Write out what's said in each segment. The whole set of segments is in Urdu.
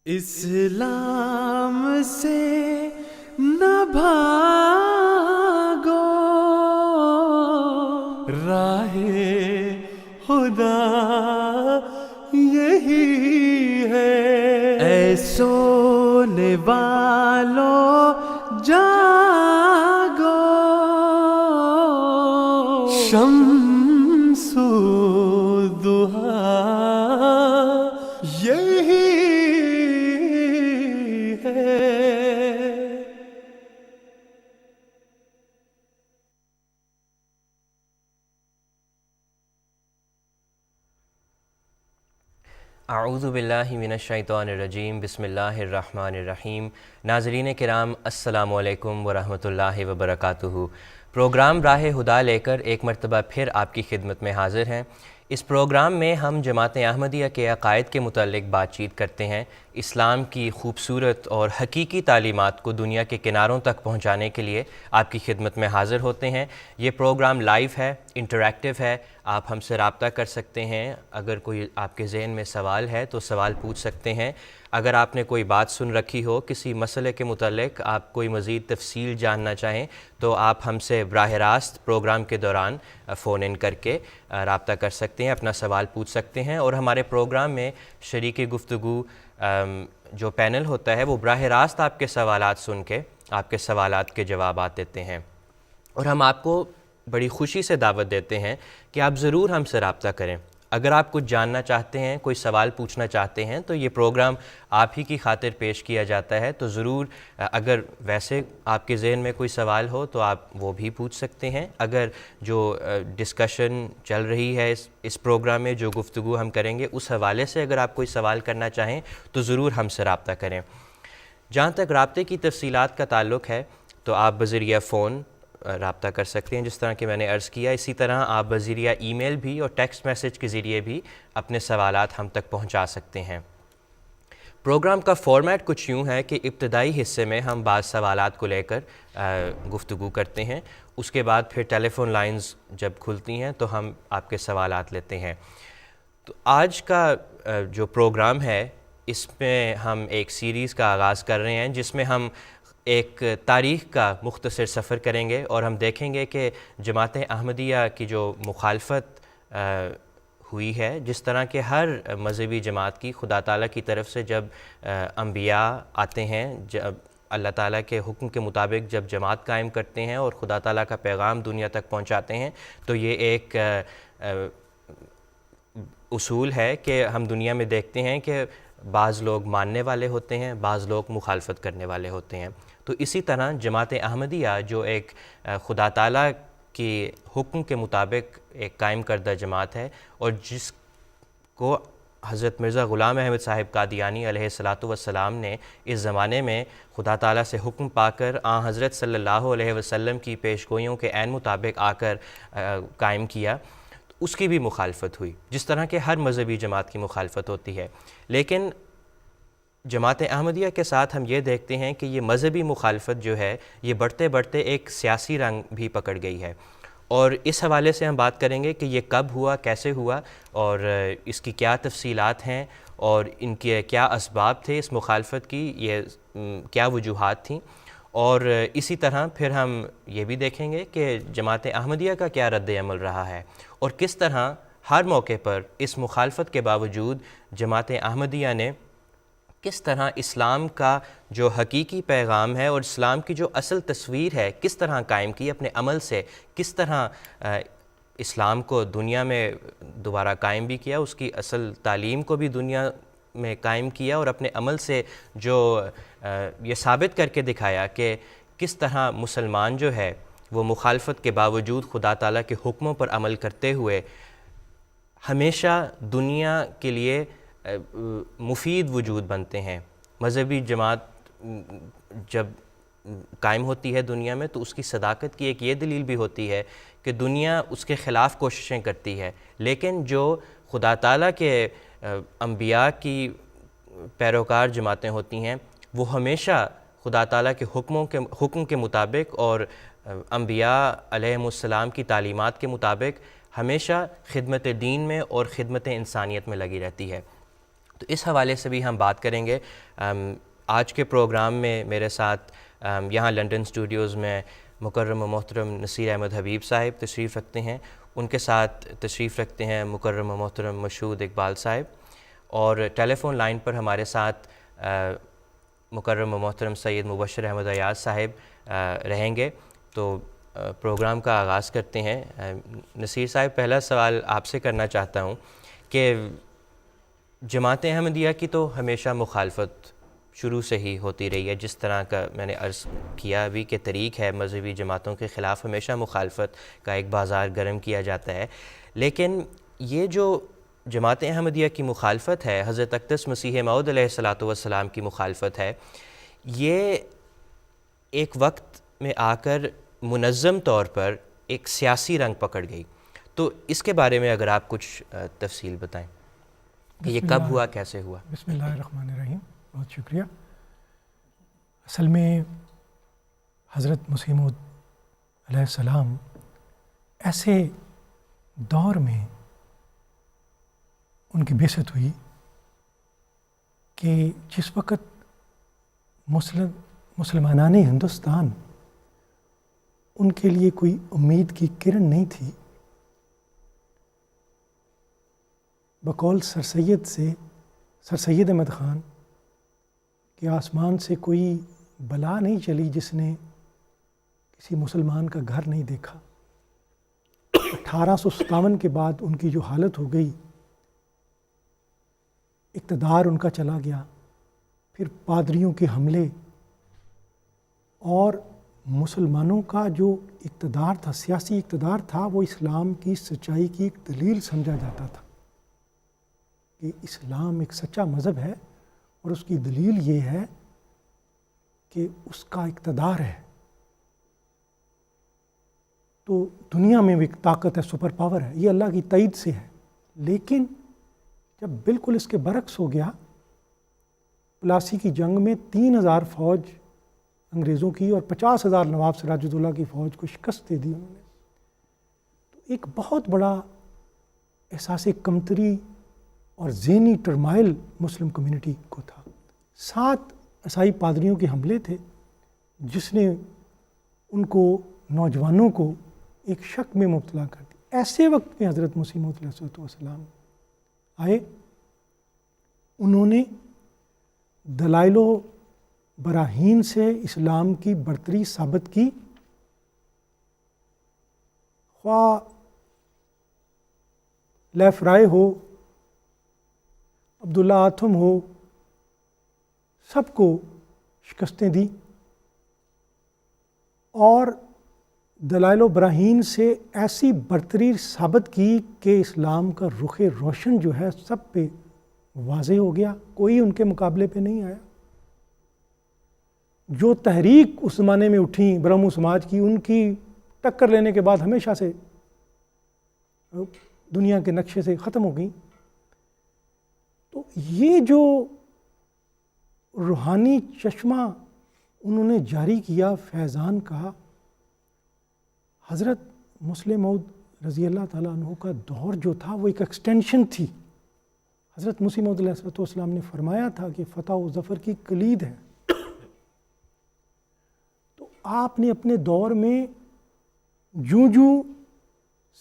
اسلام سے نہ بھاگو، راہ خدا یہی ہے۔ اے سونے والو جاگو، شمس الضحیٰ یہی ہے۔ اعوذ باللہ من الشیطان الرجیم، بسم اللہ الرحمن الرحیم۔ ناظرین کرام، السلام علیکم ورحمۃ اللہ وبرکاتہ۔ پروگرام راہ خدا لے کر ایک مرتبہ پھر آپ کی خدمت میں حاضر ہیں۔ اس پروگرام میں ہم جماعت احمدیہ کے عقائد کے متعلق بات چیت کرتے ہیں، اسلام کی خوبصورت اور حقیقی تعلیمات کو دنیا کے کناروں تک پہنچانے کے لیے آپ کی خدمت میں حاضر ہوتے ہیں۔ یہ پروگرام لائیو ہے، انٹریکٹیو ہے، آپ ہم سے رابطہ کر سکتے ہیں۔ اگر کوئی آپ کے ذہن میں سوال ہے تو سوال پوچھ سکتے ہیں۔ اگر آپ نے کوئی بات سن رکھی ہو، کسی مسئلے کے متعلق آپ کوئی مزید تفصیل جاننا چاہیں تو آپ ہم سے براہ راست پروگرام کے دوران فون ان کر کے رابطہ کر سکتے ہیں، اپنا سوال پوچھ سکتے ہیں۔ اور ہمارے پروگرام میں شریک گفتگو جو پینل ہوتا ہے وہ براہ راست آپ کے سوالات سن کے آپ کے سوالات کے جوابات دیتے ہیں، اور ہم آپ کو بڑی خوشی سے دعوت دیتے ہیں کہ آپ ضرور ہم سے رابطہ کریں۔ اگر آپ کچھ جاننا چاہتے ہیں، کوئی سوال پوچھنا چاہتے ہیں تو یہ پروگرام آپ ہی کی خاطر پیش کیا جاتا ہے، تو ضرور اگر ویسے آپ کے ذہن میں کوئی سوال ہو تو آپ وہ بھی پوچھ سکتے ہیں۔ اگر جو ڈسکشن چل رہی ہے اس پروگرام میں، جو گفتگو ہم کریں گے، اس حوالے سے اگر آپ کوئی سوال کرنا چاہیں تو ضرور ہم سے رابطہ کریں۔ جہاں تک رابطے کی تفصیلات کا تعلق ہے تو آپ بذریعہ فون رابطہ کر سکتے ہیں، جس طرح کہ میں نے عرض کیا۔ اسی طرح آپ بذریعہ ای میل بھی اور ٹیکسٹ میسج کے ذریعے بھی اپنے سوالات ہم تک پہنچا سکتے ہیں۔ پروگرام کا فارمیٹ کچھ یوں ہے کہ ابتدائی حصے میں ہم بعض سوالات کو لے کر گفتگو کرتے ہیں، اس کے بعد پھر ٹیلی فون لائنز جب کھلتی ہیں تو ہم آپ کے سوالات لیتے ہیں۔ تو آج کا جو پروگرام ہے، اس میں ہم ایک سیریز کا آغاز کر رہے ہیں جس میں ہم ایک تاریخ کا مختصر سفر کریں گے، اور ہم دیکھیں گے کہ جماعت احمدیہ کی جو مخالفت ہوئی ہے، جس طرح کہ ہر مذہبی جماعت کی خدا تعالیٰ کی طرف سے جب انبیاء آتے ہیں، جب اللہ تعالیٰ کے حکم کے مطابق جب جماعت قائم کرتے ہیں اور خدا تعالیٰ کا پیغام دنیا تک پہنچاتے ہیں، تو یہ ایک اصول ہے کہ ہم دنیا میں دیکھتے ہیں کہ بعض لوگ ماننے والے ہوتے ہیں، بعض لوگ مخالفت کرنے والے ہوتے ہیں۔ تو اسی طرح جماعت احمدیہ جو ایک خدا تعالیٰ کی حکم کے مطابق ایک قائم کردہ جماعت ہے، اور جس کو حضرت مرزا غلام احمد صاحب قادیانی علیہ السلام نے اس زمانے میں خدا تعالیٰ سے حکم پا کر آن حضرت صلی اللہ علیہ وسلم کی پیشگوئیوں کے عین مطابق آ کر قائم کیا، اس کی بھی مخالفت ہوئی، جس طرح کہ ہر مذہبی جماعت کی مخالفت ہوتی ہے۔ لیکن جماعت احمدیہ کے ساتھ ہم یہ دیکھتے ہیں کہ یہ مذہبی مخالفت جو ہے، یہ بڑھتے بڑھتے ایک سیاسی رنگ بھی پکڑ گئی ہے، اور اس حوالے سے ہم بات کریں گے کہ یہ کب ہوا، کیسے ہوا، اور اس کی کیا تفصیلات ہیں، اور ان کے کیا اسباب تھے اس مخالفت کی، یہ کیا وجوہات تھیں۔ اور اسی طرح پھر ہم یہ بھی دیکھیں گے کہ جماعت احمدیہ کا کیا رد عمل رہا ہے، اور کس طرح ہر موقع پر اس مخالفت کے باوجود جماعت احمدیہ نے کس طرح اسلام کا جو حقیقی پیغام ہے اور اسلام کی جو اصل تصویر ہے کس طرح قائم کی، اپنے عمل سے کس طرح اسلام کو دنیا میں دوبارہ قائم بھی کیا، اس کی اصل تعلیم کو بھی دنیا میں قائم کیا، اور اپنے عمل سے جو یہ ثابت کر کے دکھایا کہ کس طرح مسلمان جو ہے وہ مخالفت کے باوجود خدا تعالیٰ کے حکموں پر عمل کرتے ہوئے ہمیشہ دنیا کے لیے مفید وجود بنتے ہیں۔ مذہبی جماعت جب قائم ہوتی ہے دنیا میں تو اس کی صداقت کی ایک یہ دلیل بھی ہوتی ہے کہ دنیا اس کے خلاف کوششیں کرتی ہے، لیکن جو خدا تعالیٰ کے انبیاء کی پیروکار جماعتیں ہوتی ہیں، وہ ہمیشہ خدا تعالیٰ کے حکم کے مطابق اور انبیاء علیہم السلام کی تعلیمات کے مطابق ہمیشہ خدمت دین میں اور خدمت انسانیت میں لگی رہتی ہے۔ تو اس حوالے سے بھی ہم بات کریں گے۔ آج کے پروگرام میں میرے ساتھ یہاں لنڈن اسٹوڈیوز میں مکرم و محترم نصیر احمد حبیب صاحب تشریف رکھتے ہیں، ان کے ساتھ تشریف رکھتے ہیں مکرم و محترم مشہود اقبال صاحب، اور ٹیلی فون لائن پر ہمارے ساتھ مکرم و محترم سید مبشر احمد ایاز صاحب رہیں گے۔ تو پروگرام کا آغاز کرتے ہیں۔ نصیر صاحب، پہلا سوال آپ سے کرنا چاہتا ہوں کہ جماعت احمدیہ کی تو ہمیشہ مخالفت شروع سے ہی ہوتی رہی ہے، جس طرح کا میں نے عرض کیا ابھی کہ طریق ہے مذہبی جماعتوں کے خلاف ہمیشہ مخالفت کا ایک بازار گرم کیا جاتا ہے، لیکن یہ جو جماعت احمدیہ کی مخالفت ہے، حضرت اقدس مسیح موعود علیہ الصلاۃ والسلام کی مخالفت ہے، یہ ایک وقت میں آ کر منظم طور پر ایک سیاسی رنگ پکڑ گئی۔ تو اس کے بارے میں اگر آپ کچھ تفصیل بتائیں کہ یہ کب ہوا، کیسے ہوا؟ بسم اللہ الرحمن الرحیم، بہت شکریہ۔ اصل میں حضرت مسیح موعود علیہ السلام ایسے دور میں ان کی بعثت ہوئی کہ جس وقت مسلمانان ہندوستان ان کے لیے کوئی امید کی کرن نہیں تھی، بقول سر سید احمد خان کہ آسمان سے کوئی بلا نہیں چلی جس نے کسی مسلمان کا گھر نہیں دیکھا۔ 1857 کے بعد ان کی جو حالت ہو گئی، اقتدار ان کا چلا گیا، پھر پادریوں کے حملے، اور مسلمانوں کا جو اقتدار تھا، سیاسی اقتدار تھا، وہ اسلام کی سچائی کی ایک دلیل سمجھا جاتا تھا کہ اسلام ایک سچا مذہب ہے، اور اس کی دلیل یہ ہے کہ اس کا اقتدار ہے، تو دنیا میں بھی ایک طاقت ہے، سپر پاور ہے، یہ اللہ کی تائید سے ہے۔ لیکن جب بالکل اس کے برعکس ہو گیا، پلاسی کی جنگ میں 3000 فوج انگریزوں کی اور 50,000 نواب سراج الدولہ کی فوج کو شکست دے دی انہوں نے، تو ایک بہت بڑا احساس کمتری اور ذہنی ٹرمائل مسلم کمیونٹی کو تھا۔ 7 عیسائی پادریوں کے حملے تھے جس نے ان کو، نوجوانوں کو ایک شک میں مبتلا کر دیا۔ ایسے وقت میں حضرت مسیح موعود علیہ السلام آئے، انہوں نے دلائل و براہین سے اسلام کی برتری ثابت کی، خواہ لیف رائے ہو، عبداللہ آتھم ہو، سب کو شکستیں دی، اور دلائل و براہین سے ایسی برتری ثابت کی کہ اسلام کا رخ روشن جو ہے سب پہ واضح ہو گیا، کوئی ان کے مقابلے پہ نہیں آیا۔ جو تحریک اس زمانے میں اٹھیں برہمو سماج کی، ان کی ٹکر لینے کے بعد ہمیشہ سے دنیا کے نقشے سے ختم ہو گئیں۔ تو یہ جو روحانی چشمہ انہوں نے جاری کیا فیضان کا، حضرت مسلم موعود رضی اللہ تعالیٰ عنہ کا دور جو تھا وہ ایک ایکسٹینشن تھی۔ حضرت مسیح موعود علیہ السلام نے فرمایا تھا کہ فتح و ظفر کی کلید ہے، تو آپ نے اپنے دور میں جوں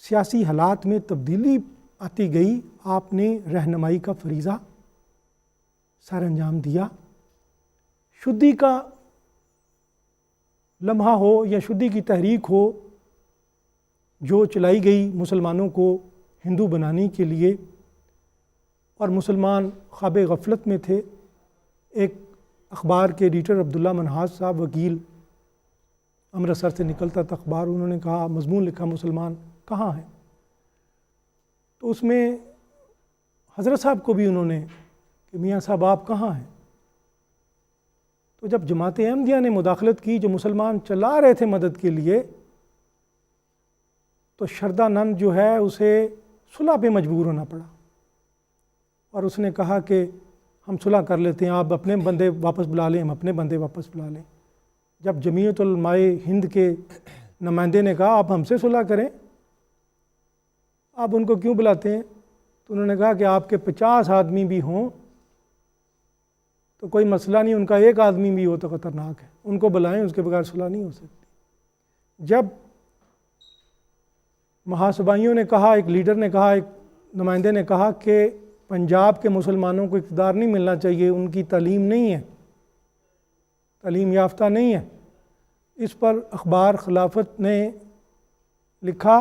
سیاسی حالات میں تبدیلی آتی گئی، آپ نے رہنمائی کا فریضہ سر انجام دیا۔ شدی کا لمحہ ہو یا شدی کی تحریک ہو جو چلائی گئی مسلمانوں کو ہندو بنانے کے لیے، اور مسلمان خواب غفلت میں تھے۔ ایک اخبار کے ایڈیٹر عبداللہ منہاج صاحب، وکیل، امرتسر سے نکلتا تھا اخبار، انہوں نے کہا، مضمون لکھا، مسلمان کہاں ہیں؟ تو اس میں حضرت صاحب کو بھی انہوں نے کہ میاں صاحب آپ کہاں ہیں؟ تو جب جماعت احمدیہ نے مداخلت کی، جو مسلمان چلا رہے تھے مدد کے لیے، تو شردا نند جو ہے اسے صلح پہ مجبور ہونا پڑا، اور اس نے کہا کہ ہم صلح کر لیتے ہیں، آپ اپنے بندے واپس بلا لیں، ہم اپنے بندے واپس بلا لیں۔ جب جمعیت علماء ہند کے نمائندے نے کہا آپ ہم سے صلح کریں، آپ ان کو کیوں بلاتے ہیں؟ تو انہوں نے کہا کہ آپ کے 50 آدمی بھی ہوں تو کوئی مسئلہ نہیں، ان کا ایک آدمی بھی ہو تو خطرناک ہے، ان کو بلائیں، اس کے بغیر صلح نہیں ہو سکتی۔ جب مہاسبائیوں نے کہا، ایک لیڈر نے کہا، ایک نمائندے نے کہا کہ پنجاب کے مسلمانوں کو اقتدار نہیں ملنا چاہیے، ان کی تعلیم نہیں ہے، تعلیم یافتہ نہیں ہے، اس پر اخبار خلافت نے لکھا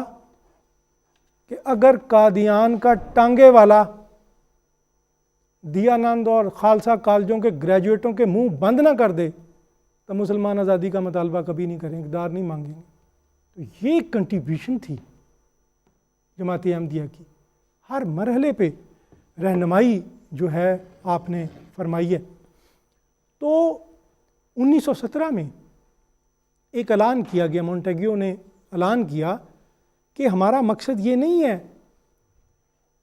کہ اگر قادیان کا ٹانگے والا دیانند اور خالصہ کالجوں کے گریجویٹوں کے منہ بند نہ کر دے تو مسلمان آزادی کا مطالبہ کبھی نہیں کریں، اقتدار نہیں مانگیں گے۔ تو یہ ایک کنٹریبیوشن تھی جماعت احمدیہ کی، ہر مرحلے پہ رہنمائی جو ہے آپ نے فرمائی ہے۔ تو 1917 میں ایک اعلان کیا گیا، مونٹیگیو نے اعلان کیا کہ ہمارا مقصد یہ نہیں ہے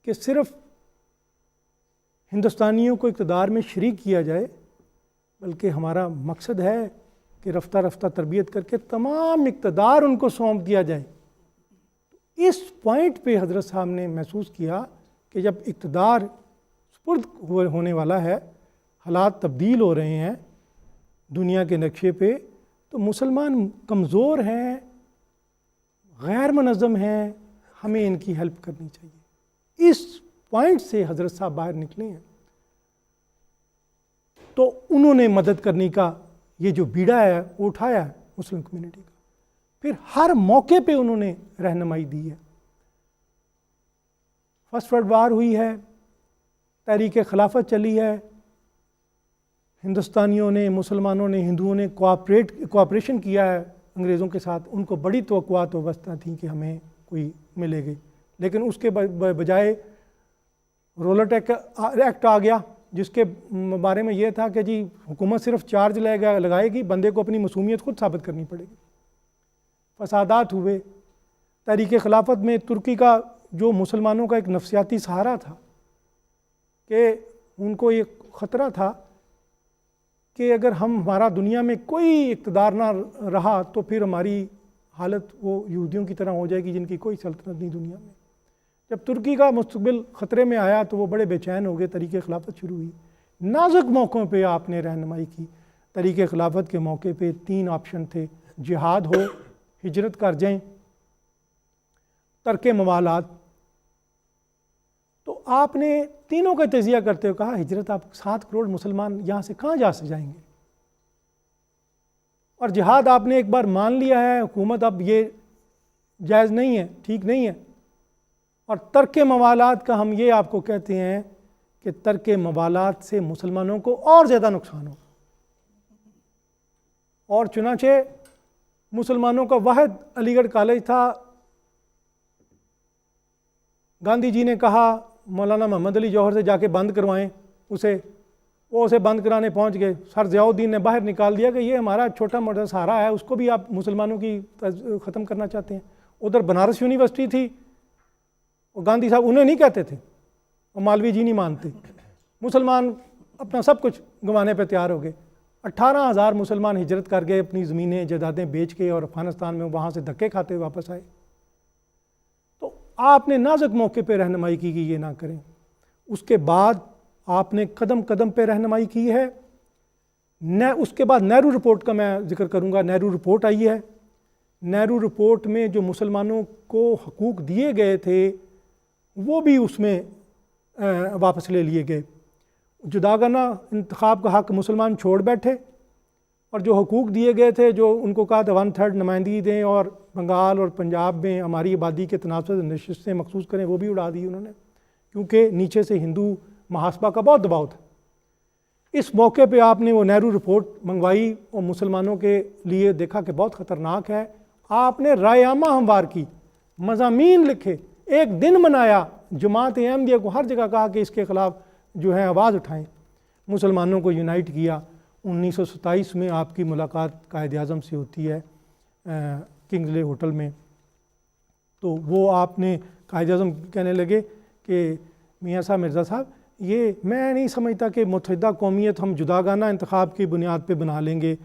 کہ صرف ہندوستانیوں کو اقتدار میں شریک کیا جائے، بلکہ ہمارا مقصد ہے کہ رفتہ رفتہ تربیت کر کے تمام اقتدار ان کو سونپ دیا جائے۔ اس پوائنٹ پہ حضرت صاحب نے محسوس کیا کہ جب اقتدار سپرد ہونے والا ہے، حالات تبدیل ہو رہے ہیں دنیا کے نقشے پہ، تو مسلمان کمزور ہیں، غیر منظم ہیں، ہمیں ان کی ہیلپ کرنی چاہیے۔ اس پوائنٹ سے حضرت صاحب باہر نکلے ہیں، تو انہوں نے مدد کرنے کا یہ جو بیڑا ہے وہ اٹھایا ہے مسلم کمیونٹی کا، پھر ہر موقع پہ انہوں نے رہنمائی دی ہے۔ فرسٹ ورلڈ وار ہوئی ہے، تحریک خلافت چلی ہے، ہندوستانیوں نے، مسلمانوں نے، ہندوؤں نے کوآپریشن کیا ہے انگریزوں کے ساتھ، ان کو بڑی توقعات وابستہ تھیں کہ ہمیں کوئی ملے گی، لیکن اس کے بجائے رولٹ ایکٹ آ گیا، جس کے بارے میں یہ تھا کہ جی حکومت صرف چارج لگائے گی، بندے کو اپنی معصومیت خود ثابت کرنی پڑے گی۔ فسادات ہوئے، تحریک خلافت میں ترکی کا جو مسلمانوں کا ایک نفسیاتی سہارا تھا کہ ان کو یہ خطرہ تھا کہ اگر ہمارا دنیا میں کوئی اقتدار نہ رہا تو پھر ہماری حالت وہ یہودیوں کی طرح ہو جائے گی جن کی کوئی سلطنت نہیں دنیا میں۔ جب ترکی کا مستقبل خطرے میں آیا تو وہ بڑے بے چین ہو گئے، تحریک خلافت شروع ہوئی۔ نازک موقعوں پہ آپ نے رہنمائی کی۔ تحریک خلافت کے موقع پہ 3 آپشن تھے، جہاد ہو، ہجرت کر جائیں، ترک موالات۔ تو آپ نے تینوں کا تجزیہ کرتے ہوئے کہا ہجرت، آپ 7 کروڑ مسلمان یہاں سے کہاں جا سے جائیں گے، اور جہاد آپ نے ایک بار مان لیا ہے، حکومت اب یہ جائز نہیں ہے، ٹھیک نہیں ہے۔ اور ترک موالات کا ہم یہ آپ کو کہتے ہیں کہ ترک موالات سے مسلمانوں کو اور زیادہ نقصان ہوگا، اور چنانچہ مسلمانوں کا واحد علی گڑھ کالج تھا، گاندھی جی نے کہا مولانا محمد علی جوہر سے جا کے بند کروائیں اسے، وہ اسے بند کرانے پہنچ گئے، سر ضیاء الدین نے باہر نکال دیا کہ یہ ہمارا چھوٹا موٹا سہارا ہے، اس کو بھی آپ مسلمانوں کی ختم کرنا چاہتے ہیں۔ ادھر بنارس یونیورسٹی تھی، اور گاندھی صاحب انہیں نہیں کہتے تھے، اور مالوی جی نہیں مانتے، مسلمان اپنا سب کچھ گنوانے پہ تیار ہو گئے۔ 18,000 مسلمان ہجرت کر گئے، اپنی زمینیں جائیدادیں بیچ کے، اور افغانستان میں وہاں سے دھکے کھاتے ہوئے واپس آئے۔ تو آپ نے نازک موقع پہ رہنمائی کی کہ یہ نہ کریں۔ اس کے بعد آپ نے قدم قدم پہ رہنمائی کی ہے۔ اس کے بعد نہرو رپورٹ کا میں ذکر کروں گا۔ نہرو رپورٹ آئی ہے، نہرو رپورٹ میں جو مسلمانوں کو حقوق دیے گئے تھے وہ بھی اس میں واپس لے لیے گئے۔ جداگانہ انتخاب کا حق مسلمان چھوڑ بیٹھے، اور جو حقوق دیے گئے تھے، جو ان کو کہا تھا 1/3 نمائندگی دیں اور بنگال اور پنجاب میں ہماری آبادی کے تناسب نشستیں مخصوص کریں، وہ بھی اڑا دی انہوں نے، کیونکہ نیچے سے ہندو محاسبہ کا بہت دباؤ تھا۔ اس موقع پہ آپ نے وہ نہرو رپورٹ منگوائی اور مسلمانوں کے لیے دیکھا کہ بہت خطرناک ہے۔ آپ نے رائے عامہ ہموار کی، مضامین لکھے، ایک دن منایا، جماعت احمدیہ کو ہر جگہ کہا کہ اس کے خلاف جو ہے آواز اٹھائیں، مسلمانوں کو یونائٹ کیا۔ 1927 میں آپ کی ملاقات قائد اعظم سے ہوتی ہے کنگزلے ہوٹل میں، تو وہ آپ نے قائد اعظم کہنے لگے کہ میاں صاحب، مرزا صاحب، یہ میں نہیں سمجھتا کہ متحدہ قومیت ہم جداگانہ انتخاب کی بنیاد پہ بنا لیں گے،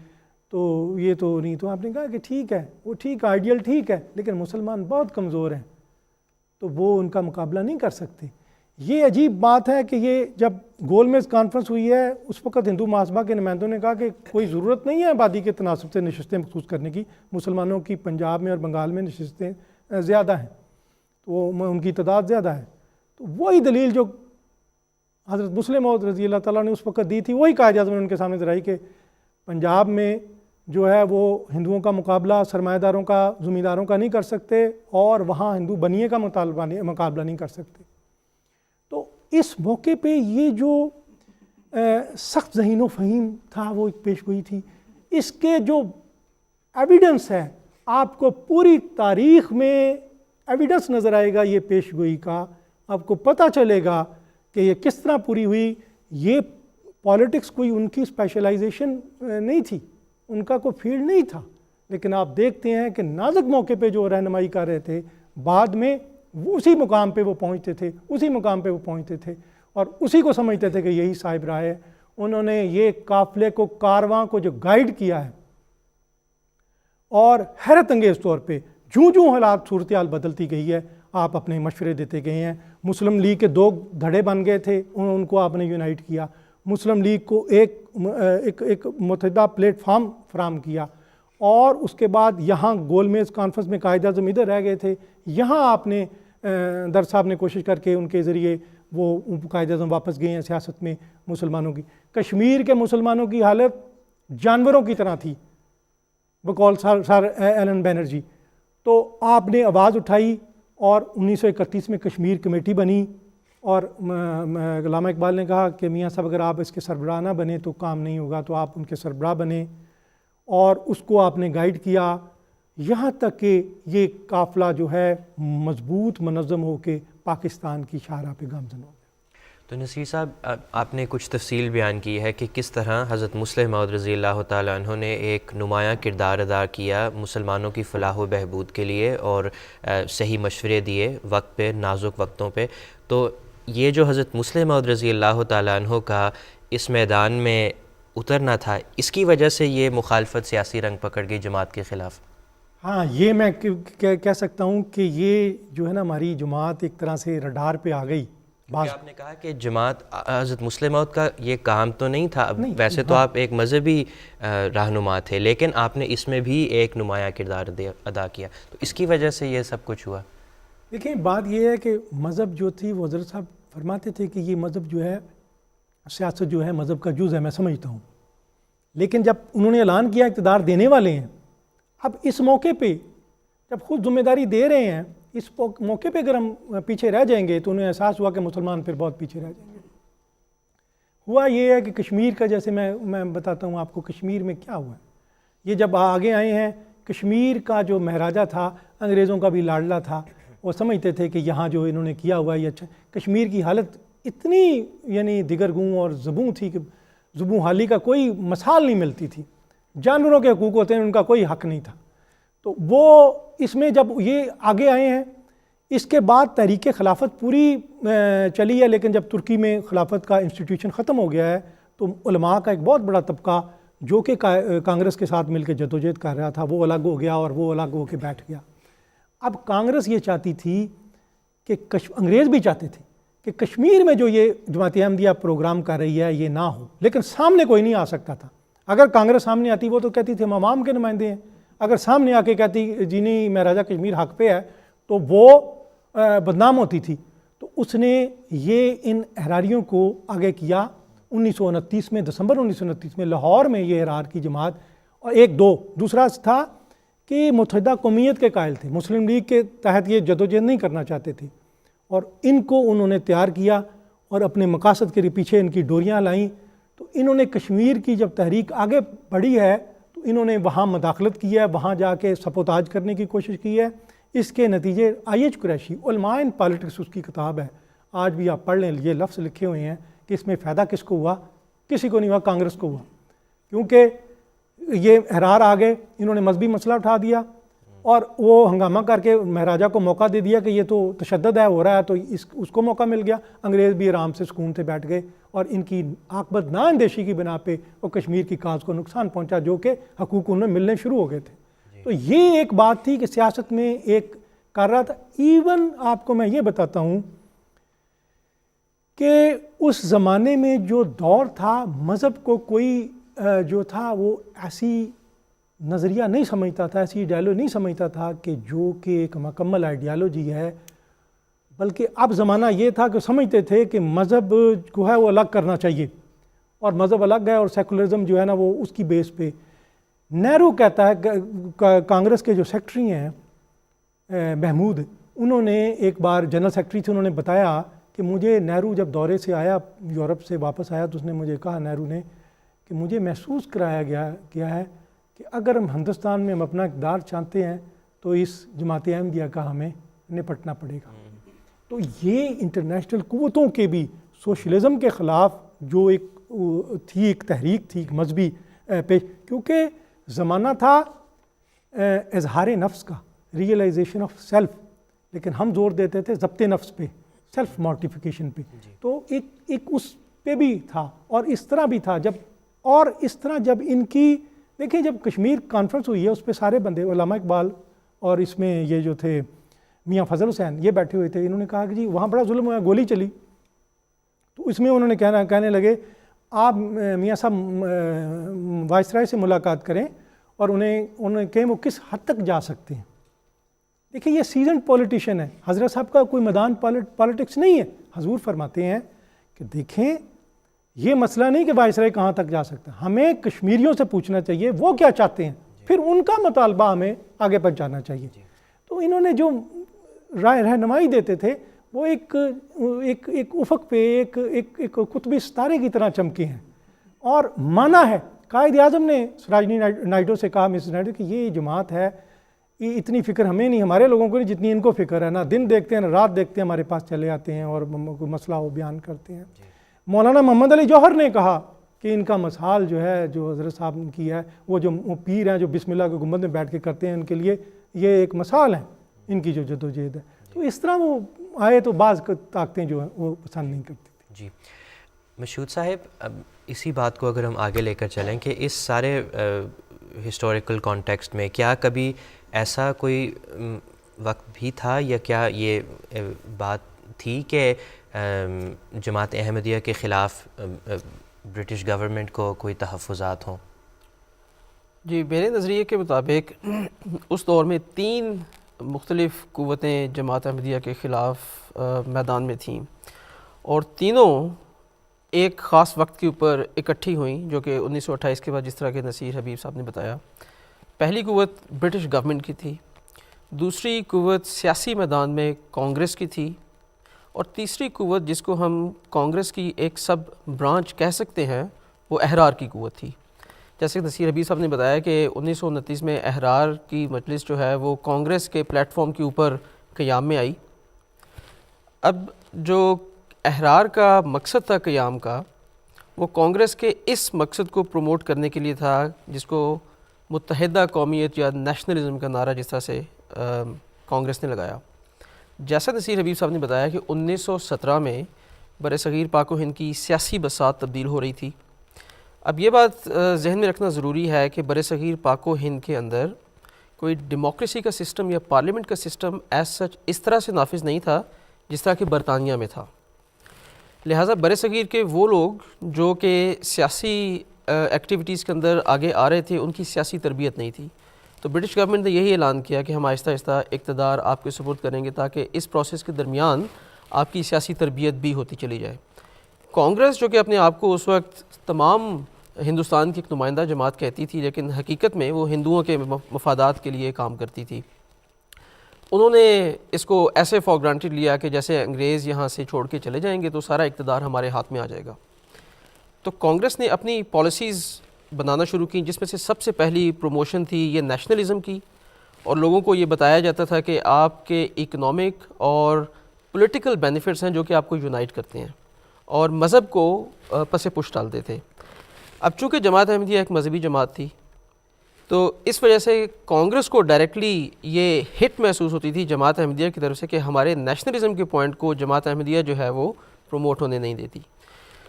تو یہ تو نہیں۔ تو آپ نے کہا کہ ٹھیک ہے، وہ ٹھیک، آئیڈیل ٹھیک ہے، لیکن مسلمان بہت کمزور ہیں، تو وہ ان کا مقابلہ نہیں کر سکتے۔ یہ عجیب بات ہے کہ یہ جب گول میز کانفرنس ہوئی ہے اس وقت ہندو محاسبہ کے نمائندوں نے کہا کہ کوئی ضرورت نہیں ہے آبادی کے تناسب سے نشستیں مخصوص کرنے کی، مسلمانوں کی پنجاب میں اور بنگال میں نشستیں زیادہ ہیں، تو ان کی تعداد زیادہ ہے. تو وہی دلیل جو حضرت مسلم موعود رضی اللہ تعالیٰ نے اس وقت دی تھی وہی قائد اعظم نے ان کے سامنے درائی کہ پنجاب میں جو ہے وہ ہندوؤں کا مقابلہ سرمایہ داروں کا زمینداروں کا نہیں کر سکتے، اور وہاں ہندو بنیے کا مقابلہ نہیں کر سکتے. تو اس موقع پہ یہ جو سخت ذہین و فہیم تھا وہ ایک پیشگوئی تھی. اس کے جو ایویڈنس ہے آپ کو پوری تاریخ میں ایویڈنس نظر آئے گا یہ پیشگوئی کا، آپ کو پتہ چلے گا کہ یہ کس طرح پوری ہوئی. یہ پالیٹکس کوئی ان کی اسپیشلائزیشن نہیں تھی، ان کا کوئی فیلڈ نہیں تھا، لیکن آپ دیکھتے ہیں کہ نازک موقع پہ جو رہنمائی کر رہے تھے بعد میں اسی مقام پہ وہ پہنچتے تھے اور اسی کو سمجھتے تھے کہ یہی صاحب راہ ہے. انہوں نے یہ قافلے کو کارواں کو جو گائیڈ کیا ہے، اور حیرت انگیز طور پہ جوں حالات صورتحال بدلتی گئی ہے آپ اپنے مشورے دیتے گئے ہیں. مسلم لیگ کے 2 دھڑے بن گئے تھے، ان کو آپ نے یونائٹ کیا. مسلم لیگ کو ایک متحدہ پلیٹ فارم فراہم کیا، اور اس کے بعد یہاں گول میز کانفرنس میں قائد اعظم ادھر رہ گئے تھے، یہاں آپ نے در صاحب نے کوشش کر کے ان کے ذریعے وہ قائد اعظم واپس گئے ہیں سیاست میں مسلمانوں کی. کشمیر کے مسلمانوں کی حالت جانوروں کی طرح تھی بقول سر ایلن بینرجی. تو آپ نے آواز اٹھائی اور 1931 میں کشمیر کمیٹی بنی، اور علامہ اقبال نے کہا کہ میاں صاحب اگر آپ اس کے سربراہ نہ بنے تو کام نہیں ہوگا، تو آپ ان کے سربراہ بنے اور اس کو آپ نے گائیڈ کیا، یہاں تک کہ یہ قافلہ جو ہے مضبوط منظم ہو کے پاکستان کی شاہراہ پہ گامزن ہو گیا. تو نصیر صاحب آپ نے کچھ تفصیل بیان کی ہے کہ کس طرح حضرت مسلم موعود رضی اللہ تعالیٰ عنہ نے ایک نمایاں کردار ادا کیا مسلمانوں کی فلاح و بہبود کے لیے، اور صحیح مشورے دیے وقت پہ، نازک وقتوں پہ. تو یہ جو حضرت مسلم موعود رضی اللہ تعالیٰ عنہ کا اس میدان میں اترنا تھا، اس کی وجہ سے یہ مخالفت سیاسی رنگ پکڑ گئی جماعت کے خلاف. ہاں، یہ میں کہہ سکتا ہوں کہ یہ جو ہے نا ہماری جماعت ایک طرح سے رڈار پہ آ گئی. آپ نے کہا کہ جماعت حضرت مسلم موعود کا یہ کام تو نہیں تھا، ویسے تو آپ ایک مذہبی رہنما تھے، لیکن آپ نے اس میں بھی ایک نمایاں کردار ادا کیا، تو اس کی وجہ سے یہ سب کچھ ہوا. دیکھیں بات یہ ہے کہ مذہب جو تھی وہ حضرت صاحب فرماتے تھے کہ یہ مذہب جو ہے، سیاست جو ہے مذہب کا جز ہے، میں سمجھتا ہوں. لیکن جب انہوں نے اعلان کیا اقتدار دینے والے ہیں، اب اس موقع پہ جب خود ذمہ داری دے رہے ہیں، اس موقع پہ اگر ہم پیچھے رہ جائیں گے تو انہیں احساس ہوا کہ مسلمان پھر بہت پیچھے رہ جائیں گے. ہوا یہ ہے کہ کشمیر کا، جیسے میں بتاتا ہوں آپ کو کشمیر میں کیا ہوا ہے. یہ جب آگے آئے ہیں، کشمیر کا جو مہاراجہ تھا انگریزوں کا بھی لاڈلا تھا، وہ سمجھتے تھے کہ یہاں جو انہوں نے کیا ہوا ہے یہ اچھا. کشمیر کی حالت اتنی یعنی دیگرگوں اور زبوں تھی کہ زبوں حالی کا کوئی مثال نہیں ملتی تھی. جانوروں کے حقوق ہوتے ہیں، ان کا کوئی حق نہیں تھا. تو وہ اس میں جب یہ آگے آئے ہیں، اس کے بعد تحریک خلافت پوری چلی ہے، لیکن جب ترکی میں خلافت کا انسٹیٹیوشن ختم ہو گیا ہے تو علماء کا ایک بہت بڑا طبقہ جو کہ کانگریس کے ساتھ مل کے جدوجہد کر رہا تھا وہ الگ ہو گیا اور وہ الگ ہو کے بیٹھ گیا. اب کانگریس یہ چاہتی تھی کہ انگریز بھی چاہتے تھے کہ کشمیر میں جو یہ جماعت احمدیہ پروگرام کر رہی ہے یہ نہ ہو، لیکن سامنے کوئی نہیں آ سکتا تھا. اگر کانگریس سامنے آتی وہ تو کہتی تھی ہم عوام کے نمائندے ہیں، اگر سامنے آ کے کہتی جی نہیں مہاراجہ کشمیر حق پہ ہے تو وہ بدنام ہوتی تھی. تو اس نے یہ ان احراریوں کو آگے کیا 1929 میں، دسمبر 1929 میں لاہور میں یہ احرار کی جماعت. اور دوسرا تھا کہ متحدہ قومیت کے قائل تھے، مسلم لیگ کے تحت یہ جدوجہد نہیں کرنا چاہتے تھے، اور ان کو انہوں نے تیار کیا اور اپنے مقاصد کے پیچھے ان کی ڈوریاں لائیں. تو انہوں نے کشمیر کی جب تحریک آگے بڑھی ہے تو انہوں نے وہاں مداخلت کی ہے، وہاں جا کے سپوتاج کرنے کی کوشش کی ہے. اس کے نتیجے IH قریشی علماء ان پالیٹکس اس کی کتاب ہے، آج بھی آپ پڑھ لیں، یہ لفظ لکھے ہوئے ہیں کہ اس میں فائدہ کس کو ہوا، کسی کو نہیں ہوا، کانگریس کو ہوا. کیونکہ یہ احرار آ گئے، انہوں نے مذہبی مسئلہ اٹھا دیا اور وہ ہنگامہ کر کے مہاراجہ کو موقع دے دیا کہ یہ تو تشدد ہے، ہو رہا ہے، تو اس کو موقع مل گیا. انگریز بھی آرام سے سکون سے بیٹھ گئے اور ان کی عاقبت نا اندیشی کی بنا پہ وہ کشمیر کی کاز کو نقصان پہنچا جو کہ حقوق انہیں ملنے شروع ہو گئے تھے. تو یہ ایک بات تھی کہ سیاست میں ایک کر رہا تھا. ایون آپ کو میں یہ بتاتا ہوں کہ اس زمانے میں جو دور تھا مذہب کو کوئی جو تھا وہ ایسی نظریہ نہیں سمجھتا تھا، ایسی آئیڈیالوجی نہیں سمجھتا تھا کہ جو کہ ایک مکمل آئیڈیالوجی ہے، بلکہ اب زمانہ یہ تھا کہ سمجھتے تھے کہ مذہب جو ہے وہ الگ کرنا چاہیے، اور مذہب الگ ہے اور سیکولرزم جو ہے نا وہ اس کی بیس پہ۔ نہرو کہتا ہے، کانگریس کے جو سیکٹری ہیں محمود، انہوں نے ایک بار جنرل سیکٹری تھے، انہوں نے بتایا کہ مجھے نہرو جب دورے سے آیا، یورپ سے واپس آیا، تو اس نے مجھے کہا، نہرو نے، کہ مجھے محسوس کرایا گیا ہے کہ اگر ہم ہندوستان میں ہم اپنا اقتدار چاہتے ہیں تو اس جماعت احمدیہ کا ہمیں نپٹنا پڑے گا۔ تو یہ انٹرنیشنل قوتوں کے بھی سوشلزم کے خلاف جو ایک تحریک تھی، ایک مذہبی پیش، کیونکہ زمانہ تھا اظہار نفس کا، ریئلائزیشن آف سیلف، لیکن ہم زور دیتے تھے ضبط نفس پہ، سیلف مورٹیفیکیشن پہ۔ تو ایک اس پہ بھی تھا، اور اس طرح بھی تھا جب ان کی دیکھیں، جب کشمیر کانفرنس ہوئی ہے اس پہ سارے بندے، علامہ اقبال اور اس میں یہ جو تھے میاں فضل حسین، یہ بیٹھے ہوئے تھے، انہوں نے کہا کہ جی وہاں بڑا ظلم ہوا، گولی چلی، تو اس میں انہوں نے کہنے لگے آپ میاں صاحب وائسرائے سے ملاقات کریں اور انہوں نے کہیں وہ کس حد تک جا سکتے ہیں۔ دیکھیں یہ سیزنڈ پولیٹیشین ہے، حضرت صاحب کا کوئی میدان پالیٹکس نہیں ہے۔ حضور فرماتے ہیں کہ دیکھیں یہ مسئلہ نہیں کہ وائسرائے کہاں تک جا سکتا، ہمیں کشمیریوں سے پوچھنا چاہیے وہ کیا چاہتے ہیں، پھر ان کا مطالبہ ہمیں آگے پہنچانا چاہیے۔ تو انہوں نے جو رہنمائی دیتے تھے وہ ایک افق پہ ایک قطبی ستارے کی طرح چمکے ہیں، اور مانا ہے۔ قائد اعظم نے سراجنی نائڈو سے کہا، مسز نائڈو، کہ یہ جماعت ہے، یہ اتنی فکر ہمیں نہیں، ہمارے لوگوں کو نہیں جتنی ان کو فکر ہے، نہ دن دیکھتے ہیں نہ رات دیکھتے ہیں، ہمارے پاس چلے آتے ہیں اور کوئی مسئلہ وہ بیان کرتے ہیں۔ مولانا محمد علی جوہر نے کہا کہ ان کا مثال جو ہے، جو حضرت صاحب کی ہے، وہ جو پیر ہیں جو بسم اللہ کے گنبد میں بیٹھ کے کرتے ہیں، ان کے لیے یہ ایک مثال ہے ان کی جو جدوجہد ہے۔ تو اس طرح وہ آئے تو بعض طاقتیں جو ہیں وہ پسند نہیں کرتی تھیں۔ جی مشہود صاحب، اب اسی بات کو اگر ہم آگے لے کر چلیں کہ اس سارے ہسٹوریکل کانٹیکسٹ میں کیا کبھی ایسا کوئی وقت بھی تھا، یا کیا یہ بات تھی کہ جماعت احمدیہ کے خلاف برٹش گورنمنٹ کو کوئی تحفظات ہوں؟ جی میرے نظریے کے مطابق اس دور میں 3 مختلف قوتیں جماعت احمدیہ کے خلاف میدان میں تھیں، اور تینوں ایک خاص وقت کے اوپر اکٹھی ہوئیں، جو کہ 1928 کے بعد، جس طرح کہ نصیر حبیب صاحب نے بتایا۔ پہلی قوت برٹش گورنمنٹ کی تھی، دوسری قوت سیاسی میدان میں کانگریس کی تھی، اور تیسری قوت جس کو ہم کانگریس کی ایک سب برانچ کہہ سکتے ہیں وہ احرار کی قوت تھی۔ جیسے کہ نصیر حبیب صاحب نے بتایا کہ 1929 میں احرار کی مجلس جو ہے وہ کانگریس کے پلیٹ فارم کے اوپر قیام میں آئی۔ اب جو احرار کا مقصد تھا قیام کا، وہ کانگریس کے اس مقصد کو پروموٹ کرنے کے لیے تھا جس کو متحدہ قومیت یا نیشنلزم کا نعرہ جس طرح سے کانگریس نے لگایا۔ جیسا نصیر حبیب صاحب نے بتایا کہ 1917 میں برصغیر پاک و ہند کی سیاسی بساط تبدیل ہو رہی تھی۔ اب یہ بات ذہن میں رکھنا ضروری ہے کہ برصغیر پاک و ہند کے اندر کوئی ڈیموکریسی کا سسٹم یا پارلیمنٹ کا سسٹم ایز سچ اس طرح سے نافذ نہیں تھا جس طرح کہ برطانیہ میں تھا۔ لہٰذا برصغیر کے وہ لوگ جو کہ سیاسی ایکٹیویٹیز کے اندر آگے آ رہے تھے، ان کی سیاسی تربیت نہیں تھی، تو برٹش گورنمنٹ نے یہی اعلان کیا کہ ہم آہستہ آہستہ اقتدار آپ کے سپرد کریں گے تاکہ اس پروسیس کے درمیان آپ کی سیاسی تربیت بھی ہوتی چلی جائے۔ کانگریس جو کہ اپنے آپ کو اس وقت تمام ہندوستان کی ایک نمائندہ جماعت کہتی تھی، لیکن حقیقت میں وہ ہندوؤں کے مفادات کے لیے کام کرتی تھی، انہوں نے اس کو ایسے فار گرانٹیڈ لیا کہ جیسے انگریز یہاں سے چھوڑ کے چلے جائیں گے تو سارا اقتدار ہمارے ہاتھ میں آ جائے گا۔ تو کانگریس نے اپنی پالیسیز بنانا شروع کی، جس میں سے سب سے پہلی پروموشن تھی یہ نیشنلزم کی، اور لوگوں کو یہ بتایا جاتا تھا کہ آپ کے اکنامک اور پولیٹیکل بینیفٹس ہیں جو کہ آپ کو یونائٹ کرتے ہیں، اور مذہب کو پس پش ڈالتے تھے۔ اب چونکہ جماعت احمدیہ ایک مذہبی جماعت تھی، تو اس وجہ سے کانگریس کو ڈائریکٹلی یہ ہٹ محسوس ہوتی تھی جماعت احمدیہ کی طرف سے کہ ہمارے نیشنلزم کے پوائنٹ کو جماعت احمدیہ جو ہے وہ پروموٹ ہونے نہیں دیتی۔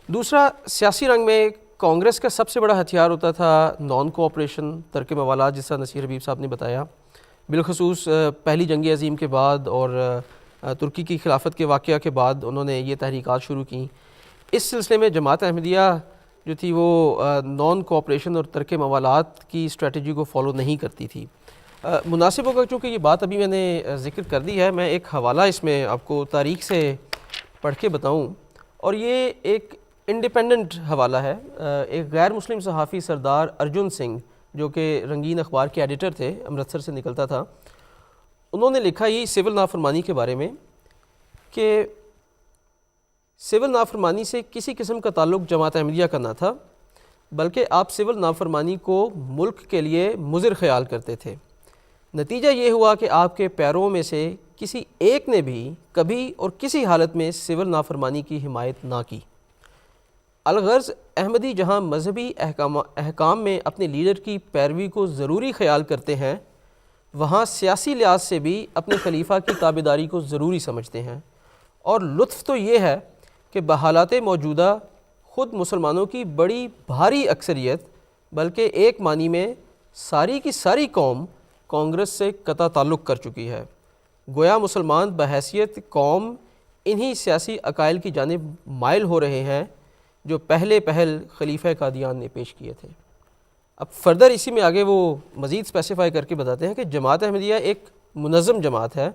دوسرا، سیاسی رنگ میں کانگریس کا سب سے بڑا ہتھیار ہوتا تھا نان کوآپریشن، ترک موالات، جس طرح نصیر حبیب صاحب نے بتایا، بالخصوص پہلی جنگ عظیم کے بعد اور ترکی کی خلافت کے واقعہ کے بعد انہوں نے یہ تحریکات شروع کیں. اس سلسلے میں جماعت احمدیہ جو تھی وہ نان کوآپریشن اور ترک موالات کی اسٹریٹجی کو فالو نہیں کرتی تھی. مناسب ہوگا چونکہ یہ بات ابھی میں نے ذکر کر دی ہے، میں ایک حوالہ اس میں آپ کو تاریخ سے پڑھ کے بتاؤں، اور یہ ایک انڈیپینڈنٹ حوالہ ہے. ایک غیر مسلم صحافی سردار ارجن سنگھ جو کہ رنگین اخبار کے ایڈیٹر تھے، امرتسر سے نکلتا تھا، انہوں نے لکھا یہ سول نافرمانی کے بارے میں کہ سول نافرمانی سے کسی قسم کا تعلق جماعت احمدیہ کا نہ تھا، بلکہ آپ سول نافرمانی کو ملک کے لیے مضر خیال کرتے تھے. نتیجہ یہ ہوا کہ آپ کے پیروں میں سے کسی ایک نے بھی کبھی اور کسی حالت میں سول نافرمانی کی حمایت نہ کی. الغرض احمدی جہاں مذہبی احکام میں اپنے لیڈر کی پیروی کو ضروری خیال کرتے ہیں، وہاں سیاسی لحاظ سے بھی اپنے خلیفہ کی تابعداری کو ضروری سمجھتے ہیں. اور لطف تو یہ ہے کہ بحالات موجودہ خود مسلمانوں کی بڑی بھاری اکثریت، بلکہ ایک معنی میں ساری کی ساری قوم کانگریس سے قطع تعلق کر چکی ہے. گویا مسلمان بحیثیت قوم انہی سیاسی عقائل کی جانب مائل ہو رہے ہیں جو پہل خلیفہ قادیان نے پیش کیے تھے. اب فردر اسی میں آگے وہ مزید اسپیسیفائی کر کے بتاتے ہیں کہ جماعت احمدیہ ایک منظم جماعت ہے،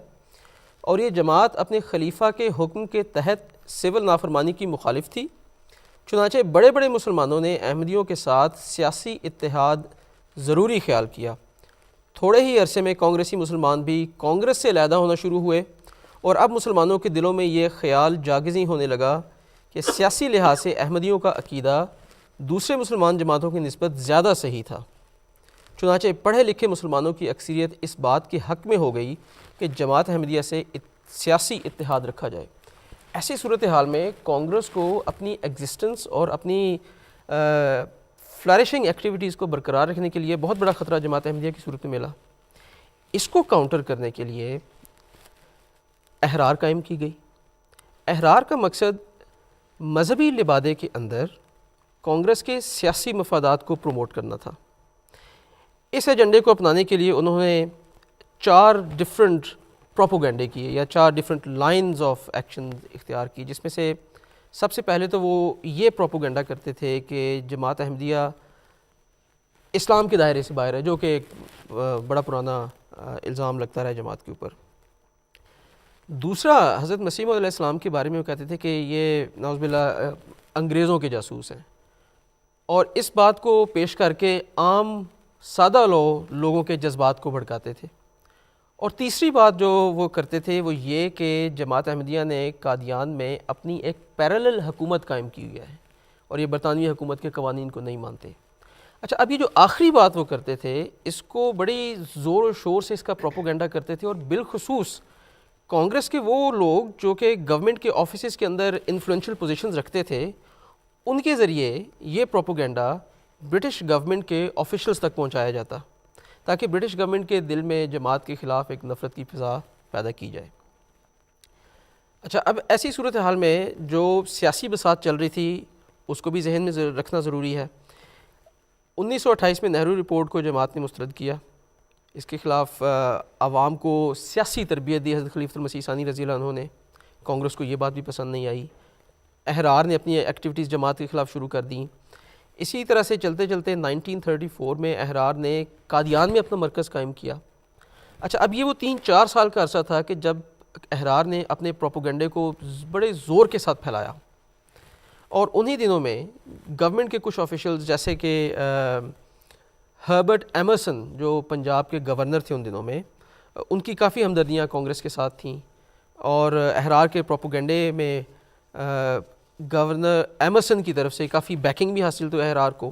اور یہ جماعت اپنے خلیفہ کے حکم کے تحت سول نافرمانی کی مخالف تھی. چنانچہ بڑے بڑے مسلمانوں نے احمدیوں کے ساتھ سیاسی اتحاد ضروری خیال کیا. تھوڑے ہی عرصے میں کانگریسی مسلمان بھی کانگریس سے علیحدہ ہونا شروع ہوئے، اور اب مسلمانوں کے دلوں میں یہ خیال جاگزیں ہونے لگا کہ سیاسی لحاظ سے احمدیوں کا عقیدہ دوسرے مسلمان جماعتوں کی نسبت زیادہ صحیح تھا. چنانچہ پڑھے لکھے مسلمانوں کی اکثریت اس بات کے حق میں ہو گئی کہ جماعت احمدیہ سے سیاسی اتحاد رکھا جائے. ایسی صورتحال میں کانگریس کو اپنی ایگزسٹنس اور اپنی فلارشنگ ایکٹیویٹیز کو برقرار رکھنے کے لیے بہت بڑا خطرہ جماعت احمدیہ کی صورت میں ملا. اس کو کاؤنٹر کرنے کے لیے احرار قائم کی گئی. احرار کا مقصد مذہبی لبادے کے اندر کانگریس کے سیاسی مفادات کو پروموٹ کرنا تھا. اس ایجنڈے کو اپنانے کے لیے انہوں نے 4 ڈفرنٹ پروپوگنڈے کیے یا 4 ڈفرنٹ لائنز آف ایکشن اختیار کی، جس میں سے سب سے پہلے تو وہ یہ پروپوگنڈا کرتے تھے کہ جماعت احمدیہ اسلام کے دائرے سے باہر ہے، جو کہ ایک بڑا پرانا الزام لگتا رہا جماعت کے اوپر. دوسرا، حضرت مسیح موعود علیہ السلام کے بارے میں وہ کہتے تھے کہ یہ نعوذ باللہ انگریزوں کے جاسوس ہیں، اور اس بات کو پیش کر کے عام سادہ لوگوں کے جذبات کو بھڑکاتے تھے. اور تیسری بات جو وہ کرتے تھے وہ یہ کہ جماعت احمدیہ نے قادیان میں اپنی ایک پیرالل حکومت قائم کی ہوئی ہے، اور یہ برطانوی حکومت کے قوانین کو نہیں مانتے. اچھا، اب یہ جو آخری بات وہ کرتے تھے اس کو بڑی زور و شور سے اس کا پروپوگنڈا کرتے تھے، اور بالخصوص کانگریس کے وہ لوگ جو کہ گورنمنٹ کے آفیسز کے اندر انفلوئنشل پوزیشنز رکھتے تھے، ان کے ذریعے یہ پروپوگنڈا برٹش گورنمنٹ کے آفیشلز تک پہنچایا جاتا، تاکہ برٹش گورنمنٹ کے دل میں جماعت کے خلاف ایک نفرت کی فضا پیدا کی جائے. اچھا، اب ایسی صورتحال میں جو سیاسی بساط چل رہی تھی اس کو بھی ذہن میں رکھنا ضروری ہے. 1928 میں نہرو رپورٹ کو جماعت نے مسترد کیا. اس کے خلاف عوام کو سیاسی تربیت دی حضرت خلیفۃ المسیح ثانی رضی اللہ عنہ نے. کانگریس کو یہ بات بھی پسند نہیں آئی. احرار نے اپنی ایکٹیویٹیز جماعت کے خلاف شروع کر دیں. اسی طرح سے چلتے چلتے 1934 میں احرار نے قادیان میں اپنا مرکز قائم کیا. اچھا، اب یہ وہ 3-4 سال کا عرصہ تھا کہ جب احرار نے اپنے پروپوگنڈے کو بڑے زور کے ساتھ پھیلایا، اور انہی دنوں میں گورنمنٹ کے کچھ آفیشلز جیسے کہ ہربرٹ ایمرسن جو پنجاب کے گورنر تھے ان دنوں میں، ان کی کافی ہمدردیاں کانگریس کے ساتھ تھیں، اور احرار کے پروپوگنڈے میں گورنر ایمرسن کی طرف سے کافی بیکنگ بھی حاصل تو احرار کو.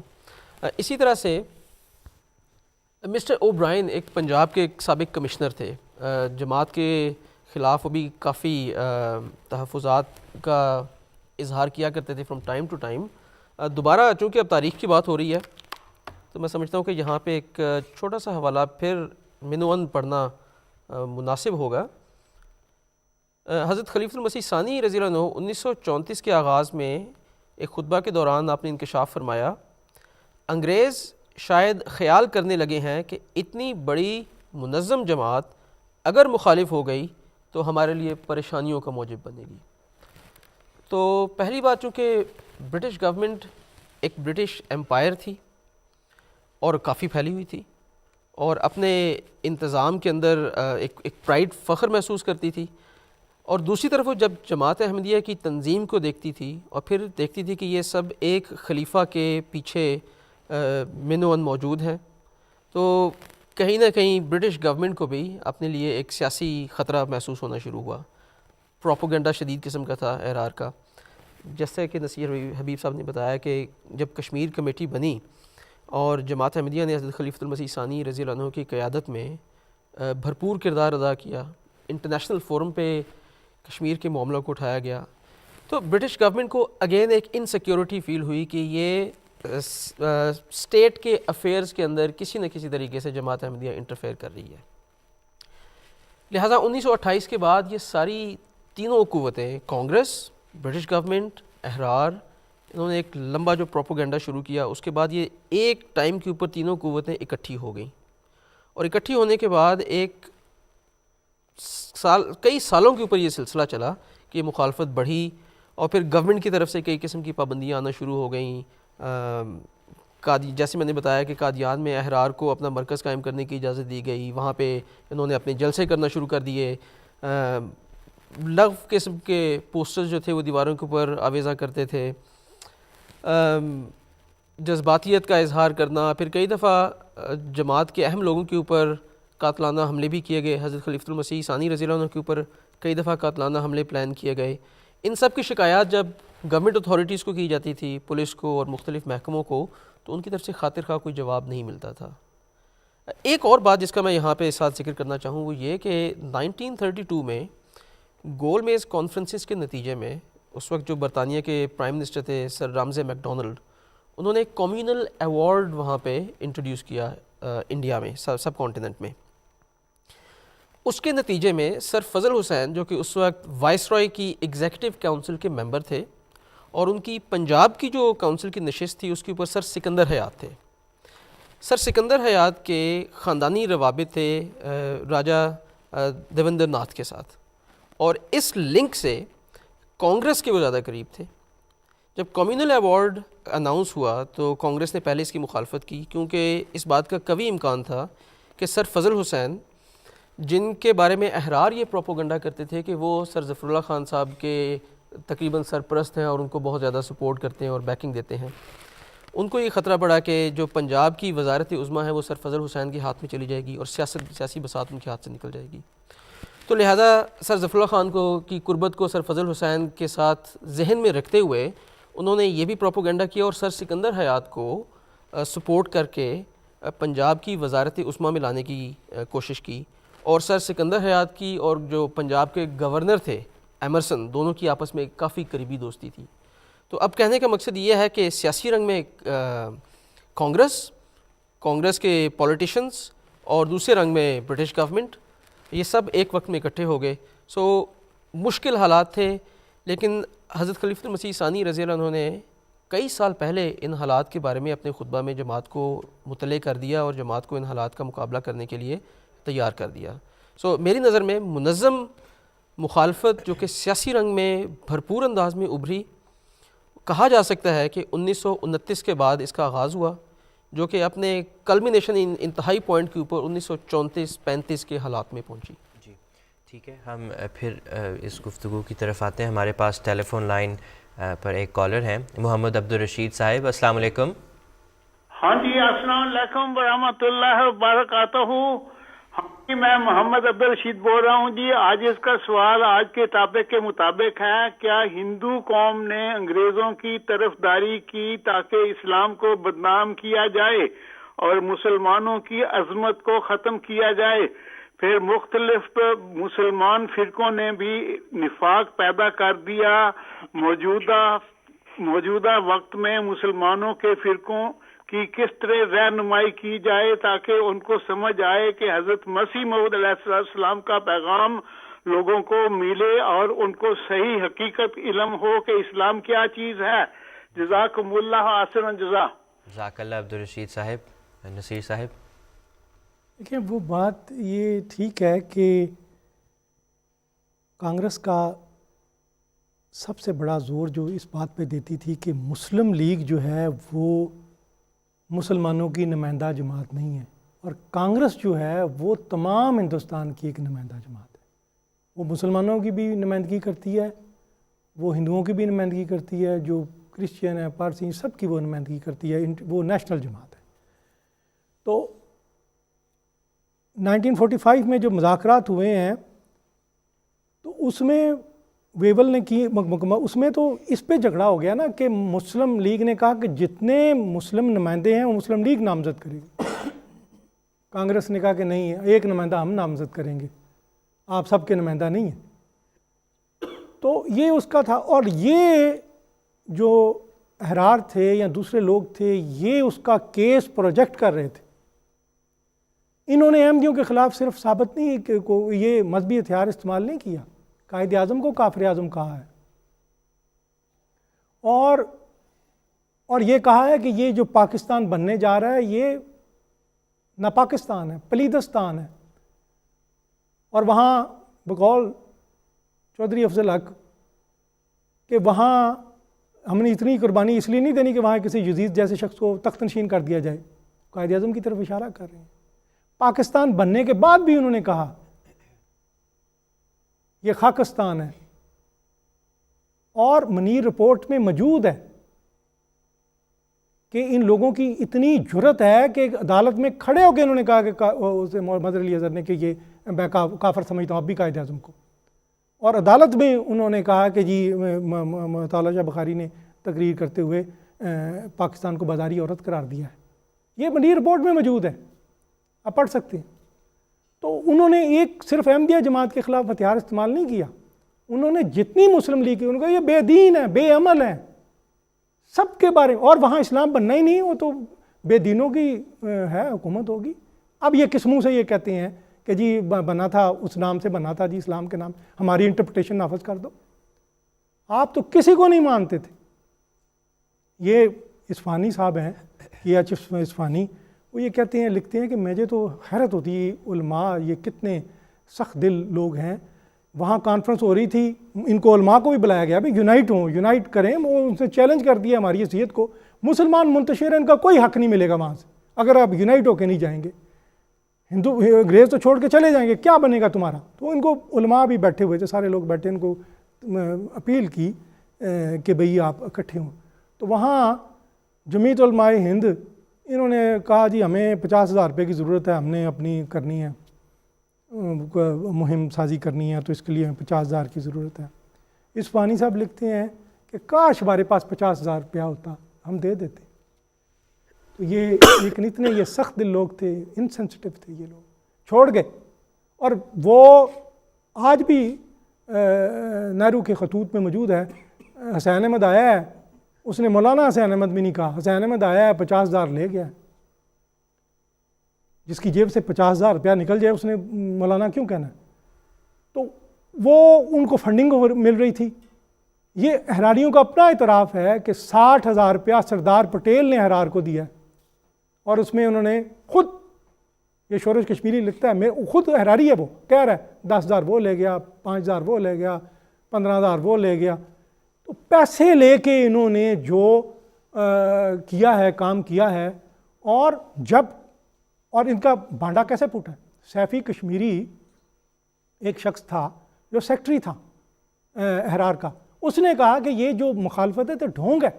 اسی طرح سے مسٹر او برائن ایک پنجاب کے سابق کمشنر تھے، جماعت کے خلاف وہ بھی کافی تحفظات کا اظہار کیا کرتے تھے فرام ٹائم ٹو ٹائم. دوبارہ چونکہ اب تاریخ کی بات ہو رہی ہے تو میں سمجھتا ہوں کہ یہاں پہ ایک چھوٹا سا حوالہ پھر منوان پڑھنا مناسب ہوگا. حضرت خلیفۃ المسیح ثانی رضی اللہ عنہ 1934 کے آغاز میں ایک خطبہ کے دوران آپ نے انکشاف فرمایا، انگریز شاید خیال کرنے لگے ہیں کہ اتنی بڑی منظم جماعت اگر مخالف ہو گئی تو ہمارے لیے پریشانیوں کا موجب بنے گی. تو پہلی بات، چونکہ برٹش گورنمنٹ ایک برٹش امپائر تھی اور کافی پھیلی ہوئی تھی اور اپنے انتظام کے اندر ایک پرائڈ، فخر محسوس کرتی تھی، اور دوسری طرف وہ جب جماعت احمدیہ کی تنظیم کو دیکھتی تھی اور پھر دیکھتی تھی کہ یہ سب ایک خلیفہ کے پیچھے منوان موجود ہیں، تو کہیں نہ کہیں برٹش گورنمنٹ کو بھی اپنے لیے ایک سیاسی خطرہ محسوس ہونا شروع ہوا. پروپوگنڈا شدید قسم کا تھا احرار کا. جیسے کہ نصیر حبیب صاحب نے بتایا کہ جب کشمیر کمیٹی بنی اور جماعت احمدیہ نے حضرت خلیفۃ المسیح ثانی رضی اللہ عنہ کی قیادت میں بھرپور کردار ادا کیا، انٹرنیشنل فورم پہ کشمیر کے معاملہ کو اٹھایا گیا، تو برٹش گورنمنٹ کو اگین ایک انسیکیورٹی فیل ہوئی کہ یہ اسٹیٹ کے افیئرز کے اندر کسی نہ کسی طریقے سے جماعت احمدیہ انٹرفیئر کر رہی ہے. لہٰذا 1928 کے بعد یہ ساری تینوں قوتیں، کانگریس، برٹش گورنمنٹ، احرار، انہوں نے ایک لمبا جو پروپوگنڈا شروع کیا. اس کے بعد یہ ایک ٹائم کے اوپر تینوں قوتیں اکٹھی ہو گئیں، اور اکٹھی ہونے کے بعد کئی سالوں کے اوپر یہ سلسلہ چلا کہ مخالفت بڑھی، اور پھر گورنمنٹ کی طرف سے کئی قسم کی پابندیاں آنا شروع ہو گئیں. جیسے میں نے بتایا کہ قادیان میں احرار کو اپنا مرکز قائم کرنے کی اجازت دی گئی، وہاں پہ انہوں نے اپنے جلسے کرنا شروع کر دیے. لغو قسم کے پوسٹرز جو تھے وہ دیواروں کے اوپر آویزاں کرتے تھے. جذباتیت کا اظہار کرنا، پھر کئی دفعہ جماعت کے اہم لوگوں کے اوپر قاتلانہ حملے بھی کیے گئے. حضرت خلیفۃ المسیح ثانی رضی اللہ عنہ کے اوپر کئی دفعہ قاتلانہ حملے پلان کیے گئے. ان سب کی شکایات جب گورنمنٹ اتھارٹیز کو کی جاتی تھی، پولیس کو اور مختلف محکموں کو، تو ان کی طرف سے خاطر خواہ کوئی جواب نہیں ملتا تھا. ایک اور بات جس کا میں یہاں پہ اس ساتھ ذکر کرنا چاہوں وہ یہ کہ 1932 میں گول میز کانفرنسز کے نتیجے میں اس وقت جو برطانیہ کے پرائم منسٹر تھے سر رامزے میک ڈونلڈ، انہوں نے ایک کمیونل ایوارڈ وہاں پہ انٹروڈیوس کیا انڈیا میں، سب کانٹیننٹ میں. اس کے نتیجے میں سر فضل حسین جو کہ اس وقت وائس رائے کی ایگزیکٹو کونسل کے ممبر تھے، اور ان کی پنجاب کی جو کونسل کی نشست تھی اس کے اوپر سر سکندر حیات تھے. سر سکندر حیات کے خاندانی روابط تھے راجہ دیوندر ناتھ کے ساتھ، اور اس لنک سے کانگریس کے وہ زیادہ قریب تھے. جب کمیونل ایوارڈ اناؤنس ہوا تو کانگریس نے پہلے اس کی مخالفت کی، کیونکہ اس بات کا قوی امکان تھا کہ سر فضل حسین، جن کے بارے میں احرار یہ پروپوگنڈا کرتے تھے کہ وہ سر ظفر اللہ خان صاحب کے تقریباً سرپرست ہیں اور ان کو بہت زیادہ سپورٹ کرتے ہیں اور بیکنگ دیتے ہیں، ان کو یہ خطرہ پڑا کہ جو پنجاب کی وزارت عظمیٰ ہے وہ سر فضل حسین کے ہاتھ میں چلی جائے گی اور سیاسی بساط ان کے ہاتھ سے نکل جائے گی. تو لہذا سر ظفر اللہ خان کی قربت کو سر فضل حسین کے ساتھ ذہن میں رکھتے ہوئے انہوں نے یہ بھی پروپوگنڈا کیا اور سر سکندر حیات کو سپورٹ کر کے پنجاب کی وزارت عظمیٰ میں لانے کی کوشش کی. اور سر سکندر حیات کی اور جو پنجاب کے گورنر تھے ایمرسن، دونوں کی آپس میں کافی قریبی دوستی تھی. تو اب کہنے کا مقصد یہ ہے کہ سیاسی رنگ میں کانگریس کے پولیٹیشنز اور دوسرے رنگ میں برٹش گورنمنٹ، یہ سب ایک وقت میں اکٹھے ہو گئے. سو مشکل حالات تھے، لیکن حضرت خلیفۃ المسیح ثانی رضی اللہ عنہ نے کئی سال پہلے ان حالات کے بارے میں اپنے خطبہ میں جماعت کو مطلع کر دیا اور جماعت کو ان حالات کا مقابلہ کرنے کے لیے تیار کر دیا. سو میری نظر میں منظم مخالفت جو کہ سیاسی رنگ میں بھرپور انداز میں ابھری، کہا جا سکتا ہے کہ 1929 کے بعد اس کا آغاز ہوا، جو کہ اپنے کلمینیشن انتہائی پوائنٹ کے اوپر 1934-35 کے حالات میں پہنچی. جی ٹھیک ہے، ہم پھر اس گفتگو کی طرف آتے ہیں. ہمارے پاس ٹیلی فون لائن پر ایک کالر ہیں، محمد عبدالرشید صاحب. السلام علیکم. ہاں جی، السلام علیکم ورحمۃ اللہ وبرکاتہ. جی میں محمد عبدالرشید بول رہا ہوں. جی آج اس کا سوال آج کے ٹاپک کے مطابق ہے، کیا ہندو قوم نے انگریزوں کی طرفداری کی تاکہ اسلام کو بدنام کیا جائے اور مسلمانوں کی عظمت کو ختم کیا جائے؟ پھر مختلف مسلمان فرقوں نے بھی نفاق پیدا کر دیا. موجودہ وقت میں مسلمانوں کے فرقوں کی کس طرح رہنمائی کی جائے تاکہ ان کو سمجھ آئے کہ حضرت مسیح موعود علیہ السلام کا پیغام لوگوں کو ملے اور ان کو صحیح حقیقت علم ہو کہ اسلام کیا چیز ہے. جزاکم اللہ احسن الجزا. جزاک اللہ عبدالرشید صاحب. نصیر صاحب. دیکھیں وہ بات یہ ٹھیک ہے کہ کانگریس کا سب سے بڑا زور جو اس بات پہ دیتی تھی کہ مسلم لیگ جو ہے وہ مسلمانوں کی نمائندہ جماعت نہیں ہے، اور کانگریس جو ہے وہ تمام ہندوستان کی ایک نمائندہ جماعت ہے. وہ مسلمانوں کی بھی نمائندگی کرتی ہے، وہ ہندوؤں کی بھی نمائندگی کرتی ہے، جو کرسچین ہیں، پارسی، سب کی وہ نمائندگی کرتی ہے. وہ نیشنل جماعت ہے. تو 1945 میں جو مذاکرات ہوئے ہیں تو اس میں ویول نے کی اس میں تو اس پہ جھگڑا ہو گیا نا کہ مسلم لیگ نے کہا کہ جتنے مسلم نمائندے ہیں وہ مسلم لیگ نامزد کرے گی. کانگریس نے کہا کہ نہیں، ایک نمائندہ ہم نامزد کریں گے، آپ سب کے نمائندہ نہیں ہیں. تو یہ اس کا تھا. اور یہ جو احرار تھے یا دوسرے لوگ تھے یہ اس کا کیس پروجیکٹ کر رہے تھے. انہوں نے احمدیوں کے خلاف صرف ثابت نہیں کہ یہ مذہبی ہتھیار استعمال نہیں کیا، قائد اعظم کو کافر اعظم کہا ہے، اور یہ کہا ہے کہ یہ جو پاکستان بننے جا رہا ہے یہ ناپاکستان ہے، پلیدستان ہے. اور وہاں بقول چودھری افضل حق کہ وہاں ہم نے اتنی قربانی اس لیے نہیں دینی کہ وہاں کسی یزید جیسے شخص کو تخت نشین کر دیا جائے. قائد اعظم کی طرف اشارہ کر رہے ہیں. پاکستان بننے کے بعد بھی انہوں نے کہا یہ خاکستان ہے. اور منیر رپورٹ میں موجود ہے کہ ان لوگوں کی اتنی جرت ہے کہ عدالت میں کھڑے ہو کے انہوں نے کہا کہ مظہر علی اظہر نے کہ یہ میں کافر سمجھتا ہوں اب بھی قائد اعظم کو. اور عدالت میں انہوں نے کہا کہ جی مطالعہ شاہ بخاری نے تقریر کرتے ہوئے پاکستان کو بازاری عورت قرار دیا ہے. یہ منیر رپورٹ میں موجود ہے، آپ پڑھ سکتے ہیں. تو انہوں نے ایک صرف احمدیہ جماعت کے خلاف ہتھیار استعمال نہیں کیا، انہوں نے جتنی مسلم لیگ کی ان کا یہ بے دین ہے، بے عمل ہے، سب کے بارے. اور وہاں اسلام بننا ہی نہیں، وہ تو بے دینوں کی ہے حکومت ہوگی. اب یہ کس منہ سے یہ کہتے ہیں کہ جی بنا تھا اس نام سے بنا تھا جی اسلام کے نام، ہماری انٹرپریٹیشن نافذ کر دو. آپ تو کسی کو نہیں مانتے تھے. یہ اصفہانی صاحب ہیں، یہ ایچ اصفہانی، وہ یہ کہتے ہیں، لکھتے ہیں کہ مجھے تو حیرت ہوتی ہے علماء یہ کتنے سخت دل لوگ ہیں. وہاں کانفرنس ہو رہی تھی، ان کو علماء کو بھی بلایا گیا بھی یونائٹ ہوں، یونائٹ کریں. وہ ان سے چیلنج کر دیا ہماری حیثیت کو، مسلمان منتشر ہیں، ان کا کوئی حق نہیں ملے گا وہاں سے اگر آپ یونائٹ ہو کے نہیں جائیں گے. ہندو انگریز تو چھوڑ کے چلے جائیں گے، کیا بنے گا تمہارا. تو ان کو علماء بھی بیٹھے ہوئے تھے، سارے لوگ بیٹھے، ان کو اپیل کی کہ بھئی آپ اکٹھے ہوں. تو وہاں جمعیت علماء ہند انہوں نے کہا جی ہمیں 50,000 روپے کی ضرورت ہے، ہم نے اپنی کرنی ہے، مہم سازی کرنی ہے، تو اس کے لیے 50,000 کی ضرورت ہے. اصفہانی صاحب لکھتے ہیں کہ کاش ہمارے پاس 50,000 روپیہ ہوتا، ہم دے دیتے. تو یہ لیکن اتنے یہ سخت دل لوگ تھے، انسینسٹیو تھے یہ لوگ، چھوڑ گئے. اور وہ آج بھی نہرو کے خطوط میں موجود ہے. حسین احمد آیا ہے، اس نے مولانا حسین احمد بھی نہیں کہا، حسین احمد آیا ہے 50,000 لے گیا. جس کی جیب سے 50,000 روپیہ نکل جائے اس نے مولانا کیوں کہنا ہے. تو وہ ان کو فنڈنگ مل رہی تھی. یہ احراریوں کا اپنا اعتراف ہے کہ 60,000 روپیہ سردار پٹیل نے احرار کو دیا، اور اس میں انہوں نے خود، یہ شورش کشمیری لکھتا ہے، میں خود احراری ہے، وہ کہہ رہا ہے 10,000 وہ لے گیا، 5,000 وہ لے گیا، 15,000 وہ لے گیا. تو پیسے لے کے انہوں نے جو کیا ہے، کام کیا ہے. اور ان کا بانڈا کیسے پھوٹا ہے. سیفی کشمیری ایک شخص تھا جو سیکٹری تھا احرار کا، اس نے کہا کہ یہ جو مخالفت ہے تو ڈھونگ ہے،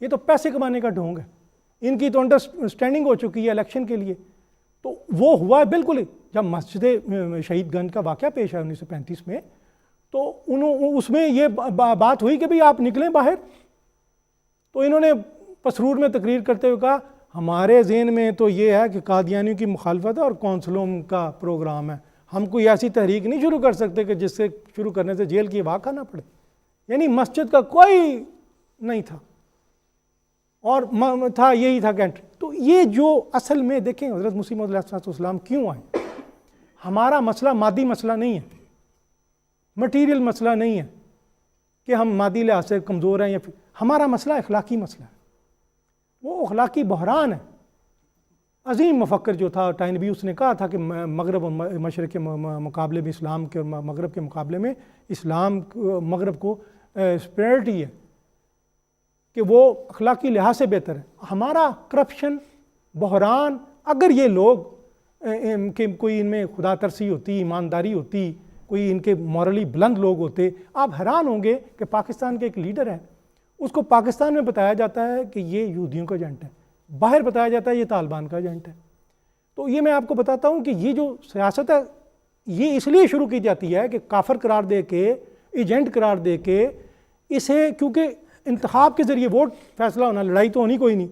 یہ تو پیسے کمانے کا ڈھونگ ہے، ان کی تو انڈرسٹینڈنگ ہو چکی ہے الیکشن کے لیے. تو وہ ہوا ہے بالکل ہی جب مسجد شہید گنج کا واقعہ پیش ہے 1935 میں، تو اس میں یہ بات ہوئی کہ بھئی آپ نکلیں باہر. تو انہوں نے پسرور میں تقریر کرتے ہوئے کہا ہمارے ذہن میں تو یہ ہے کہ قادیانیوں کی مخالفت ہے اور کونسلوں کا پروگرام ہے، ہم کوئی ایسی تحریک نہیں شروع کر سکتے کہ جس سے شروع کرنے سے جیل کی ہوا کھانا پڑے. یعنی مسجد کا کوئی نہیں تھا، اور تھا یہی تھا کنٹری. تو یہ جو اصل میں دیکھیں حضرت مسیح موعود علیہ السلام کیوں آئے. ہمارا مسئلہ مادی مسئلہ نہیں ہے، مٹیریل مسئلہ نہیں ہے کہ ہم مادی لحاظ سے کمزور ہیں، یا ہمارا مسئلہ اخلاقی مسئلہ ہے. وہ اخلاقی بحران ہے عظیم مفکر جو تھا ٹائنبی، اس نے کہا تھا کہ مغرب اور مشرق کے مقابلے میں اسلام کے مغرب کے مقابلے میں اسلام مغرب کو سپیریٹی ہے کہ وہ اخلاقی لحاظ سے بہتر ہے. ہمارا کرپشن، بحران، اگر یہ لوگ کہ کوئی ان میں خدا ترسی ہوتی، ایمانداری ہوتی، کوئی ان کے مورلی بلند لوگ ہوتے، آپ حیران ہوں گے کہ پاکستان کے ایک لیڈر ہے، اس کو پاکستان میں بتایا جاتا ہے کہ یہ یہودیوں کا ایجنٹ ہے، باہر بتایا جاتا ہے یہ طالبان کا ایجنٹ ہے. تو یہ میں آپ کو بتاتا ہوں کہ یہ جو سیاست ہے یہ اس لیے شروع کی جاتی ہے کہ کافر قرار دے کے، ایجنٹ قرار دے کے اسے، کیونکہ انتخاب کے ذریعے ووٹ فیصلہ ہونا، لڑائی تو ہونی کوئی نہیں.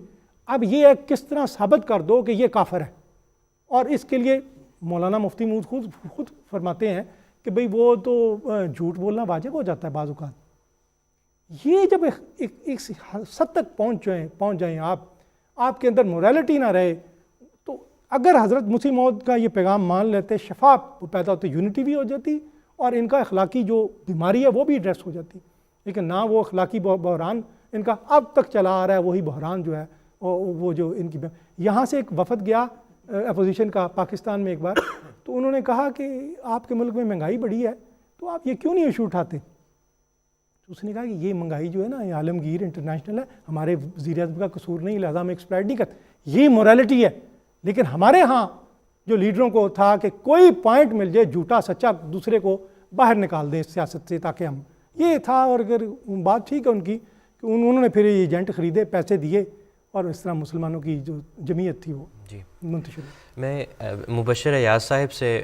اب یہ ہے کس طرح ثابت کر دو کہ یہ کافر ہے. اور اس کے لیے مولانا مفتی مود خود فرماتے ہیں کہ بھئی وہ تو جھوٹ بولنا واجب ہو جاتا ہے بعض اوقات. یہ جب ایک حد تک پہنچ جائیں آپ کے اندر موریلٹی نہ رہے، تو اگر حضرت مسیح موعود کا یہ پیغام مان لیتے، شفا پیدا ہوتی، یونٹی بھی ہو جاتی، اور ان کا اخلاقی جو بیماری ہے وہ بھی ایڈریس ہو جاتی. لیکن نہ وہ اخلاقی بحران ان کا اب تک چلا آ رہا ہے، وہی بحران جو ہے وہ جو ان کی. یہاں سے ایک وفد گیا اپوزیشن کا پاکستان میں ایک بار، تو انہوں نے کہا کہ آپ کے ملک میں مہنگائی بڑی ہے تو آپ یہ کیوں نہیں ایشو اٹھاتے؟ تو اس نے کہا کہ یہ مہنگائی جو ہے نا یہ عالمگیر انٹرنیشنل ہے، ہمارے وزیر اعظم کا قصور نہیں، لہٰذا ہم ایکسپلائٹ نہیں کرتے. یہ موریلٹی ہے. لیکن ہمارے ہاں جو لیڈروں کو تھا کہ کوئی پوائنٹ مل جائے جھوٹا سچا دوسرے کو باہر نکال دیں سیاست سے، تاکہ ہم، یہ تھا. اور اگر بات ٹھیک ہے ان کی کہ انہوں نے پھر یہ ایجنٹ خریدے، پیسے دیے، اور اس طرح مسلمانوں کی جو جمعیت تھی وہ منتشر. میں مبشر ایاز صاحب سے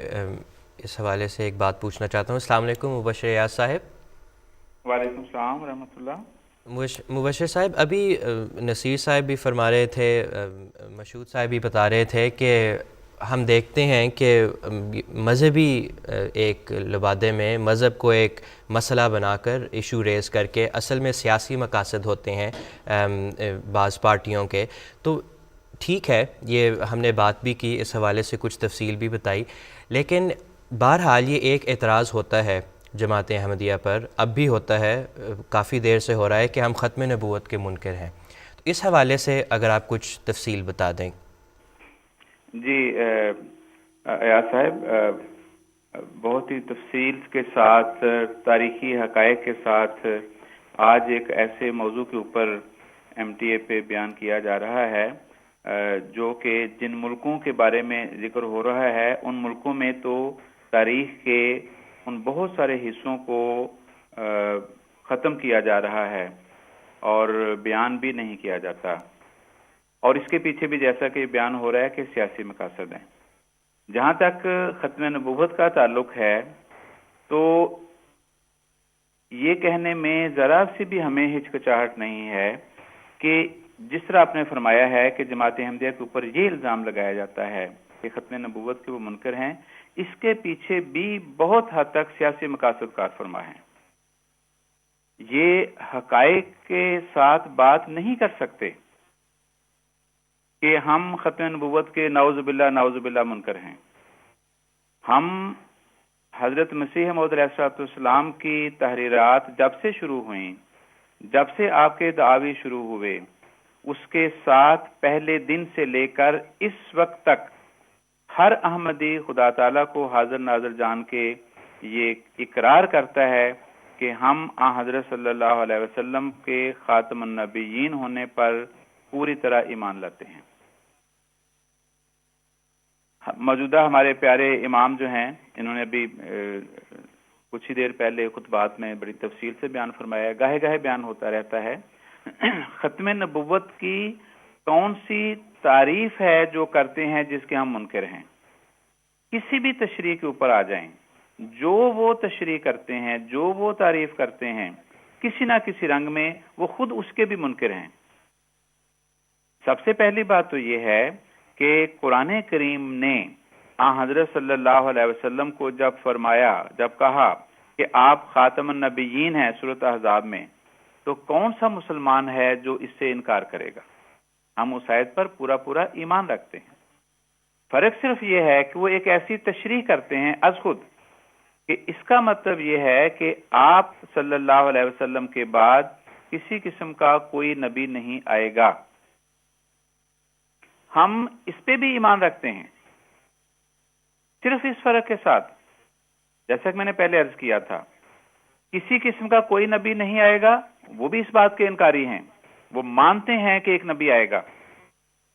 اس حوالے سے ایک بات پوچھنا چاہتا ہوں. السلام علیکم مبشر ایاز صاحب. وعلیکم السلام ورحمۃ اللہ. مبشر صاحب، ابھی نصیر صاحب بھی فرما رہے تھے، مشہود صاحب بھی بتا رہے تھے کہ ہم دیکھتے ہیں کہ مذہبی ایک لبادے میں مذہب کو ایک مسئلہ بنا کر ایشو ریز کر کے اصل میں سیاسی مقاصد ہوتے ہیں بعض پارٹیوں کے. تو ٹھیک ہے، یہ ہم نے بات بھی کی، اس حوالے سے کچھ تفصیل بھی بتائی، لیکن بہرحال یہ ایک اعتراض ہوتا ہے جماعت احمدیہ پر، اب بھی ہوتا ہے، کافی دیر سے ہو رہا ہے، کہ ہم ختم نبوت کے منکر ہیں. تو اس حوالے سے اگر آپ کچھ تفصیل بتا دیں. جی ایاز صاحب، بہت ہی تفصیل کے ساتھ، تاریخی حقائق کے ساتھ آج ایک ایسے موضوع کے اوپر ایم ٹی اے پہ بیان کیا جا رہا ہے جو کہ جن ملکوں کے بارے میں ذکر ہو رہا ہے، ان ملکوں میں تو تاریخ کے ان بہت سارے حصوں کو ختم کیا جا رہا ہے اور بیان بھی نہیں کیا جاتا. اور اس کے پیچھے بھی جیسا کہ بیان ہو رہا ہے کہ سیاسی مقاصد ہیں. جہاں تک ختم نبوت کا تعلق ہے تو یہ کہنے میں ذرا سی بھی ہمیں ہچکچاہٹ نہیں ہے کہ جس طرح آپ نے فرمایا ہے کہ جماعت احمدیہ کے اوپر یہ الزام لگایا جاتا ہے کہ ختم نبوت کے وہ منکر ہیں، اس کے پیچھے بھی بہت حد تک سیاسی مقاصد کار فرما ہیں. یہ حقائق کے ساتھ بات نہیں کر سکتے کہ ہم ختم نبوت کے نعوذ باللہ منکر ہیں. ہم حضرت مسیح موعود علیہ السلام کی تحریرات جب سے شروع ہوئیں، جب سے آپ کے دعاوی شروع ہوئے، اس کے ساتھ پہلے دن سے لے کر اس وقت تک ہر احمدی خدا تعالیٰ کو حاضر ناظر جان کے یہ اقرار کرتا ہے کہ ہم حضرت صلی اللہ علیہ وسلم کے خاتم النبیین ہونے پر پوری طرح ایمان لاتے ہیں. موجودہ ہمارے پیارے امام جو ہیں، انہوں نے ابھی کچھ ہی دیر پہلے خطبات میں بڑی تفصیل سے بیان فرمایا، گاہے گاہے بیان ہوتا رہتا ہے. ختم نبوت کی کون سی تعریف ہے جو کرتے ہیں جس کے ہم منکر ہیں؟ کسی بھی تشریح کے اوپر آ جائیں، جو وہ تشریح کرتے ہیں، جو وہ تعریف کرتے ہیں، کسی نہ کسی رنگ میں وہ خود اس کے بھی منکر ہیں. سب سے پہلی بات تو یہ ہے کہ قرآن کریم نے حضرت صلی اللہ علیہ وسلم کو جب فرمایا، جب کہا کہ آپ خاتم النبیین ہیں سورۃ احزاب میں، تو کون سا مسلمان ہے جو اس سے انکار کرے گا؟ ہم اس آیت پر پورا ایمان رکھتے ہیں. فرق صرف یہ ہے کہ وہ ایک ایسی تشریح کرتے ہیں از خود کہ اس کا مطلب یہ ہے کہ آپ صلی اللہ علیہ وسلم کے بعد کسی قسم کا کوئی نبی نہیں آئے گا. ہم اس پہ بھی ایمان رکھتے ہیں، صرف اس فرق کے ساتھ جیسا کہ میں نے پہلے عرض کیا تھا، کسی قسم کا کوئی نبی نہیں آئے گا، وہ بھی اس بات کے انکاری ہیں، وہ مانتے ہیں کہ ایک نبی آئے گا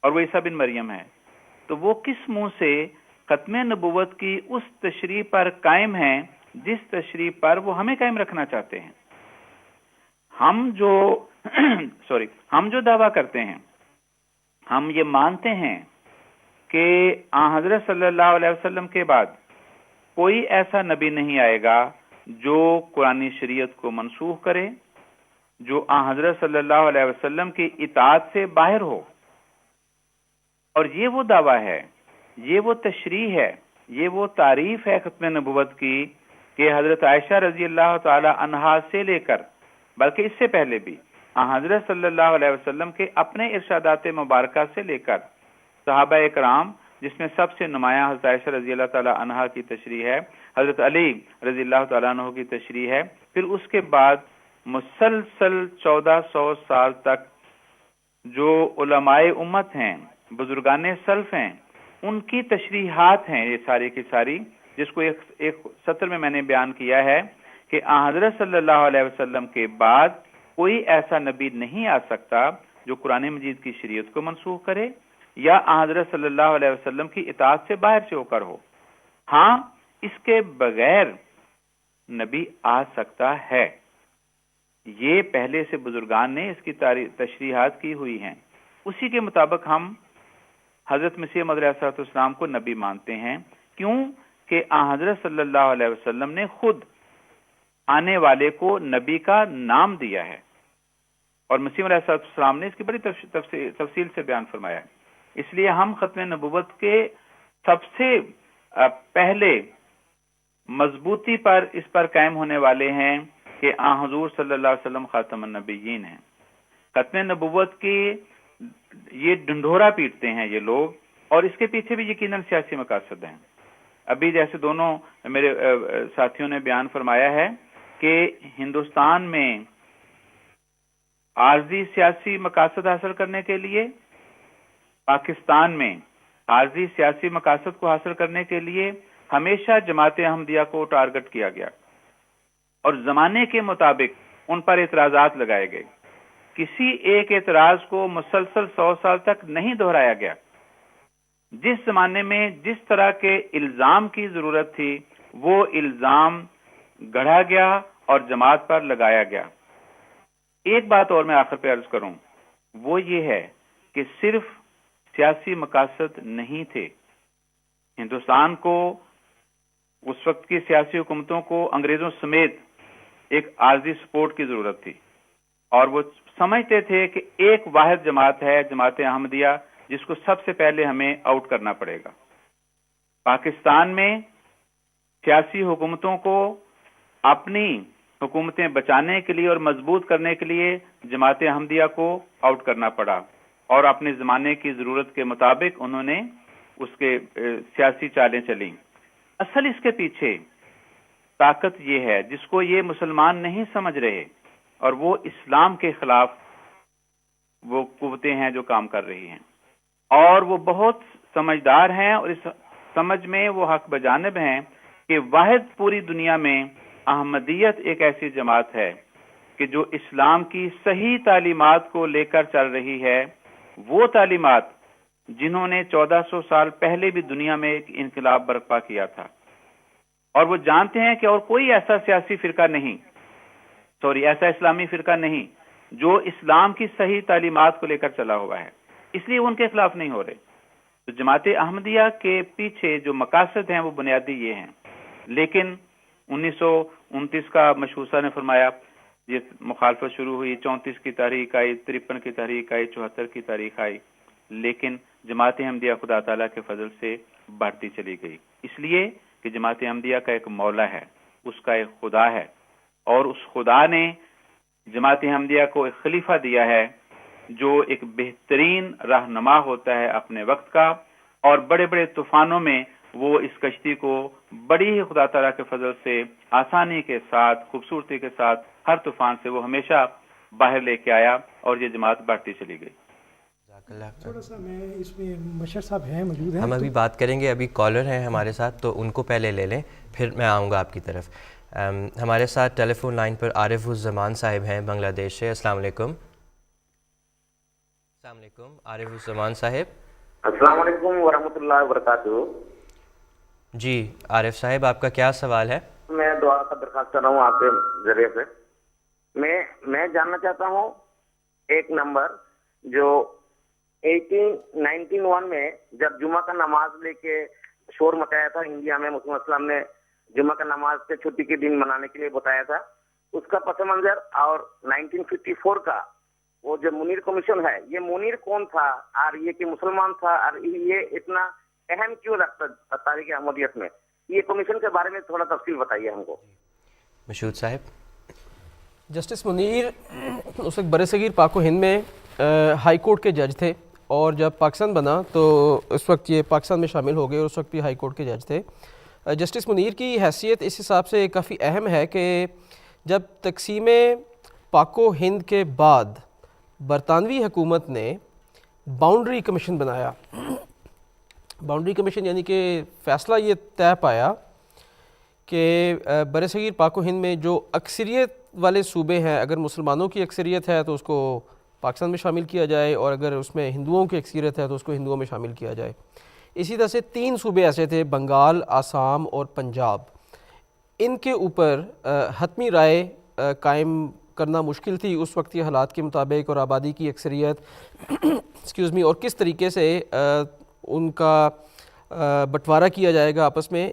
اور وہ عیسیٰ بن مریم ہے، تو وہ کس منہ سے ختم نبوت کی اس تشریح پر قائم ہیں جس تشریح پر وہ ہمیں قائم رکھنا چاہتے ہیں؟ ہم جو دعویٰ کرتے ہیں، ہم یہ مانتے ہیں کہ حضرت صلی اللہ علیہ وسلم کے بعد کوئی ایسا نبی نہیں آئے گا جو قرآنی شریعت کو منسوخ کرے، جو حضرت صلی اللہ علیہ وسلم کی اطاعت سے باہر ہو، اور یہ وہ دعویٰ ہے، یہ وہ تشریح ہے، یہ وہ تعریف ہے ختم نبوت کی کہ حضرت عائشہ رضی اللہ تعالی عنہا سے لے کر بلکہ اس سے پہلے بھی حضرت صلی اللہ علیہ وسلم کے اپنے ارشادات مبارکہ سے لے کر صحابہ اکرام، جس میں سب سے نمایاں حضرت عائشہ رضی اللہ تعالی عنہا کی تشریح ہے، حضرت علی رضی اللہ تعالیٰ عنہ کی تشریح ہے، پھر اس کے بعد مسلسل 1400 سال تک جو علماء امت ہیں، بزرگان سلف ہیں، ان کی تشریحات ہیں یہ ساری کی ساری، جس کو ایک سطر میں نے بیان کیا ہے کہ حضرت صلی اللہ علیہ وسلم کے بعد کوئی ایسا نبی نہیں آ سکتا جو قرآن مجید کی شریعت کو منسوخ کرے یا حضرت صلی اللہ علیہ وسلم کی اطاعت سے باہر سے ہو کر ہو۔ ہاں، اس کے بغیر نبی آ سکتا ہے، یہ پہلے سے بزرگان نے اس کی تشریحات کی ہوئی ہیں، اسی کے مطابق ہم حضرت مسیح موعود علیہ السلام کو نبی مانتے ہیں۔ کیوں کہ حضرت صلی اللہ علیہ وسلم نے خود آنے والے کو نبی کا نام دیا ہے، اور مسیح علیہ السلام نے اس کی بڑی تفصیل سے بیان فرمایا ہے۔ اس لیے ہم ختم نبوت کے سب سے پہلے مضبوطی پر اس پر قائم ہونے والے ہیں کہ حضور صلی اللہ علیہ وسلم خاتم النبیین ہیں۔ ختم نبوت کی یہ ڈنڈورا پیٹتے ہیں یہ لوگ، اور اس کے پیچھے بھی یقیناً سیاسی مقاصد ہیں۔ ابھی جیسے دونوں میرے ساتھیوں نے بیان فرمایا ہے کہ ہندوستان میں عارضی سیاسی مقاصد حاصل کرنے کے لیے، پاکستان میں عارضی سیاسی مقاصد کو حاصل کرنے کے لیے ہمیشہ جماعت احمدیہ کو ٹارگٹ کیا گیا اور زمانے کے مطابق ان پر اعتراضات لگائے گئے۔ کسی ایک اعتراض کو مسلسل 100 سال تک نہیں دہرایا گیا۔ جس زمانے میں جس طرح کے الزام کی ضرورت تھی وہ الزام گڑھا گیا اور جماعت پر لگایا گیا۔ ایک بات اور میں آخر پہ عرض کروں، وہ یہ ہے کہ صرف سیاسی مقاصد نہیں تھے۔ ہندوستان کو، اس وقت کی سیاسی حکومتوں کو انگریزوں سمیت ایک عارضی سپورٹ کی ضرورت تھی، اور وہ سمجھتے تھے کہ ایک واحد جماعت ہے، جماعت احمدیہ، جس کو سب سے پہلے ہمیں آؤٹ کرنا پڑے گا۔ پاکستان میں سیاسی حکومتوں کو اپنی حکومتیں بچانے کے لیے اور مضبوط کرنے کے لیے جماعت احمدیہ کو آؤٹ کرنا پڑا، اور اپنے زمانے کی ضرورت کے مطابق انہوں نے اس کے سیاسی چالیں چلیں۔ اصل اس کے پیچھے طاقت یہ ہے جس کو یہ مسلمان نہیں سمجھ رہے، اور وہ اسلام کے خلاف وہ قوتیں ہیں جو کام کر رہی ہیں، اور وہ بہت سمجھدار ہیں، اور اس سمجھ میں وہ حق بجانب ہیں کہ واحد پوری دنیا میں احمدیت ایک ایسی جماعت ہے کہ جو اسلام کی صحیح تعلیمات کو لے کر چل رہی ہے، وہ تعلیمات جنہوں نے 1400 سال پہلے بھی دنیا میں ایک انقلاب برپا کیا تھا، اور وہ جانتے ہیں کہ اور کوئی ایسا سیاسی فرقہ نہیں، ایسا اسلامی فرقہ نہیں جو اسلام کی صحیح تعلیمات کو لے کر چلا ہوا ہے، اس لیے ان کے خلاف نہیں ہو رہے۔ تو جماعت احمدیہ کے پیچھے جو مقاصد ہیں وہ بنیادی یہ ہیں، لیکن 1929 کا مشوسہ نے فرمایا، یہ مخالفت شروع ہوئی، 34 کی تحریک آئی، 53 کی تحریک آئی، 74 کی تحریک آئی، لیکن جماعت احمدیہ خدا تعالیٰ کے فضل سے بڑھتی چلی گئی، اس لیے کہ جماعت احمدیہ کا ایک مولا ہے، اس کا ایک خدا ہے، اور اس خدا نے جماعت احمدیہ کو ایک خلیفہ دیا ہے جو ایک بہترین رہنما ہوتا ہے اپنے وقت کا، اور بڑے بڑے طوفانوں میں وہ اس کشتی کو بڑی ہی خدا تعالیٰ کے فضل سے آسانی کے ساتھ، خوبصورتی کے ساتھ، ہر طوفان سے وہ ہمیشہ باہر لے کے آیا، اور یہ جماعت بڑھتی چلی گئی۔ تھوڑا سا میں اس میں مشر صاحب ہیں موجود ہیں. ہم ابھی بات کریں گے, ابھی کالر ہیں ہمارے ساتھ تو ان کو پہلے لے لیں, پھر میں آؤں گا آپ کی طرف. ہمارے ساتھ ٹیلی فون لائن پر عارف الزمان صاحب ہیں بنگلہ دیش سے. السلام علیکم. السلام علیکم عارف الزمان صاحب. السلام علیکم ورحمۃ اللہ وبرکاتہ. جی عارف صاحب, آپ کا کیا سوال ہے؟ میں دعا کا درخواست کر رہا ہوں آپ کے ذریعے سے. میں جاننا چاہتا ہوں ایک نمبر جو 1991 میں جب جمعہ کا نماز لے کے شور مچایا تھا انڈیا میں, مسلم اسلام نے جمعہ کا نماز سے چھٹی کے دن منانے کے لیے بتایا تھا, اس کا پس منظر, اور 1954 کا وہ جو منیر کمیشن ہے, یہ منیر کون تھا اور یہ کہ مسلمان تھا, اور یہ اتنا اہم کیوں رکھتا تاریخ احمدیت میں, یہ کمیشن کے بارے میں تھوڑا تفصیل بتائیے ہم کو. مشہود صاحب. جسٹس منیر اس وقت برصغیر پاک و ہند میں ہائی کورٹ کے جج تھے, اور جب پاکستان بنا تو اس وقت یہ پاکستان میں شامل ہو گئے, اور اس وقت بھی ہائی کورٹ کے جج تھے. جسٹس منیر کی حیثیت اس حساب سے کافی اہم ہے کہ جب تقسیم پاک و ہند کے بعد برطانوی حکومت نے باؤنڈری کمیشن بنایا. باؤنڈری کمیشن یعنی کہ فیصلہ یہ طے پایا کہ برصغیر پاک و ہند میں جو اکثریت والے صوبے ہیں, اگر مسلمانوں کی اکثریت ہے تو اس کو پاکستان میں شامل کیا جائے, اور اگر اس میں ہندوؤں کی اکثریت ہے تو اس کو ہندوؤں میں شامل کیا جائے. اسی طرح سے 3 صوبے ایسے تھے, بنگال, آسام اور پنجاب. ان کے اوپر حتمی رائے قائم کرنا مشکل تھی اس وقت کے حالات کے مطابق, اور آبادی کی اکثریت اور کس طریقے سے ان کا بٹوارہ کیا جائے گا آپس میں.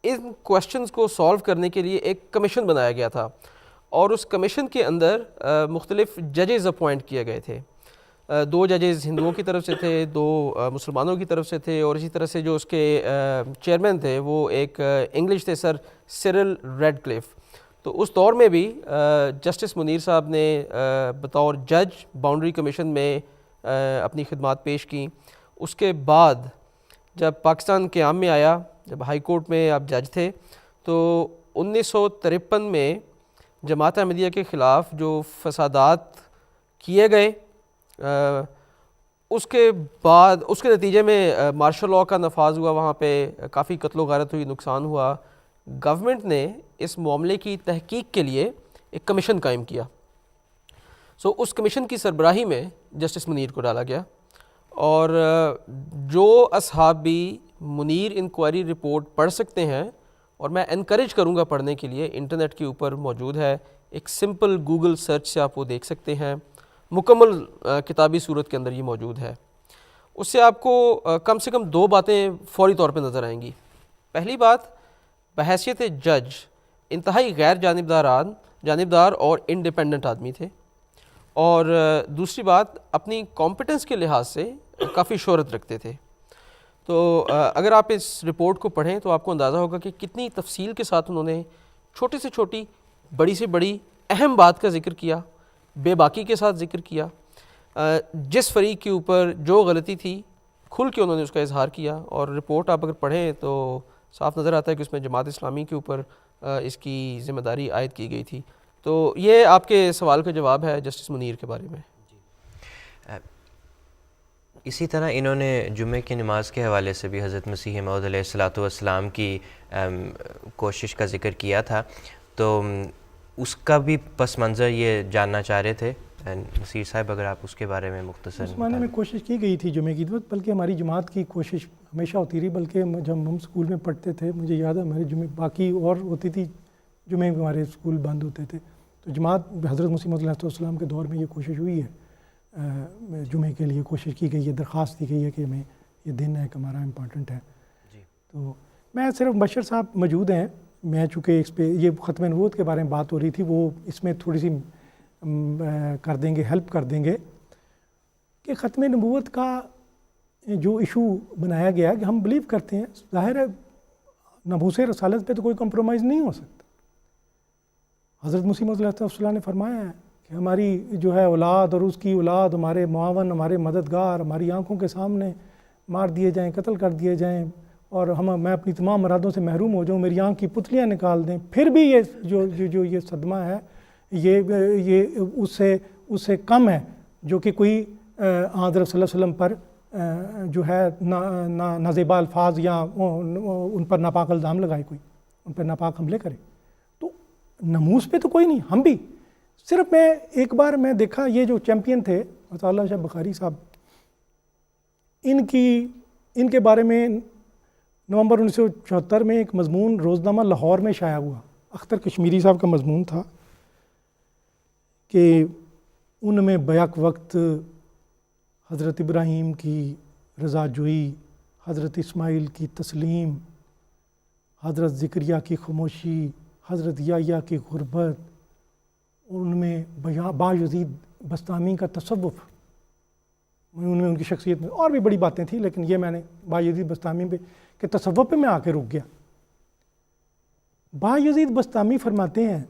ان کویشچنز کو سالو کرنے کے لیے ایک کمیشن بنایا گیا تھا, اور اس کمیشن کے اندر مختلف ججز اپوائنٹ کیے گئے تھے. 2 ججز ہندوؤں کی طرف سے تھے, 2 مسلمانوں کی طرف سے تھے, اور اسی طرح سے جو اس کے چیئرمین تھے وہ ایک انگلش تھے, سر سرل ریڈ کلف. تو اس دور میں بھی جسٹس منیر صاحب نے بطور جج باؤنڈری کمیشن میں اپنی خدمات پیش کیں. اس کے بعد جب پاکستان قیام میں آیا, جب ہائی کورٹ میں آپ جج تھے, تو 1953 میں جماعت احمدیہ کے خلاف جو فسادات کیے گئے, اس کے بعد اس کے نتیجے میں مارشل لاء کا نفاذ ہوا, وہاں پہ کافی قتل و غارت ہوئی, نقصان ہوا. گورنمنٹ نے اس معاملے کی تحقیق کے لیے ایک کمیشن قائم کیا. اس کمیشن کی سربراہی میں جسٹس منیر کو ڈالا گیا, اور جو اصحاب بھی منیر انکوائری رپورٹ پڑھ سکتے ہیں, اور میں انکریج کروں گا پڑھنے کے لیے, انٹرنیٹ کے اوپر موجود ہے, ایک سمپل گوگل سرچ سے آپ وہ دیکھ سکتے ہیں, مکمل کتابی صورت کے اندر یہ موجود ہے. اس سے آپ کو کم سے کم 2 باتیں فوری طور پہ نظر آئیں گی. پہلی بات, بحیثیت جج انتہائی غیر جانبدار اور انڈیپینڈنٹ آدمی تھے, اور دوسری بات اپنی کمپٹنس کے لحاظ سے کافی شہرت رکھتے تھے. تو اگر آپ اس رپورٹ کو پڑھیں تو آپ کو اندازہ ہوگا کہ کتنی تفصیل کے ساتھ انہوں نے چھوٹی سے چھوٹی, بڑی سے بڑی اہم بات کا ذکر کیا, بے باکی کے ساتھ ذکر کیا, جس فریق کے اوپر جو غلطی تھی کھل کے انہوں نے اس کا اظہار کیا. اور رپورٹ آپ اگر پڑھیں تو صاف نظر آتا ہے کہ اس میں جماعت اسلامی کے اوپر اس کی ذمہ داری عائد کی گئی تھی. تو یہ آپ کے سوال کا جواب ہے جسٹس منیر کے بارے میں. اسی طرح انہوں نے جمعے کی نماز کے حوالے سے بھی حضرت مسیح موعود علیہ الصلوۃ والسلام کی کوشش کا ذکر کیا تھا, تو اس کا بھی پس منظر یہ جاننا چاہ رہے تھے. نصیر صاحب اگر آپ اس کے بارے میں مختصر. اس معنی میں کوشش کی گئی تھی جمعے کی, بلکہ ہماری جماعت کی کوشش ہمیشہ ہوتی رہی, بلکہ جب ہم اسکول میں پڑھتے تھے, مجھے یاد ہے ہمارے جمعے باقی اور ہوتی تھی, جمعے میں ہمارے اسکول بند ہوتے تھے, تو جماعت حضرت مسیح موعود علیہ السلام کے دور میں یہ کوشش ہوئی ہے, جمعے کے لیے کوشش کی گئی ہے, درخواست کی گئی ہے کہ ہمیں یہ دن ہے کہ ہمارا امپورٹنٹ ہے. تو میں صرف بشر صاحب موجود ہیں, میں چونکہ اس پہ یہ ختم نبوت کے بارے میں بات ہو رہی تھی, وہ اس میں تھوڑی سی کر دیں گے, ہیلپ کر دیں گے کہ ختم نبوت کا جو ایشو بنایا گیا کہ ہم بلیو کرتے ہیں, ظاہر ہے نبوت رسالت پہ تو کوئی کمپرومائز نہیں ہو سکتا. حضرت مسیح موعود علیہ السلام نے فرمایا ہے کہ ہماری جو ہے اولاد اور اس کی اولاد ہمارے معاون, ہمارے مددگار, ہماری آنکھوں کے سامنے مار دیے جائیں, قتل کر دیے جائیں, اور میں اپنی تمام مرادوں سے محروم ہو جاؤں, میری آنکھ کی پتلیاں نکال دیں, پھر بھی یہ جو یہ صدمہ ہے یہ اس سے کم ہے جو کہ کوئی حضرت صلی اللہ علیہ وسلم پر جو ہے نازیبا الفاظ یا ان پر ناپاک الزام لگائے، کوئی ان پر ناپاک حملے کرے. تو ناموس پہ تو کوئی نہیں. ہم بھی صرف میں ایک بار میں دیکھا یہ جو چیمپئن تھے عطا اللہ شاہ بخاری صاحب، ان کے بارے میں نومبر 1974 میں ایک مضمون روزنامہ لاہور میں شائع ہوا. اختر کشمیری صاحب کا مضمون تھا کہ ان میں بیک وقت حضرت ابراہیم کی رضا جوئی، حضرت اسماعیل کی تسلیم، حضرت ذکریہ کی خاموشی، حضرت یحییٰ کی غربت، ان میں بایزید بسطامی کا تصوف، ان میں ان کی شخصیت میں اور بھی بڑی باتیں تھیں، لیکن یہ میں نے بایزید بسطامی پہ کہ تصوف پہ میں آ کے رک گیا. بایزید بسطامی فرماتے ہیں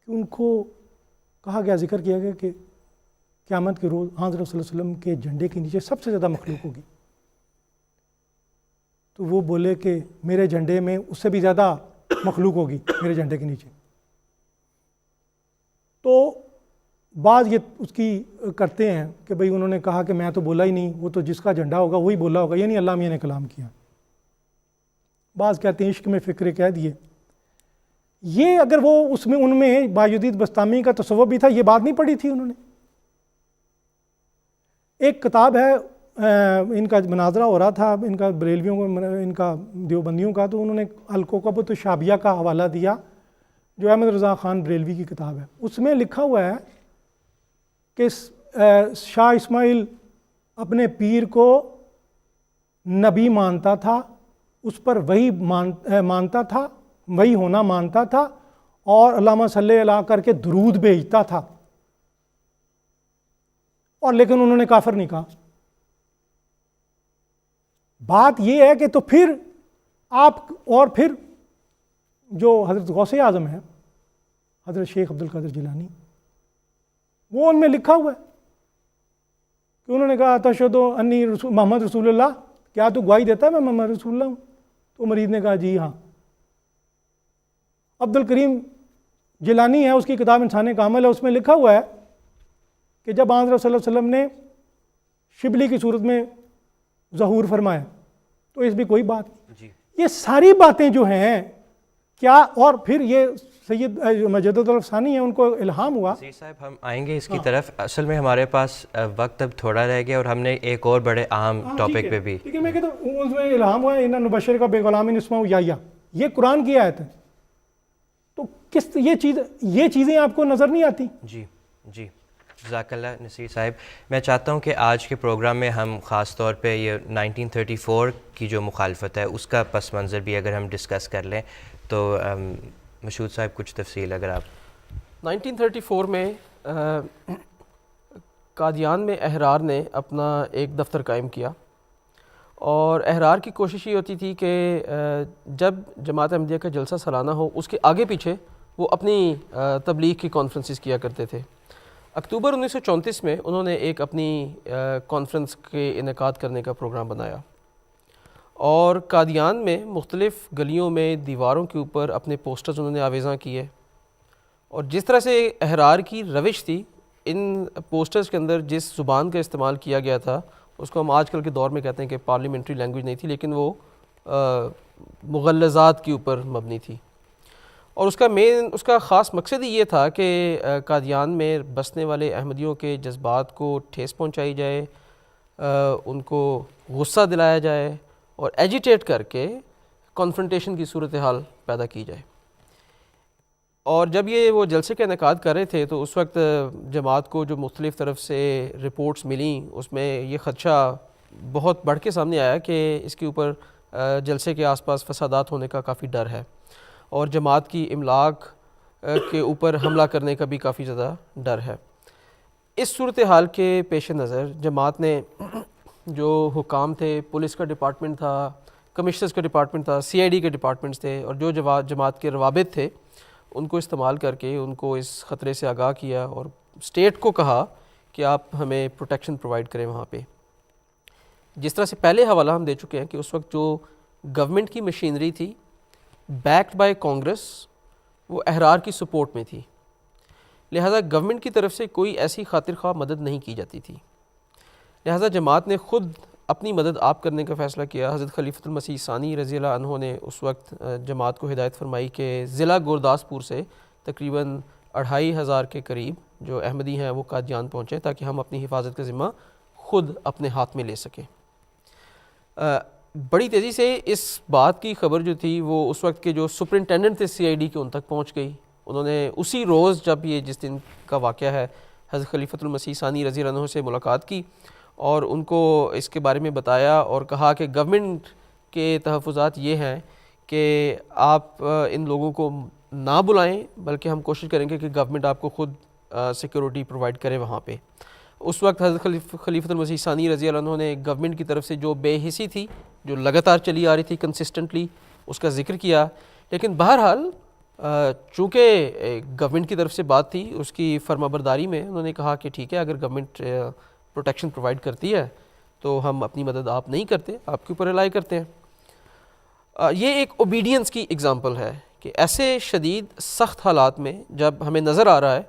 کہ ان کو کہا گیا، ذکر کیا گیا کہ قیامت کے روز حضرت صلی اللہ علیہ وسلم کے جھنڈے کے نیچے سب سے زیادہ مخلوق ہوگی. تو وہ بولے کہ میرے جھنڈے میں اس سے بھی زیادہ مخلوق ہوگی میرے جھنڈے کے نیچے. تو بعض یہ اس کی کرتے ہیں کہ بھئی انہوں نے کہا کہ میں تو بولا ہی نہیں، وہ تو جس کا جھنڈا ہوگا وہی بولا ہوگا، یعنی علامہ نے کلام کیا. بعض کہتے ہیں عشق میں فکر کہہ دیے. یہ اگر وہ اس میں ان میں بایزید بسطامی کا تصوف بھی تھا، یہ بات نہیں پڑھی تھی انہوں نے. ایک کتاب ہے، ان کا مناظرہ ہو رہا تھا ان کا بریلویوں کو، ان کا دیوبندیوں کا، تو انہوں نے الکوکبۃ الشعبیہ کا حوالہ دیا جو احمد رضا خان بریلوی کی کتاب ہے. اس میں لکھا ہوا ہے کہ شاہ اسماعیل اپنے پیر کو نبی مانتا تھا، اس پر وہی مانتا تھا، وہی ہونا مانتا تھا، اور علامہ صلی اللہ کر کے درود بھیجتا تھا، اور لیکن انہوں نے کافر نہیں کہا. بات یہ ہے کہ تو پھر آپ، اور پھر جو حضرت غوث اعظم ہے حضرت شیخ عبد القادر جیلانی، وہ ان میں لکھا ہوا ہے کہ انہوں نے کہا تشہد انی محمد رسول اللہ، کیا تو گواہی دیتا ہے میں محمد رسول اللہ ہوں؟ تو مرید نے کہا جی ہاں. عبد الکریم جیلانی ہے، اس کی کتاب انسان کامل ہے، اس میں لکھا ہوا ہے کہ جب حضرت صلی اللہ علیہ وسلم نے شبلی کی صورت میں ظہور فرمایا تو اس بھی کوئی بات نہیں. یہ ساری باتیں جو ہیں کیا، اور پھر یہ سید مجدد الافسانی ہیں، ان کو الہام ہوا. نصیر صاحب ہم آئیں گے اس کی طرف. اصل میں ہمارے پاس وقت اب تھوڑا رہ گیا، اور ہم نے ایک اور بڑے اہم ٹاپک پہ بھی، لیکن میں کہتا ہوں اس میں الہام ہوا ان نبشر کا بے غلام اسمہ یحییٰ، یہ قرآن کی آیت ہے. تو یہ چیزیں آپ کو نظر نہیں آتی؟ جی جی، جزاک اللہ نصیر صاحب. میں چاہتا ہوں کہ آج کے پروگرام میں ہم خاص طور پہ یہ 1934 کی جو مخالفت ہے اس کا پس منظر بھی اگر ہم ڈسکس کر لیں تو مشہود صاحب کچھ تفصیل اگر آپ. 1934 میں قادیان میں احرار نے اپنا ایک دفتر قائم کیا، اور احرار کی کوشش یہ ہوتی تھی کہ جب جماعت احمدیہ کا جلسہ سالانہ ہو اس کے آگے پیچھے وہ اپنی تبلیغ کی کانفرنسز کیا کرتے تھے. اکتوبر 1934 میں انہوں نے ایک اپنی کانفرنس کے انعقاد کرنے کا پروگرام بنایا، اور قادیان میں مختلف گلیوں میں دیواروں کے اوپر اپنے پوسٹرز انہوں نے آویزاں کیے. اور جس طرح سے احرار کی روش تھی، ان پوسٹرز کے اندر جس زبان کا استعمال کیا گیا تھا اس کو ہم آج کل کے دور میں کہتے ہیں کہ پارلیمنٹری لینگویج نہیں تھی، لیکن وہ مغلظات کے اوپر مبنی تھی. اور اس کا خاص مقصد ہی یہ تھا کہ قادیان میں بسنے والے احمدیوں کے جذبات کو ٹھیس پہنچائی جائے، ان کو غصہ دلایا جائے، اور ایجیٹیٹ کر کے کانفرنٹیشن کی صورتحال پیدا کی جائے. اور جب یہ وہ جلسے کا انعقاد کر رہے تھے تو اس وقت جماعت کو جو مختلف طرف سے رپورٹس ملیں اس میں یہ خدشہ بہت بڑھ کے سامنے آیا کہ اس کے اوپر جلسے کے آس پاس فسادات ہونے کا کافی ڈر ہے، اور جماعت کی املاک کے اوپر حملہ کرنے کا بھی کافی زیادہ ڈر ہے. اس صورتحال کے پیش نظر جماعت نے جو حکام تھے، پولیس کا ڈپارٹمنٹ تھا، کمشنرز کا ڈپارٹمنٹ تھا، CID کے ڈپارٹمنٹس تھے، اور جو جماعت کے روابط تھے ان کو استعمال کر کے ان کو اس خطرے سے آگاہ کیا، اور اسٹیٹ کو کہا کہ آپ ہمیں پروٹیکشن پرووائڈ کریں وہاں پہ. جس طرح سے پہلے حوالہ ہم دے چکے ہیں کہ اس وقت جو گورنمنٹ کی مشینری تھی بیکڈ بائی کانگریس، وہ احرار کی سپورٹ میں تھی، لہذا گورنمنٹ کی طرف سے کوئی ایسی خاطر خواہ مدد نہیں کی جاتی تھی. لہٰذا جماعت نے خود اپنی مدد آپ کرنے کا فیصلہ کیا۔ حضرت خلیفۃ المسیح ثانی رضی اللہ عنہ نے اس وقت جماعت کو ہدایت فرمائی کہ ضلع گورداسپور سے تقریباً 2500 کے قریب جو احمدی ہیں وہ قادیان پہنچے تاکہ ہم اپنی حفاظت کا ذمہ خود اپنے ہاتھ میں لے سکیں۔ بڑی تیزی سے اس بات کی خبر جو تھی وہ اس وقت کے جو سپرنٹینڈنٹ تھے CID کے ان تک پہنچ گئی۔ انہوں نے اسی روز جب یہ جس دن کا واقعہ ہے حضرت خلیفۃ المسیح ثانی رضی اللہ عنہ سے ملاقات کی اور ان کو اس کے بارے میں بتایا اور کہا کہ گورنمنٹ کے تحفظات یہ ہیں کہ آپ ان لوگوں کو نہ بلائیں بلکہ ہم کوشش کریں گے کہ گورنمنٹ آپ کو خود سیکیورٹی پرووائڈ کرے وہاں پہ۔ اس وقت حضرت خلیفۃ المسیح ثانی رضی اللہ عنہ نے گورنمنٹ کی طرف سے جو بے حسی تھی جو لگاتار چلی آ رہی تھی کنسسٹنٹلی اس کا ذکر کیا، لیکن بہرحال چونکہ گورنمنٹ کی طرف سے بات تھی اس کی فرما برداری میں انہوں نے کہا کہ ٹھیک ہے اگر گورنمنٹ پروٹیکشن پرووائڈ کرتی ہے تو ہم اپنی مدد آپ نہیں کرتے، آپ کے اوپر ریلائی کرتے ہیں۔ یہ ایک اوبیڈینس کی اگزامپل ہے کہ ایسے شدید سخت حالات میں جب ہمیں نظر آ رہا ہے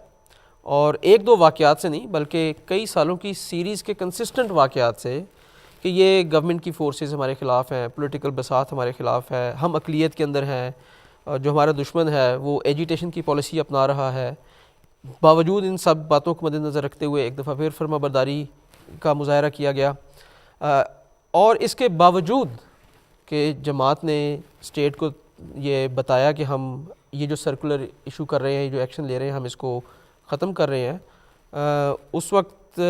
اور ایک دو واقعات سے نہیں بلکہ کئی سالوں کی سیریز کے کنسسٹنٹ واقعات سے کہ یہ گورنمنٹ کی فورسز ہمارے خلاف ہیں، پولیٹیکل بساط ہمارے خلاف ہے، ہم اقلیت کے اندر ہیں، جو ہمارا دشمن ہے وہ ایجیٹیشن کی پالیسی اپنا رہا ہے، باوجود ان سب باتوں کو مد نظر رکھتے ہوئے ایک دفعہ پھر فرما برداری کا مظاہرہ کیا گیا، اور اس کے باوجود کہ جماعت نے اسٹیٹ کو یہ بتایا کہ ہم یہ جو سرکولر ایشو کر رہے ہیں، جو ایکشن لے رہے ہیں ہم اس کو ختم کر رہے ہیں، اس وقت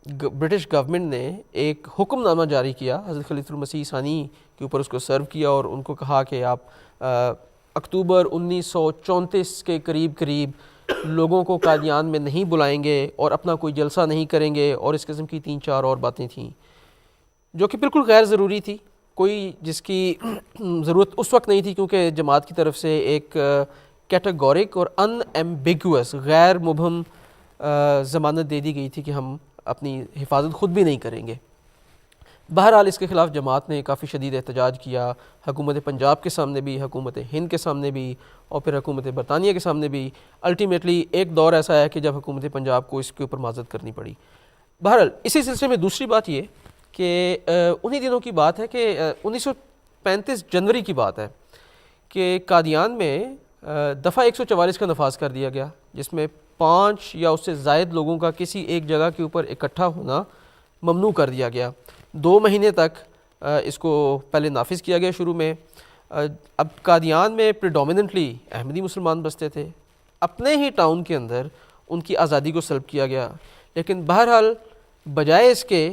برٹش گورنمنٹ نے ایک حکم نامہ جاری کیا حضرت خلیفۃ المسیح ثانی کے اوپر، اس کو سرو کیا اور ان کو کہا کہ آپ اکتوبر 1934 کے قریب لوگوں کو قادیان میں نہیں بلائیں گے اور اپنا کوئی جلسہ نہیں کریں گے، اور اس قسم کی 3-4 اور باتیں تھیں جو کہ بالکل غیر ضروری تھی، کوئی جس کی ضرورت اس وقت نہیں تھی کیونکہ جماعت کی طرف سے ایک کیٹیگورک اور ان ایمبیگوس غیر مبہم ضمانت دے دی گئی تھی کہ ہم اپنی حفاظت خود بھی نہیں کریں گے۔ بہرحال اس کے خلاف جماعت نے کافی شدید احتجاج کیا، حکومت پنجاب کے سامنے بھی، حکومت ہند کے سامنے بھی، اور پھر حکومت برطانیہ کے سامنے بھی۔ الٹیمیٹلی ایک دور ایسا ہے کہ جب حکومت پنجاب کو اس کے اوپر معذرت کرنی پڑی۔ بہرحال اسی سلسلے میں دوسری بات یہ کہ انہی دنوں کی بات ہے کہ 1935 جنوری کی بات ہے کہ قادیان میں دفعہ 144 کا نفاذ کر دیا گیا، جس میں 5 یا اس سے زائد لوگوں کا کسی ایک جگہ کے اوپر اکٹھا ہونا ممنوع کر دیا گیا۔ 2 مہینے تک اس کو پہلے نافذ کیا گیا شروع میں۔ اب قادیان میں پریڈومیننٹلی احمدی مسلمان بستے تھے، اپنے ہی ٹاؤن کے اندر ان کی آزادی کو سلب کیا گیا، لیکن بہرحال بجائے اس کے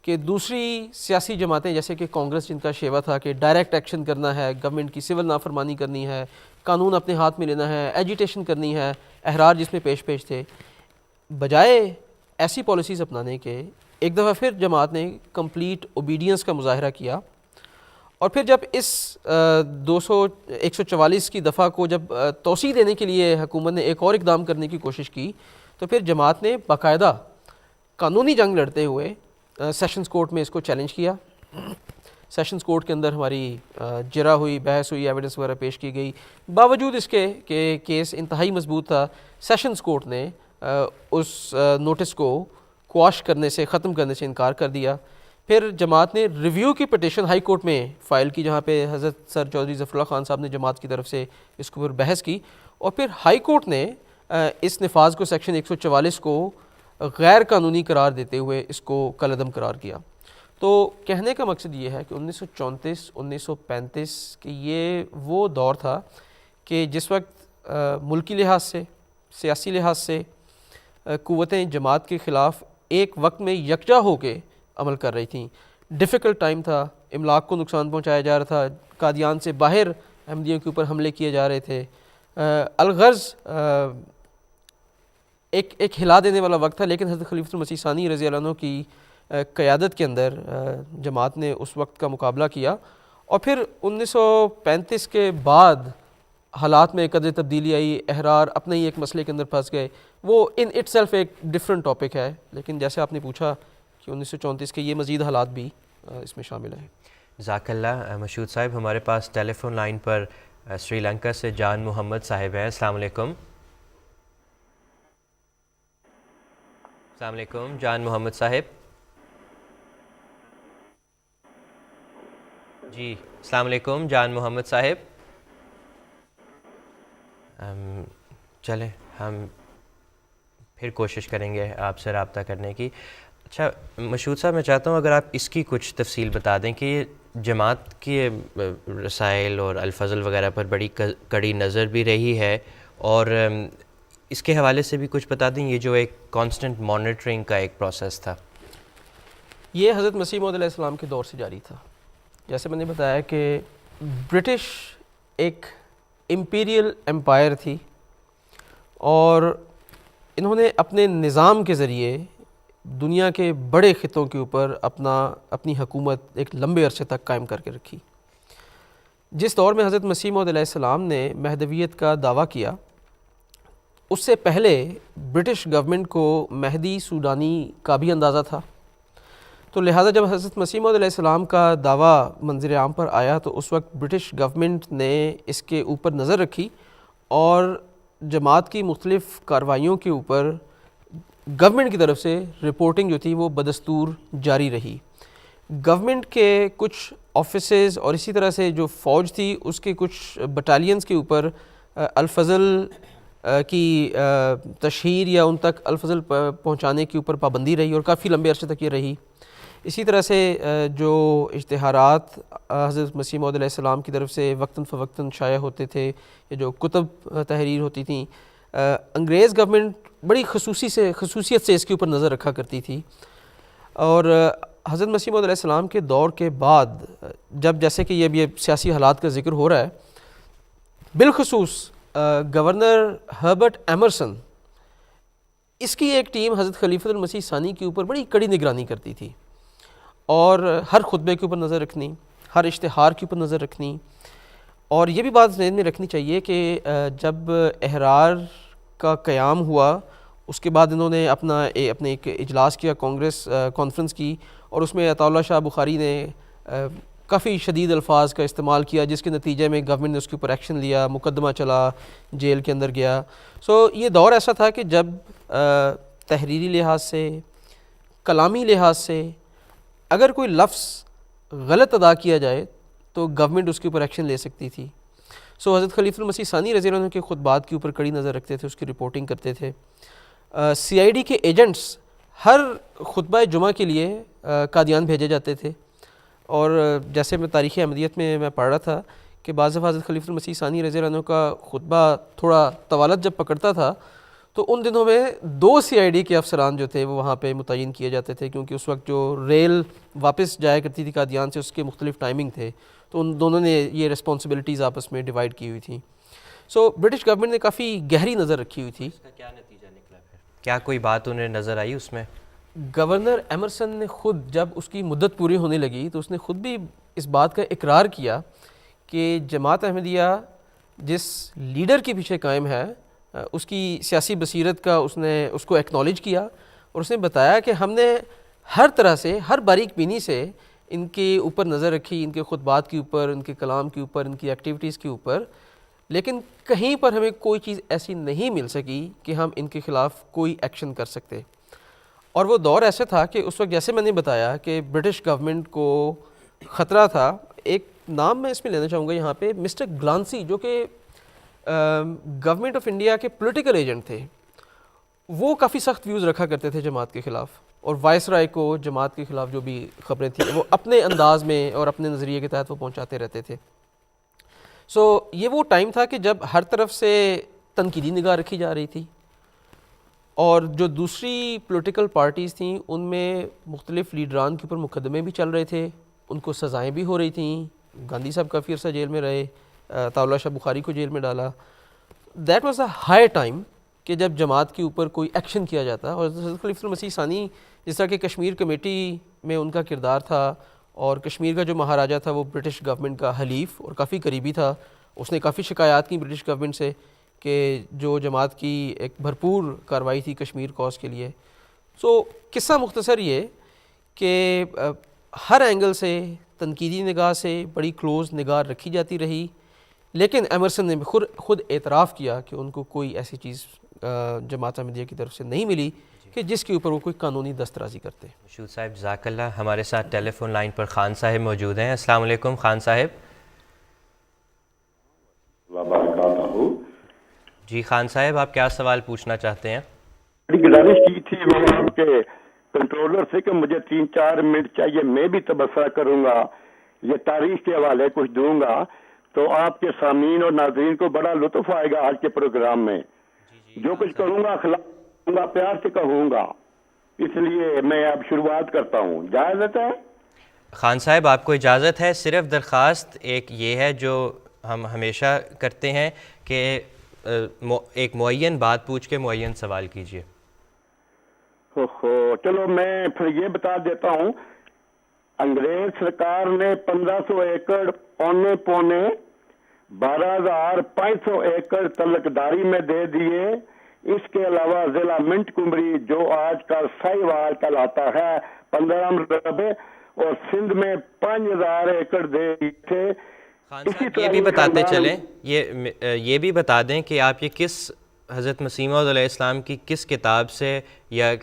کہ دوسری سیاسی جماعتیں جیسے کہ کانگریس جن کا شیوا تھا کہ ڈائریکٹ ایکشن کرنا ہے، گورنمنٹ کی سول نافرمانی کرنی ہے، قانون اپنے ہاتھ میں لینا ہے، ایجیٹیشن کرنی ہے، احرار جس میں پیش تھے، بجائے ایسی پالیسیز اپنانے کے ایک دفعہ پھر جماعت نے کمپلیٹ اوبیڈینس کا مظاہرہ کیا، اور پھر جب اس 144 کی دفعہ کو جب توسیع دینے کے لیے حکومت نے ایک اور اقدام کرنے کی کوشش کی تو پھر جماعت نے باقاعدہ قانونی جنگ لڑتے ہوئے سیشنز کورٹ میں اس کو چیلنج کیا۔ سیشنز کورٹ کے اندر ہماری جرا ہوئی، بحث ہوئی، ایویڈنس وغیرہ پیش کی گئی، باوجود اس کے کہ کیس انتہائی مضبوط تھا، سیشنز کورٹ نے اس نوٹس کو کواش کرنے سے، ختم کرنے سے انکار کر دیا۔ پھر جماعت نے ریویو کی پٹیشن ہائی کورٹ میں فائل کی، جہاں پہ حضرت سر چودھری ظفر اللہ خان صاحب نے جماعت کی طرف سے اس کو پھر بحث کی، اور پھر ہائی کورٹ نے اس نفاذ کو سیکشن 144 کو غیر قانونی قرار دیتے ہوئے اس کو کالعدم قرار کیا۔ تو کہنے کا مقصد یہ ہے کہ 1934 1935 کہ یہ وہ دور تھا کہ جس وقت ملکی لحاظ سے، سیاسی لحاظ سے قوتیں جماعت کے خلاف ایک وقت میں یکجا ہو کے عمل کر رہی تھیں۔ ڈیفیکلٹ ٹائم تھا، املاک کو نقصان پہنچایا جا رہا تھا، قادیان سے باہر احمدیوں کے اوپر حملے کیے جا رہے تھے، الغرض ایک ہلا دینے والا وقت تھا، لیکن حضرت خلیفۃ المسیح ثانی رضی اللہ عنہ کی قیادت کے اندر جماعت نے اس وقت کا مقابلہ کیا، اور پھر 1935 کے بعد حالات میں قدر تبدیلی آئی، احرار اپنے ہی ایک مسئلے کے اندر پھنس گئے، وہ ان اٹ سیلف ایک ڈفرینٹ ٹاپک ہے، لیکن جیسے آپ نے پوچھا کہ 1934 کے یہ مزید حالات بھی اس میں شامل ہیں۔ جزاک اللہ مشہود صاحب۔ ہمارے پاس ٹیلی فون لائن پر سری لنکا سے جان محمد صاحب ہیں۔ السلام علیکم۔ السلام علیکم جان محمد صاحب۔ جی السلام علیکم جان محمد صاحب. چلیں ہم پھر کوشش کریں گے آپ سے رابطہ کرنے کی. اچھا مشہود صاحب میں چاہتا ہوں اگر آپ اس کی کچھ تفصیل بتا دیں کہ یہ جماعت کے رسائل اور الفضل وغیرہ پر بڑی کڑی نظر بھی رہی ہے, اور اس کے حوالے سے بھی کچھ بتا دیں, یہ جو ایک کانسٹنٹ مانیٹرنگ کا ایک پروسیس تھا. یہ حضرت مسیح موعود علیہ السلام کے دور سے جاری تھا. جیسے میں نے بتایا کہ برٹش ایک امپیریل امپائر تھی, اور انہوں نے اپنے نظام کے ذریعے دنیا کے بڑے خطوں کے اوپر اپنی حکومت ایک لمبے عرصے تک قائم کر کے رکھی. جس دور میں حضرت مسیح موعود علیہ السلام نے مہدویت کا دعویٰ کیا, اس سے پہلے برٹش گورنمنٹ کو مہدی سوڈانی کا بھی اندازہ تھا. تو لہٰذا جب حضرت مسیح موعود علیہ السلام کا دعویٰ منظر عام پر آیا تو اس وقت برٹش گورنمنٹ نے اس کے اوپر نظر رکھی, اور جماعت کی مختلف کارروائیوں کے اوپر گورنمنٹ کی طرف سے رپورٹنگ جو تھی وہ بدستور جاری رہی. گورنمنٹ کے کچھ آفیسز اور اسی طرح سے جو فوج تھی اس کے کچھ بٹالینز کے اوپر الفضل کی تشہیر یا ان تک الفضل پہنچانے کے اوپر پابندی رہی, اور کافی لمبے عرصے تک یہ رہی. اسی طرح سے جو اشتہارات حضرت مسیح موعود علیہ السلام کی طرف سے وقتاً فوقتاً شائع ہوتے تھے, یا جو کتب تحریر ہوتی تھیں, انگریز گورنمنٹ بڑی خصوصیت سے اس کے اوپر نظر رکھا کرتی تھی. اور حضرت مسیح موعود علیہ السلام کے دور کے بعد جب جیسے کہ یہ سیاسی حالات کا ذکر ہو رہا ہے, بالخصوص گورنر ہربرٹ ایمرسن, اس کی ایک ٹیم حضرت خلیفۃ المسیح ثانی کے اوپر بڑی کڑی نگرانی کرتی تھی, اور ہر خطبے کے اوپر نظر رکھنی, ہر اشتہار کے اوپر نظر رکھنی. اور یہ بھی بات ذہن میں رکھنی چاہیے کہ جب احرار کا قیام ہوا اس کے بعد انہوں نے اپنے ایک اجلاس کیا, کانفرنس کی, اور اس میں عطا اللہ شاہ بخاری نے کافی شدید الفاظ کا استعمال کیا, جس کے نتیجے میں گورنمنٹ نے اس کے اوپر ایکشن لیا, مقدمہ چلا, جیل کے اندر گیا. یہ دور ایسا تھا کہ جب تحریری لحاظ سے, کلامی لحاظ سے اگر کوئی لفظ غلط ادا کیا جائے تو گورنمنٹ اس کے اوپر ایکشن لے سکتی تھی. حضرت خلیفۃ المسیح ثانی رضی اللہ عنہ کے خطبات کے اوپر کڑی نظر رکھتے تھے, اس کی رپورٹنگ کرتے تھے. CID کے ایجنٹس ہر خطبہ جمعہ کے لیے قادیان بھیجے جاتے تھے, اور جیسے میں تاریخ احمدیت میں پڑھ رہا تھا کہ بعض دفعہ حضرت خلیفۃ المسیح ثانی رضی اللہ عنہ کا خطبہ تھوڑا طوالت جب پکڑتا تھا تو ان دنوں میں 2 CID کے افسران جو تھے وہ وہاں پہ متعین کیے جاتے تھے, کیونکہ اس وقت جو ریل واپس جایا کرتی تھی قادیان سے اس کے مختلف ٹائمنگ تھے, تو ان دونوں نے یہ رسپانسبلٹیز آپس میں ڈیوائڈ کی ہوئی تھیں. برٹش گورنمنٹ نے کافی گہری نظر رکھی ہوئی تھی. اس کا کیا نتیجہ نکلا پھر؟ کیا کوئی بات انہیں نظر آئی اس میں؟ گورنر ایمرسن نے خود جب اس کی مدت پوری ہونے لگی تو اس نے خود بھی اس بات کا اقرار کیا کہ جماعت احمدیہ جس لیڈر کے پیچھے قائم ہے اس کی سیاسی بصیرت کا اس کو ایکنالج کیا, اور اس نے بتایا کہ ہم نے ہر طرح سے, ہر باریک بینی سے ان کے اوپر نظر رکھی, ان کے خطبات کے اوپر, ان کے کلام کے اوپر, ان کی ایکٹیویٹیز کے اوپر, لیکن کہیں پر ہمیں کوئی چیز ایسی نہیں مل سکی کہ ہم ان کے خلاف کوئی ایکشن کر سکتے. اور وہ دور ایسا تھا کہ اس وقت جیسے میں نے بتایا کہ برٹش گورنمنٹ کو خطرہ تھا. ایک نام میں اس میں لینا چاہوں گا یہاں پہ, مسٹر گلانسی, جو کہ گورنمنٹ آف انڈیا کے پولیٹیکل ایجنٹ تھے, وہ کافی سخت ویوز رکھا کرتے تھے جماعت کے خلاف, اور وائس رائے کو جماعت کے خلاف جو بھی خبریں تھیں وہ اپنے انداز میں اور اپنے نظریے کے تحت وہ پہنچاتے رہتے تھے. یہ وہ ٹائم تھا کہ جب ہر طرف سے تنقیدی نگاہ رکھی جا رہی تھی, اور جو دوسری پولیٹیکل پارٹیز تھیں ان میں مختلف لیڈران کے اوپر مقدمے بھی چل رہے تھے, ان کو سزائیں بھی ہو رہی تھیں. گاندھی صاحب کافی عرصہ جیل میں رہے, عطا اللہ شاہ بخاری کو جیل میں ڈالا. That was a high time کہ جب جماعت کے اوپر کوئی ایکشن کیا جاتا. اور حضرت خلیفۃ المسیح ثانی جس طرح کہ کشمیر کمیٹی میں ان کا کردار تھا, اور کشمیر کا جو مہاراجہ تھا وہ برٹش گورنمنٹ کا حلیف اور کافی قریبی تھا, اس نے کافی شکایات کی برٹش گورنمنٹ سے کہ جو جماعت کی ایک بھرپور کارروائی تھی کشمیر کوز کے لیے. قصہ مختصر یہ کہ ہر اینگل سے تنقیدی نگاہ سے بڑی کلوز نگاہ رکھی جاتی رہی, لیکن ایمرسن نے خود اعتراف کیا کہ ان کو کوئی ایسی چیز جماعت احمدیہ کی طرف سے نہیں ملی کہ جس کے اوپر وہ کوئی قانونی دسترازی کرتے ہیں۔ مشہود صاحب جزاک اللہ۔ ہمارے ساتھ ٹیلی فون لائن پر خان صاحب موجود ہیں۔ السلام علیکم خان صاحب۔ جی خان صاحب، آپ کیا سوال پوچھنا چاہتے ہیں؟ بڑی گزارش کی تھی وہ آپ کے کنٹرولر سے کہ مجھے 3-4 منٹ چاہیے، میں بھی تبصرہ کروں گا، یہ تاریخ کے حوالے کچھ دوں گا، تو آپ کے سامعین اور ناظرین کو بڑا لطف آئے گا آج کے پروگرام میں۔ جو کچھ کروں گا اخلاق کروں گا، پیار سے کہوں گا، اس لیے میں اب شروعات کرتا ہوں، اجازت ہے؟ خان صاحب آپ کو اجازت ہے، صرف درخواست ایک یہ ہے جو ہم ہمیشہ کرتے ہیں کہ ایک معین بات پوچھ کے معین سوال کیجیے۔ چلو میں پھر یہ بتا دیتا ہوں، انگریز سرکار نے 1500 ایکڑ پونے 12,500 ایکڑ تلکداری میں دے دیے۔ اس کے علاوہ ضلع منٹ کمری جو آج کل ساہیوال کہلاتا ہے 15 مربع، اور سندھ میں 5,000 ایکڑ دے دیے تھے۔ خان صاحب یہ بھی بتاتے چلیں، یہ بھی بتا دیں کہ آپ یہ کس حضرت مسیح موعود علیہ السلام کی کس کتاب سے یا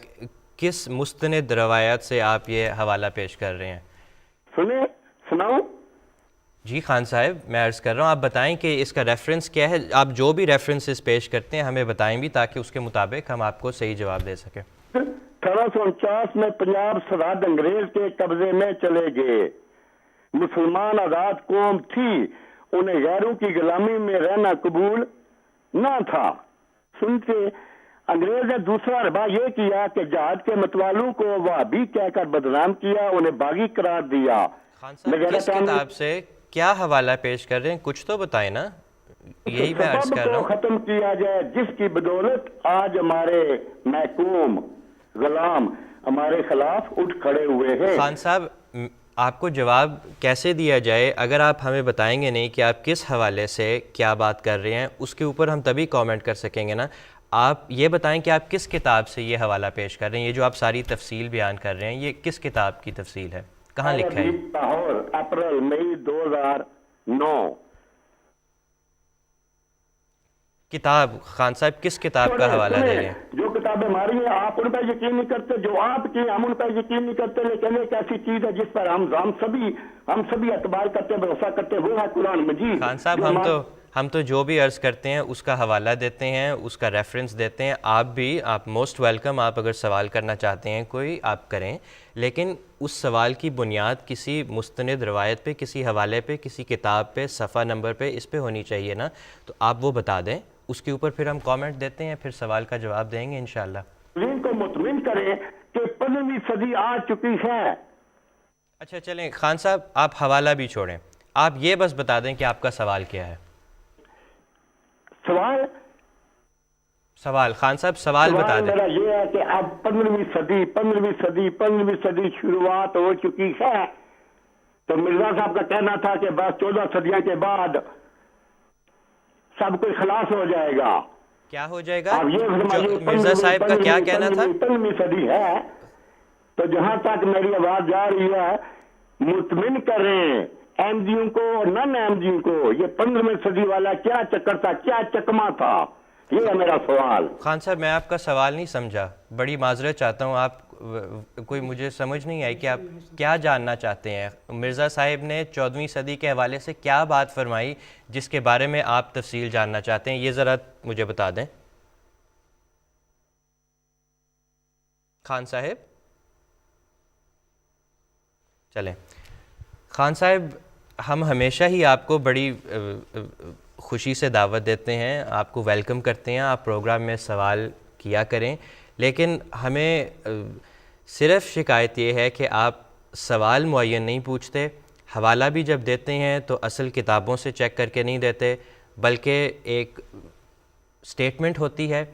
کس مستند روایات سے آپ یہ حوالہ پیش کر رہے ہیں؟ سناؤں؟ جی خان صاحب میں عرض کر رہا ہوں، آپ بتائیں کہ اس کا ریفرنس کیا ہے۔ آپ جو بھی ریفرنسز پیش کرتے ہیں ہمیں بتائیں بھی، تاکہ اس کے مطابق ہم آپ کو صحیح جواب دے سکیں۔ 1849 میں پنجاب سرحد انگریز کے قبضے میں چلے گئے۔ مسلمان آزاد قوم تھی، انہیں غیروں کی غلامی میں رہنا قبول نہ تھا۔ سنتے انگریز نے دوسرا ربا یہ کیا کہ جہاد کے متوالوں کو وہابی کہہ کر بدنام کیا، انہیں باغی قرار دیا۔ خان صاحب کس کتاب سے کیا حوالہ پیش کر رہے ہیں؟ کچھ تو بتائیں نا، یہی میں عرض کر رہا ہوں۔ ختم کیا جائے جس کی بدولت آج ہمارے محکوم غلام ہمارے خلاف اٹھ کھڑے ہوئے ہیں۔ خان صاحب آپ کو جواب کیسے دیا جائے اگر آپ ہمیں بتائیں گے نہیں کہ آپ کس حوالے سے کیا بات کر رہے ہیں؟ اس کے اوپر ہم تبھی کامنٹ کر سکیں گے نا۔ آپ یہ بتائیں کہ آپ کس کتاب سے یہ حوالہ پیش کر رہے ہیں، یہ جو آپ ساری تفصیل بیان کر رہے ہیں یہ کس کتاب کی تفصیل ہے، کہاں لکھا ہے؟ Lahore April May 2009۔ کتاب خان صاحب کس کتاب کا حوالہ دے رہے ہیں؟ جو کتابیں ہماری ہیں آپ ان پر یقین نہیں کرتے، جو آپ کی ہم ان پر یقین نہیں کرتے، لیکن ایک ایسی چیز ہے جس پر ہم سبھی اعتبار کرتے بھروسہ کرتے، وہ ہے قرآن مجید۔ خان صاحب ہم تو جو بھی عرض کرتے ہیں اس کا حوالہ دیتے ہیں، اس کا ریفرنس دیتے ہیں۔ آپ موسٹ ویلکم، آپ اگر سوال کرنا چاہتے ہیں کوئی آپ کریں، لیکن اس سوال کی بنیاد کسی مستند روایت پہ، کسی حوالے پہ، کسی کتاب پہ، صفحہ نمبر پہ، اس پہ ہونی چاہیے نا۔ تو آپ وہ بتا دیں، اس کے اوپر پھر ہم کامنٹ دیتے ہیں، پھر سوال کا جواب دیں گے انشاءاللہ۔ ان کو مطمئن کریں کہ 15ویں صدی آ چکی ہے۔ اچھا چلیں خان صاحب آپ حوالہ بھی چھوڑیں، آپ یہ بس بتا دیں کہ آپ کا سوال کیا ہے۔ سوال خان صاحب سوال بتا دیں۔ میرا یہ ہے کہ اب 15ویں صدی شروعات ہو چکی ہے، تو مرزا صاحب کا کہنا تھا کہ بس 14 صدیوں کے بعد سب کچھ خلاص ہو جائے گا۔ کیا ہو جائے گا؟ مرزا صاحب کا کیا کہنا تھا؟ 15ویں صدی ہے، تو جہاں تک میری آواز جا رہی ہے مطمئن کریں احمدیوں کو اور نن احمدیوں کو، یہ 15ویں صدی والا کیا چکر تھا، کیا چکما تھا، یہ ہے میرا سوال۔ خان صاحب میں آپ کا سوال نہیں سمجھا، بڑی معذرت چاہتا ہوں، آپ کوئی مجھے سمجھ نہیں آئی کہ آپ کیا جاننا چاہتے ہیں۔ مرزا صاحب نے 14ویں صدی کے حوالے سے کیا بات فرمائی جس کے بارے میں آپ تفصیل جاننا چاہتے ہیں، یہ ذرا مجھے بتا دیں۔ خان صاحب چلیں، خان صاحب ہم ہمیشہ ہی آپ کو بڑی خوشی سے دعوت دیتے ہیں، آپ کو ویلکم کرتے ہیں، آپ پروگرام میں سوال کیا کریں، لیکن ہمیں صرف شکایت یہ ہے کہ آپ سوال معین نہیں پوچھتے، حوالہ بھی جب دیتے ہیں تو اصل کتابوں سے چیک کر کے نہیں دیتے، بلکہ ایک سٹیٹمنٹ ہوتی ہے،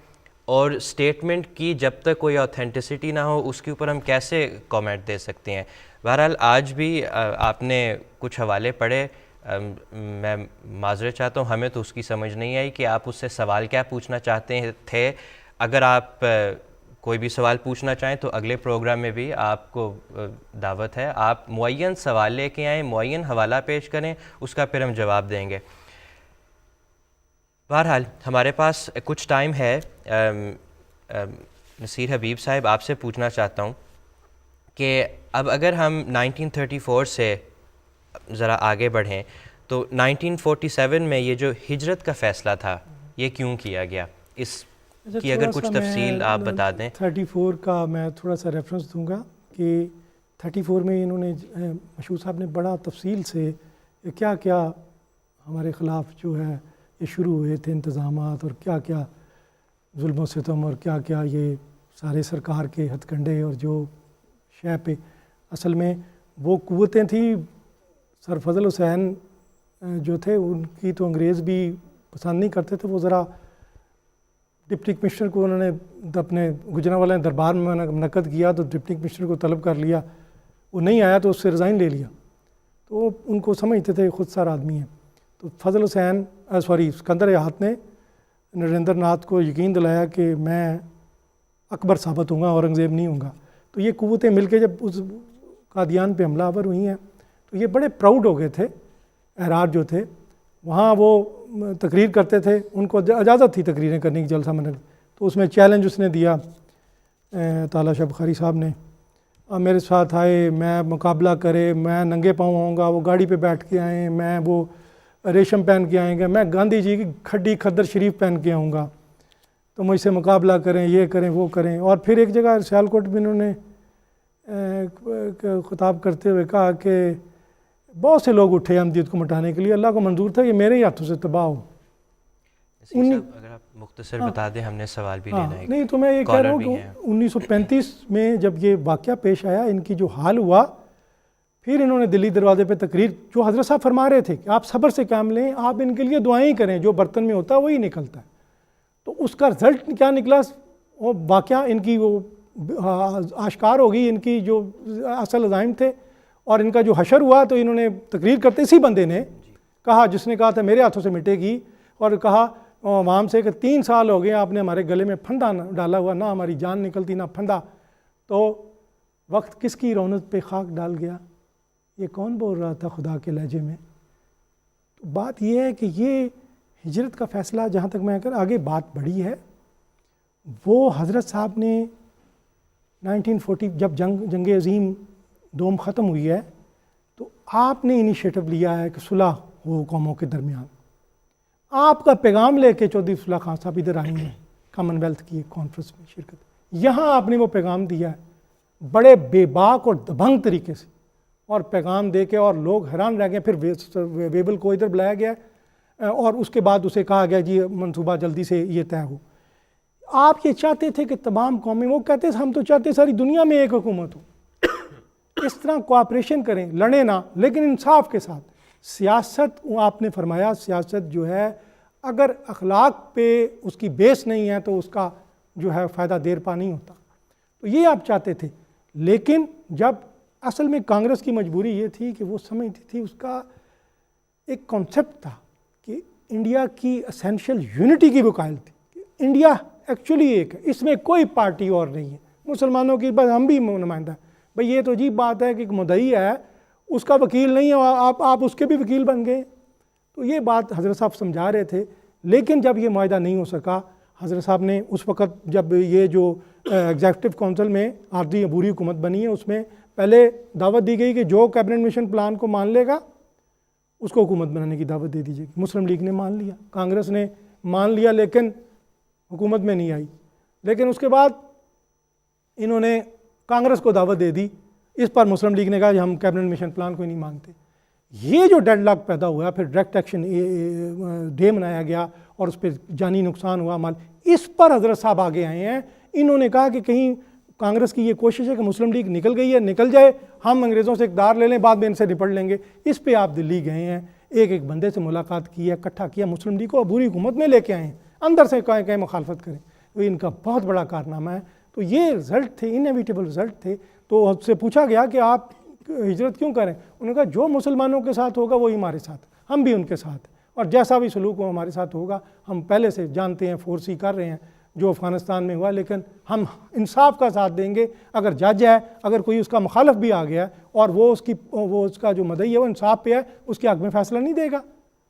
اور سٹیٹمنٹ کی جب تک کوئی آتھینٹسٹی نہ ہو اس کے اوپر ہم کیسے کامنٹ دے سکتے ہیں۔ بہرحال آج بھی آپ نے کچھ حوالے پڑھے، میں معذرت چاہتا ہوں، ہمیں تو اس کی سمجھ نہیں آئی کہ آپ اس سے سوال کیا پوچھنا چاہتے تھے۔ اگر آپ کوئی بھی سوال پوچھنا چاہیں تو اگلے پروگرام میں بھی آپ کو دعوت ہے، آپ معین سوال لے کے آئیں، معین حوالہ پیش کریں، اس کا پھر ہم جواب دیں گے۔ بہرحال ہمارے پاس کچھ ٹائم ہے، نصیر حبیب صاحب آپ سے پوچھنا چاہتا ہوں کہ اب اگر ہم 1934 سے ذرا آگے بڑھیں تو 1947 میں یہ جو ہجرت کا فیصلہ تھا یہ کیوں کیا گیا، اس کی اگر کچھ تفصیل آپ بتا دیں۔ 34 کا میں تھوڑا سا ریفرنس دوں گا کہ 34 میں انہوں نے مشہور صاحب نے بڑا تفصیل سے کیا کیا ہمارے خلاف جو ہے یہ شروع ہوئے تھے انتظامات، اور کیا کیا ظلم و ستم، اور کیا کیا یہ سارے سرکار کے ہتھ کنڈے، اور جو شے پہ اصل میں وہ قوتیں تھیں۔ سر فضل حسین جو تھے ان کی تو انگریز بھی پسند نہیں کرتے تھے، وہ ذرا ڈپٹی کمشنر کو انہوں نے اپنے گجرانوالہ دربار میں منعقد کیا تو ڈپٹی کمشنر کو طلب کر لیا، وہ نہیں آیا تو اس سے ریزائن لے لیا، تو وہ ان کو سمجھتے تھے خود سر آدمی ہیں۔ تو فضل حسین سکندر یاہت نے نریندر ناتھ کو یقین دلایا کہ میں اکبر ثابت ہوں گا، اورنگزیب نہیں ہوں گا۔ تو یہ قوتیں مل کے جب اس قادیان پہ حملہ آور ہوئی ہیں تو یہ بڑے پراؤڈ ہو گئے تھے۔ احرار جو تھے وہاں وہ تقریر کرتے تھے، ان کو اجازت تھی تقریریں کرنے کی جلسہ منعقد، تو اس میں چیلنج اس نے دیا طالع شاہ بخاری صاحب نے، میرے ساتھ آئے، میں مقابلہ کرے، میں ننگے پاؤں آؤں گا، وہ گاڑی پہ بیٹھ کے آئیں، میں وہ ریشم پہن کے آئیں گے، میں گاندھی جی کی کھڈی کھدر شریف پہن کے آؤں گا، تو مجھ سے مقابلہ کریں، یہ کریں وہ کریں۔ اور پھر ایک جگہ سیالکوٹ میں انہوں نے خطاب کرتے ہوئے کہا کہ بہت سے لوگ اٹھے احمدیت کو مٹانے کے لیے، اللہ کو منظور تھا کہ میرے ہی ہاتھوں سے تباہ ہو۔ اگر آپ مختصر بتا دیں، ہم نے سوال بھی لینا ہے۔ نہیں تو میں یہ کہہ رہا ہوں کہ 1935 میں جب یہ واقعہ پیش آیا، ان کی جو حال ہوا، پھر انہوں نے دلی دروازے پہ تقریر، جو حضرت صاحب فرما رہے تھے کہ آپ صبر سے کام لیں، آپ ان کے لیے دعائیں کریں، جو برتن میں ہوتا ہے وہی نکلتا ہے۔ تو اس کا رزلٹ کیا نکلا، وہ واقعہ ان کی وہ آشکار ہو گئی، ان کی جو اصل عزائم تھے، اور ان کا جو حشر ہوا۔ تو انہوں نے تقریر کرتے اسی بندے نے کہا جس نے کہا تھا میرے ہاتھوں سے مٹے گی، اور کہا عوام سے کہ 3 سال ہو گئے آپ نے ہمارے گلے میں پھندا ڈالا ہوا، نہ ہماری جان نکلتی نہ پھندا، تو وقت کس کی رونق پہ خاک ڈال گیا، یہ کون بول رہا تھا خدا کے لہجے میں۔ تو بات یہ ہے کہ یہ ہجرت کا فیصلہ جہاں تک میں آگے بات بڑھی ہے، وہ حضرت صاحب نے 1940 جب جنگ عظیم دوم ختم ہوئی ہے تو آپ نے انیشیٹو لیا ہے کہ صلح ہو قوموں کے درمیان۔ آپ کا پیغام لے کے چودھری صلح خان صاحب ادھر آئی ہیں کامن ویلتھ کی ایک کانفرنس میں شرکت، یہاں آپ نے وہ پیغام دیا ہے بڑے بے باک اور دبنگ طریقے سے، اور پیغام دے کے اور لوگ حیران رہ گئے۔ پھر ویبل کو ادھر بلایا گیا اور اس کے بعد اسے کہا گیا جی منصوبہ جلدی سے یہ طے ہو۔ آپ یہ چاہتے تھے کہ تمام قومیں، وہ کہتے تھے ہم تو چاہتے ساری دنیا میں ایک حکومت ہو، اس طرح کوآپریشن کریں، لڑیں نہ لیکن انصاف کے ساتھ۔ سیاست آپ نے فرمایا سیاست جو ہے اگر اخلاق پہ اس کی بیس نہیں ہے تو اس کا جو ہے فائدہ دیر پا نہیں ہوتا، تو یہ آپ چاہتے تھے۔ لیکن جب اصل میں کانگریس کی مجبوری یہ تھی کہ وہ سمجھتی تھی، اس کا ایک کانسیپٹ تھا کہ انڈیا کی اسینشیل یونٹی کی وہ قائل تھی کہ انڈیا ایکچولی ایک ہے، اس میں کوئی پارٹی اور نہیں ہے، مسلمانوں کی بس ہم بھی نمائندہ ہیں۔ بھئی یہ تو عجیب بات ہے کہ ایک مدعی ہے اس کا وکیل نہیں ہے، آپ اس کے بھی وکیل بن گئے۔ تو یہ بات حضرت صاحب سمجھا رہے تھے، لیکن جب یہ معاہدہ نہیں ہو سکا، حضرت صاحب نے اس وقت جب یہ جو ایگزیکٹو کونسل میں عارضی عبوری حکومت بنی ہے، اس میں پہلے دعوت دی گئی کہ جو کیبنٹ مشن پلان کو مان لے گا اس کو حکومت بنانے کی دعوت دے دیجیے گی۔ مسلم لیگ نے مان لیا، کانگریس نے مان لیا، لیکن حکومت میں نہیں آئی۔ لیکن اس کے بعد انہوں نے کانگریس کو دعوت دے دی، اس پر مسلم لیگ نے کہا کہ ہم کیبنٹ مشن پلان کو ہی نہیں مانتے۔ یہ جو ڈیڈ لاک پیدا ہوا، پھر ڈائریکٹ ایکشن ڈے منایا گیا اور اس پہ جانی نقصان ہوا مال، اس پر حضرت صاحب آگے آئے ہیں۔ انہوں نے کہا کہ کہیں کانگریس کی یہ کوشش ہے کہ مسلم لیگ نکل گئی ہے، نکل جائے، ہم انگریزوں سے اقتدار لے لیں، بعد میں ان سے نپٹ لیں گے۔ اس پہ آپ دلی گئے ہیں، ایک بندے سے ملاقات کی ہے، اکٹھا کیا، مسلم لیگ کو عبوری حکومت میں لے کے آئے ہیں، اندر سے کہیں مخالفت کریں، تو ان کا بہت بڑا کارنامہ ہے۔ تو یہ رزلٹ تھے، انیویٹیبل رزلٹ تھے۔ تو اس سے پوچھا گیا کہ آپ ہجرت کیوں کریں؟ انہوں نے کہا جو مسلمانوں کے ساتھ ہوگا وہی ہمارے ساتھ، ہم بھی ان کے ساتھ، اور جیسا بھی سلوک ہو ہمارے ساتھ ہوگا، ہم پہلے سے جانتے ہیں، فورسی کر رہے ہیں جو افغانستان میں ہوا، لیکن ہم انصاف کا ساتھ دیں گے۔ اگر جج ہے، اگر کوئی اس کا مخالف بھی آ گیا اور وہ اس کا جو مدعی ہے وہ انصاف پہ ہے، اس کے حق میں فیصلہ نہیں دے گا۔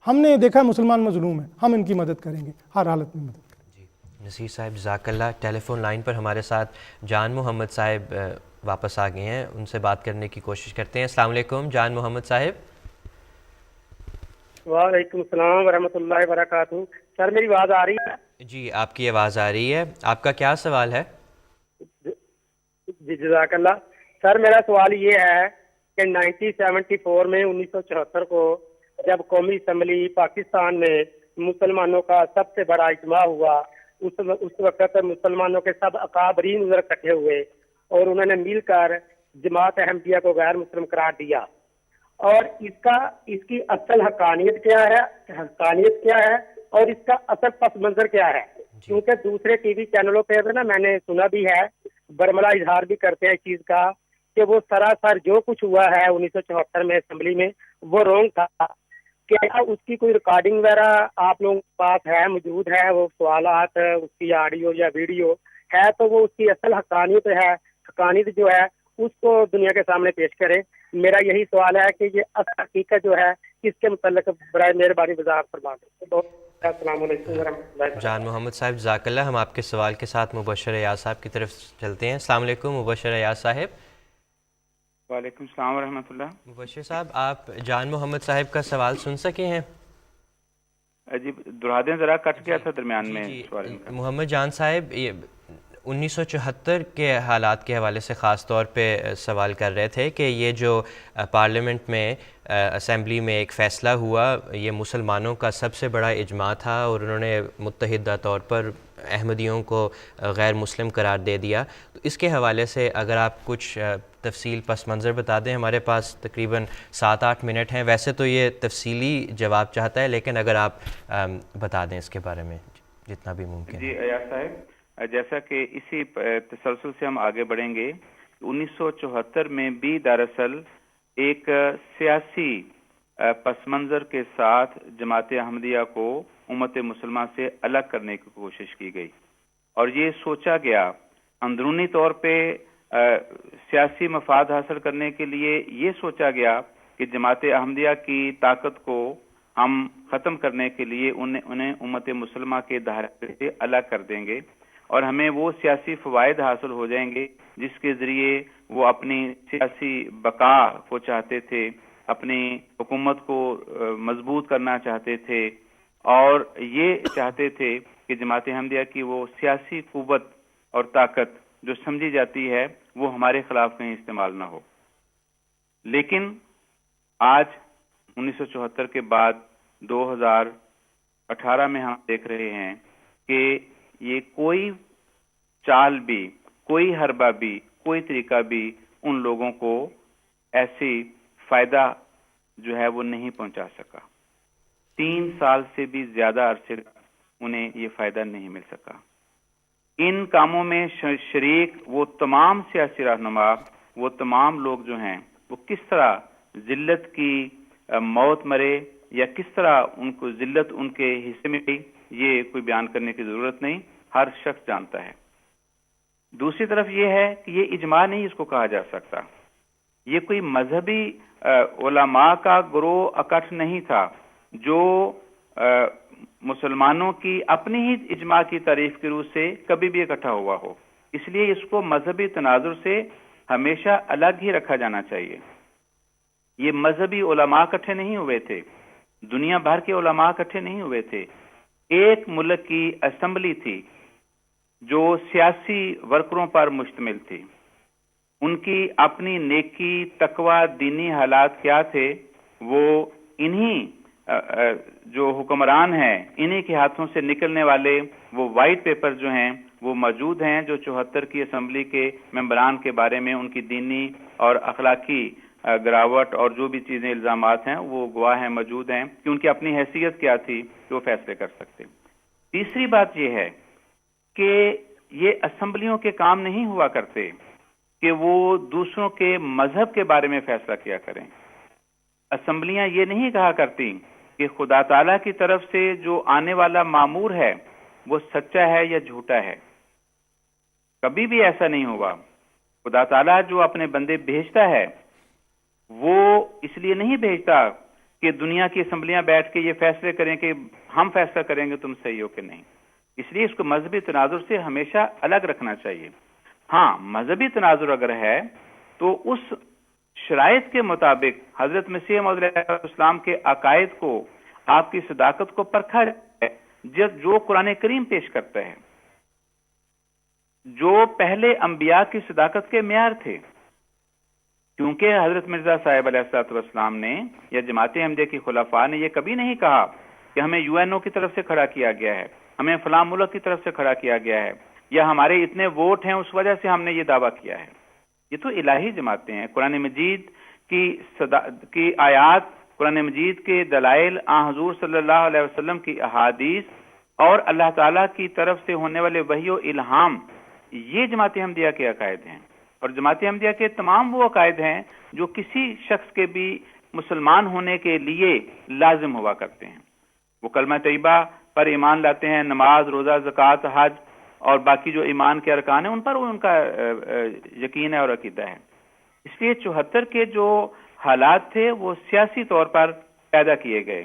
ہم نے دیکھا مسلمان مظلوم ہیں، ہم ان کی مدد کریں گے، ہر حالت میں مدد کریں گے۔ نصیر صاحب جزاک اللہ. ٹیلی فون لائن پر ہمارے ساتھ جان محمد صاحب واپس آ گئے ہیں, ان سے بات کرنے کی کوشش کرتے ہیں. السلام علیکم جان محمد صاحب. وعلیکم السلام ورحمۃ اللہ وبرکاتہ. سر میری آواز آ رہی ہے؟ جی آپ کی آواز آ رہی ہے. آپ کا کیا سوال ہے؟ جی جزاک اللہ. سر میرا سوال یہ ہے کہ 1974 میں 1974 کو جب قومی اسمبلی پاکستان میں مسلمانوں کا سب سے بڑا اجتماع ہوا, اس وقت مسلمانوں کے سب اکابرین ادھر اکٹھے ہوئے اور انہوں نے مل کر جماعت احمدیہ کو غیر مسلم قرار دیا. اور اس کی اصل حقانیت کیا ہے اور اس کا اصل پس منظر کیا ہے؟ کیونکہ دوسرے ٹی وی چینلوں پہ نا میں نے سنا بھی ہے, برملا اظہار بھی کرتے ہیں اس چیز کا کہ وہ سراسر جو کچھ ہوا ہے 1974 میں اسمبلی میں وہ رونگ تھا. کیا اس کی کوئی ریکارڈنگ وغیرہ آپ لوگوں کے پاس ہے, موجود ہے وہ سوالات, اس کی آڈیو یا ویڈیو ہے تو وہ اس کی اصل حقانیت جو ہے اس کو دنیا کے سامنے پیش کرے. میرا یہی سوال ہے کہ یہ اصل حقیقت جو ہے اس کے متعلق برائے مہربانی وضاحت فرما دیں. السلام علیکم ورحمۃ اللہ. جان محمد صاحب جزاک اللہ. ہم آپ کے سوال کے ساتھ مبشر ایاز صاحب کی طرف چلتے ہیں. السلام علیکم مبشر ایاز صاحب. وعلیکم السلام ورحمۃ اللہ. مبشر صاحب آپ جان محمد صاحب کا سوال سن سکے ہیں؟ جی دہرا دیں ذرا, کٹ گیا تھا درمیان میں. محمد جان صاحب 1974 کے حالات کے حوالے سے خاص طور پہ سوال کر رہے تھے کہ یہ جو پارلیمنٹ میں اسمبلی میں ایک فیصلہ ہوا, یہ مسلمانوں کا سب سے بڑا اجماع تھا اور انہوں نے متحدہ طور پر احمدیوں کو غیر مسلم قرار دے دیا. تو اس کے حوالے سے اگر آپ کچھ تفصیل پس منظر بتا دیں. ہمارے پاس تقریباً 7-8 منٹ ہیں. ویسے تو یہ تفصیلی جواب چاہتا ہے لیکن اگر آپ بتا دیں اس کے بارے میں جتنا بھی ممکن. جی ایاز صاحب, جیسا کہ اسی تسلسل سے ہم آگے بڑھیں گے. 1974 میں بھی دراصل ایک سیاسی پس منظر کے ساتھ جماعت احمدیہ کو امت مسلمہ سے الگ کرنے کی کوشش کی گئی اور یہ سوچا گیا اندرونی طور پہ سیاسی مفاد حاصل کرنے کے لیے یہ سوچا گیا کہ جماعت احمدیہ کی طاقت کو ہم ختم کرنے کے لیے انہیں امت مسلمہ کے دائرے سے الگ کر دیں گے اور ہمیں وہ سیاسی فوائد حاصل ہو جائیں گے جس کے ذریعے وہ اپنی سیاسی بقا کو چاہتے تھے, اپنی حکومت کو مضبوط کرنا چاہتے تھے اور یہ چاہتے تھے کہ جماعت احمدیہ کی وہ سیاسی قوت اور طاقت جو سمجھی جاتی ہے وہ ہمارے خلاف کہیں استعمال نہ ہو. لیکن آج 1974 کے بعد 2018 میں ہم دیکھ رہے ہیں کہ یہ کوئی چال بھی, کوئی حربہ بھی, کوئی طریقہ بھی ان لوگوں کو ایسی فائدہ جو ہے وہ نہیں پہنچا سکا. 3 سال سے بھی زیادہ عرصے انہیں یہ فائدہ نہیں مل سکا. ان کاموں میں شریک وہ تمام سیاسی رہنما, وہ تمام لوگ جو ہیں وہ کس طرح ذلت کی موت مرے یا کس طرح ان کو ذلت ان کے حصے میں گئی, یہ کوئی بیان کرنے کی ضرورت نہیں, ہر شخص جانتا ہے. دوسری طرف یہ ہے کہ یہ اجماع نہیں اس کو کہا جا سکتا. یہ کوئی مذہبی علماء کا گروہ اکٹھ نہیں تھا جو مسلمانوں کی اپنی ہی اجماع کی تعریف کی روح سے کبھی بھی اکٹھا ہوا ہو. اس لیے اس کو مذہبی تناظر سے ہمیشہ الگ ہی رکھا جانا چاہیے. یہ مذہبی علماء اکٹھے نہیں ہوئے تھے, دنیا بھر کے علماء اکٹھے نہیں ہوئے تھے. ایک ملک کی اسمبلی تھی جو سیاسی ورکروں پر مشتمل تھی. ان کی اپنی نیکی, تقوی, دینی حالات کیا تھے وہ انہی جو حکمران ہیں انہی کے ہاتھوں سے نکلنے والے وہ وائٹ پیپر جو ہیں وہ موجود ہیں جو 74 کی اسمبلی کے ممبران کے بارے میں ان کی دینی اور اخلاقی گراوٹ اور جو بھی چیزیں الزامات ہیں وہ گواہ ہیں, موجود ہیں کہ ان کی اپنی حیثیت کیا تھی جو فیصلے کر سکتے. تیسری بات یہ ہے کہ یہ اسمبلیوں کے کام نہیں ہوا کرتے کہ وہ دوسروں کے مذہب کے بارے میں فیصلہ کیا کریں. اسمبلیاں یہ نہیں کہا کرتی کہ خدا تعالیٰ کی طرف سے جو آنے والا مامور ہے وہ سچا ہے یا جھوٹا ہے. کبھی بھی ایسا نہیں ہوا. خدا تعالیٰ جو اپنے بندے بھیجتا ہے وہ اس لیے نہیں بھیجتا کہ دنیا کی اسمبلیاں بیٹھ کے یہ فیصلے کریں کہ ہم فیصلہ کریں گے تم صحیح ہو کہ نہیں. اس لیے اس کو مذہبی تناظر سے ہمیشہ الگ رکھنا چاہیے. ہاں مذہبی تناظر اگر ہے تو اس شرائط کے مطابق حضرت مسیح موعود علیہ السلام کے عقائد کو، آپ کی صداقت کو پرکھا جائے جو قرآن کریم پیش کرتا ہے، جو پہلے انبیاء کی صداقت کے معیار تھے. کیونکہ حضرت مرزا صاحب علیہ السلام نے یا جماعت احمدیہ کی خلفاء نے یہ کبھی نہیں کہا کہ ہمیں UNO کی طرف سے کھڑا کیا گیا ہے، ہمیں فلاں ملک کی طرف سے کھڑا کیا گیا ہے، یا ہمارے اتنے ووٹ ہیں اس وجہ سے ہم نے یہ دعویٰ کیا ہے. یہ تو الہی جماعتیں ہیں. قرآن مجید کی آیات، قرآن مجید کے دلائل، حضور صلی اللہ علیہ وسلم کی احادیث اور اللہ تعالیٰ کی طرف سے ہونے والے وحی و الہام، یہ جماعت احمدیہ کے عقائد ہیں. اور جماعت احمدیہ کے تمام وہ عقائد ہیں جو کسی شخص کے بھی مسلمان ہونے کے لیے لازم ہوا کرتے ہیں. وہ کلمہ طیبہ پر ایمان لاتے ہیں، نماز، روزہ، زکوٰۃ، حج اور باقی جو ایمان کے ارکان ہیں ان پر ان کا یقین ہے اور عقیدہ ہے. اس لیے 74 کے جو حالات تھے وہ سیاسی طور پر پیدا کیے گئے.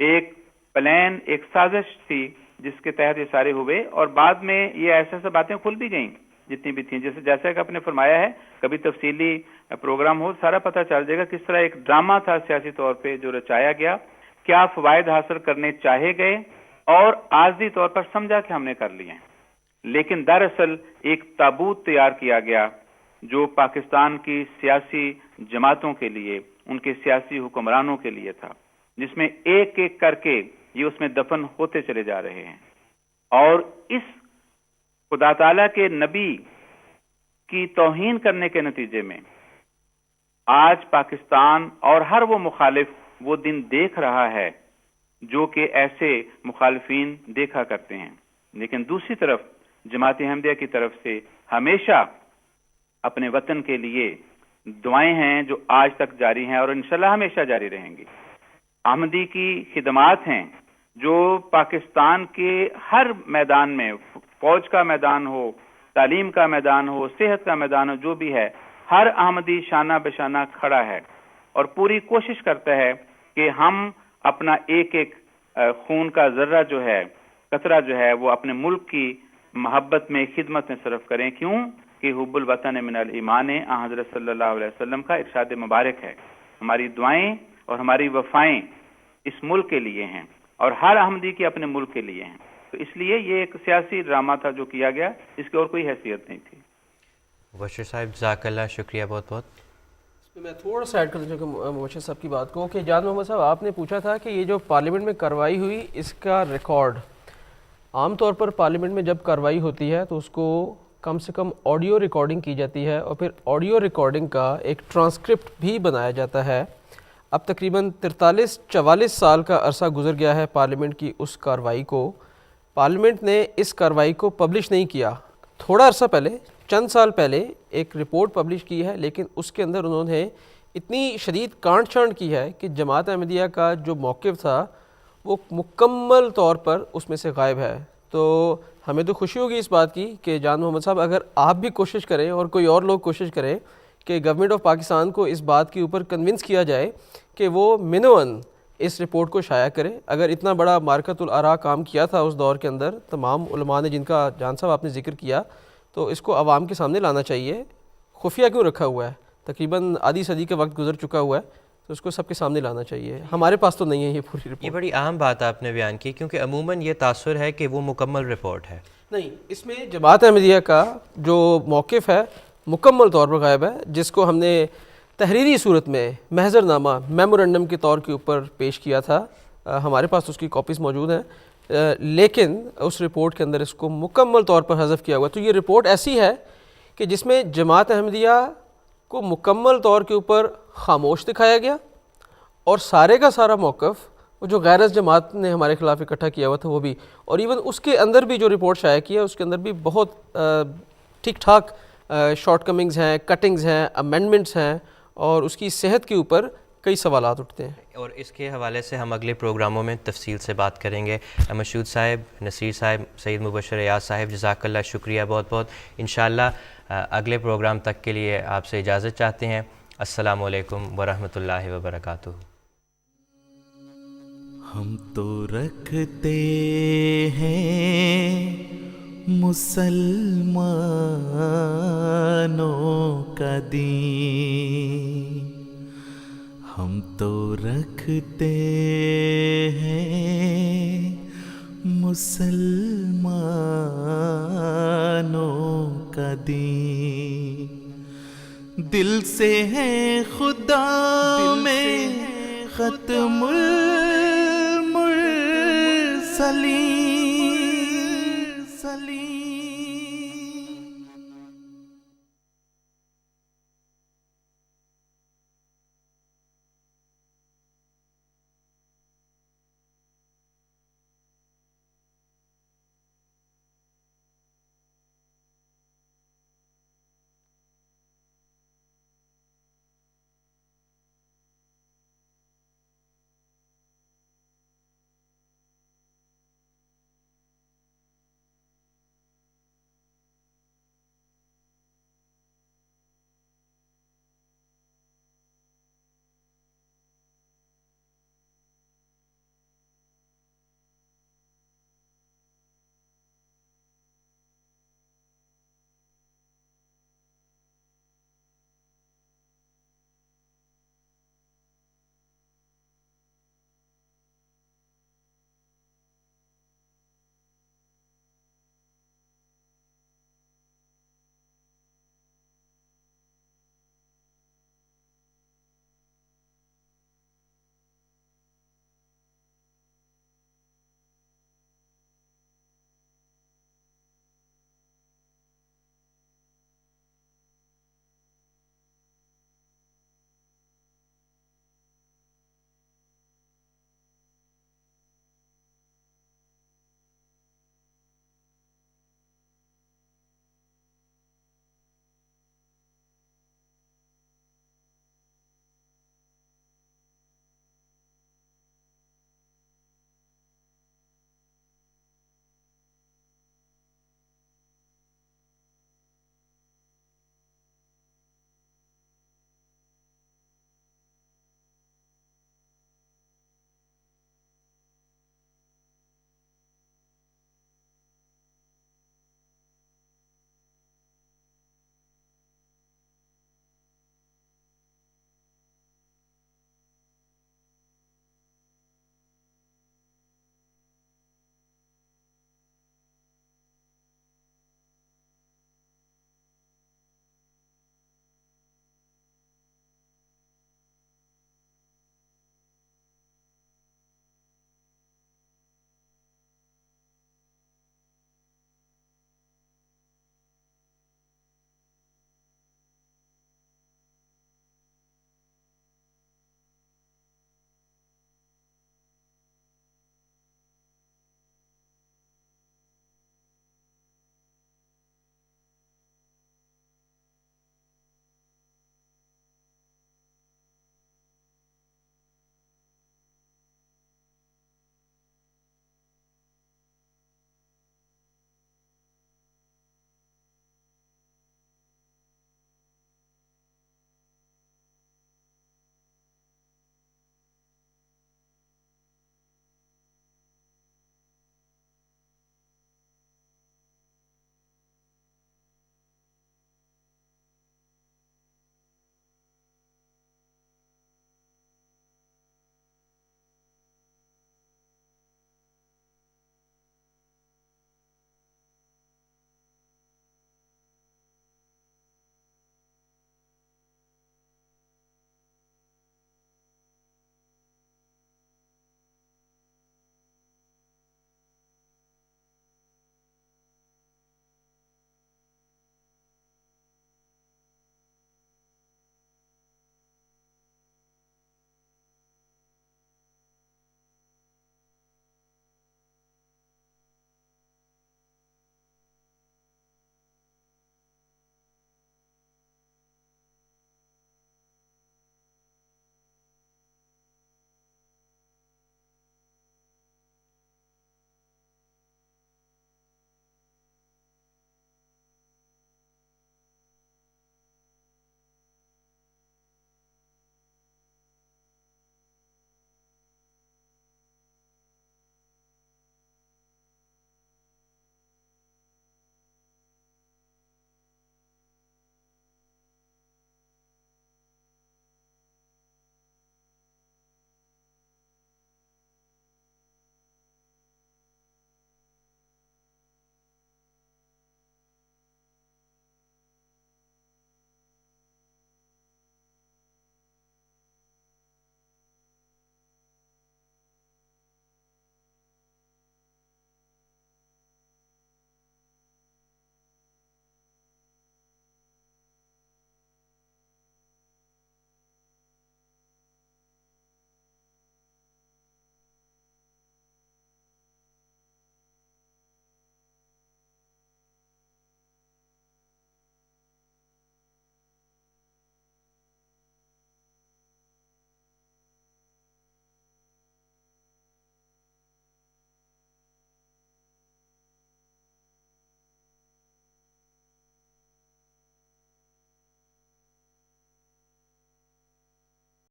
ایک پلان، ایک سازش تھی جس کے تحت یہ سارے ہوئے، اور بعد میں یہ ایسے باتیں کھل بھی گئیں جتنی بھی تھیں. جیسا کہ آپ نے فرمایا ہے، کبھی تفصیلی پروگرام ہو سارا پتہ چل جائے گا کس طرح ایک ڈرامہ تھا سیاسی طور پہ جو رچایا گیا، کیا فوائد حاصل کرنے چاہے گئے اور عارضی طور پر سمجھا کہ ہم نے کر لیے ہیں. لیکن دراصل ایک تابوت تیار کیا گیا جو پاکستان کی سیاسی جماعتوں کے لیے، ان کے سیاسی حکمرانوں کے لیے تھا، جس میں ایک ایک کر کے یہ اس میں دفن ہوتے چلے جا رہے ہیں. اور اس خدا تعالیٰ کے نبی کی توہین کرنے کے نتیجے میں آج پاکستان اور ہر وہ مخالف وہ دن دیکھ رہا ہے جو کہ ایسے مخالفین دیکھا کرتے ہیں. لیکن دوسری طرف جماعت احمدیہ کی طرف سے ہمیشہ اپنے وطن کے لیے دعائیں ہیں جو آج تک جاری ہیں اور انشاءاللہ ہمیشہ جاری رہیں گی. احمدی کی خدمات ہیں جو پاکستان کے ہر میدان میں، فوج کا میدان ہو، تعلیم کا میدان ہو، صحت کا میدان ہو، جو بھی ہے، ہر احمدی شانہ بشانہ کھڑا ہے اور پوری کوشش کرتا ہے کہ ہم اپنا ایک ایک خون کا ذرہ جو ہے، قطرہ جو ہے، وہ اپنے ملک کی محبت میں، خدمت میں صرف کریں. کیوں کہ حب الوطن من الایمان حضرت صلی اللہ علیہ وسلم کا ارشاد مبارک ہے. ہماری دعائیں اور ہماری وفائیں اس ملک کے لیے ہیں اور ہر احمدی کے اپنے ملک کے لیے ہیں. تو اس لیے یہ ایک سیاسی ڈرامہ تھا جو کیا گیا، اس کی اور کوئی حیثیت نہیں تھی. مبشر صاحب جزاک اللہ، شکریہ بہت بہت. میں تھوڑا سا ایڈ کر دوں کہ مبشر صاحب کی بات کو، کہ جان محمد صاحب آپ نے پوچھا تھا کہ یہ جو پارلیمنٹ میں کارروائی ہوئی اس کا ریکارڈ، عام طور پر پارلیمنٹ میں جب کارروائی ہوتی ہے تو اس کو کم سے کم آڈیو ریکارڈنگ کی جاتی ہے اور پھر آڈیو ریکارڈنگ کا ایک ٹرانسکرپٹ بھی بنایا جاتا ہے. اب تقریباً 43-44 سال کا عرصہ گزر گیا ہے پارلیمنٹ کی اس کارروائی کو. پارلیمنٹ نے اس کارروائی کو پبلش نہیں کیا. تھوڑا عرصہ پہلے، چند سال پہلے ایک رپورٹ پبلش کی ہے، لیکن اس کے اندر انہوں نے اتنی شدید کانٹ چھانٹ کی ہے کہ جماعت احمدیہ کا جو موقف تھا وہ مکمل طور پر اس میں سے غائب ہے. تو ہمیں تو خوشی ہوگی اس بات کی کہ جان محمد صاحب اگر آپ بھی کوشش کریں اور کوئی اور لوگ کوشش کریں کہ گورنمنٹ آف پاکستان کو اس بات کے اوپر کنونس کیا جائے کہ وہ منون اس رپورٹ کو شائع کرے. اگر اتنا بڑا مارکت الآراء کام کیا تھا اس دور کے اندر تمام علماء نے، جن کا جان صاحب آپ نے ذکر کیا، تو اس کو عوام کے سامنے لانا چاہیے. خفیہ کیوں رکھا ہوا ہے؟ تقریباً آدھی صدی کا وقت گزر چکا ہوا ہے، تو اس کو سب کے سامنے لانا چاہیے. ہمارے پاس تو نہیں ہے یہ پوری رپورٹ. یہ بڑی اہم بات آپ نے بیان کی، کیونکہ عموماً یہ تاثر ہے کہ وہ مکمل رپورٹ ہے. نہیں، اس میں جماعت احمدیہ کا جو موقف ہے مکمل طور پر غائب ہے، جس کو ہم نے تحریری صورت میں محضر نامہ میمورنڈم کے طور کے اوپر پیش کیا تھا. ہمارے پاس اس کی کاپیز موجود ہیں، لیکن اس رپورٹ کے اندر اس کو مکمل طور پر حذف کیا ہوا. تو یہ رپورٹ ایسی ہے کہ جس میں جماعت احمدیہ کو مکمل طور کے اوپر خاموش دکھایا گیا اور سارے کا سارا موقف وہ جو غیر جماعت نے ہمارے خلاف اکٹھا کیا ہوا تھا وہ بھی، اور ایون اس کے اندر بھی جو رپورٹ شائع کیا اس کے اندر بھی بہت ٹھیک ٹھاک شارٹ کمنگز ہیں، کٹنگز ہیں، امینڈمنٹس ہیں، اور اس کی صحت کے اوپر کئی سوالات اٹھتے ہیں. اور اس کے حوالے سے ہم اگلے پروگراموں میں تفصیل سے بات کریں گے. مشہود صاحب، نصیر صاحب، سید مبشر ایاز صاحب، جزاک اللہ، شکریہ بہت بہت. انشاءاللہ اگلے پروگرام تک کے لیے آپ سے اجازت چاہتے ہیں. السلام علیکم ورحمۃ اللہ وبرکاتہ. ہم تو رکھتے ہیں مسلمانوں کا دین، ہم تو رکھتے ہیں مسلمانوں کا دین، دل سے ہے خدا میں ختم المرسلین،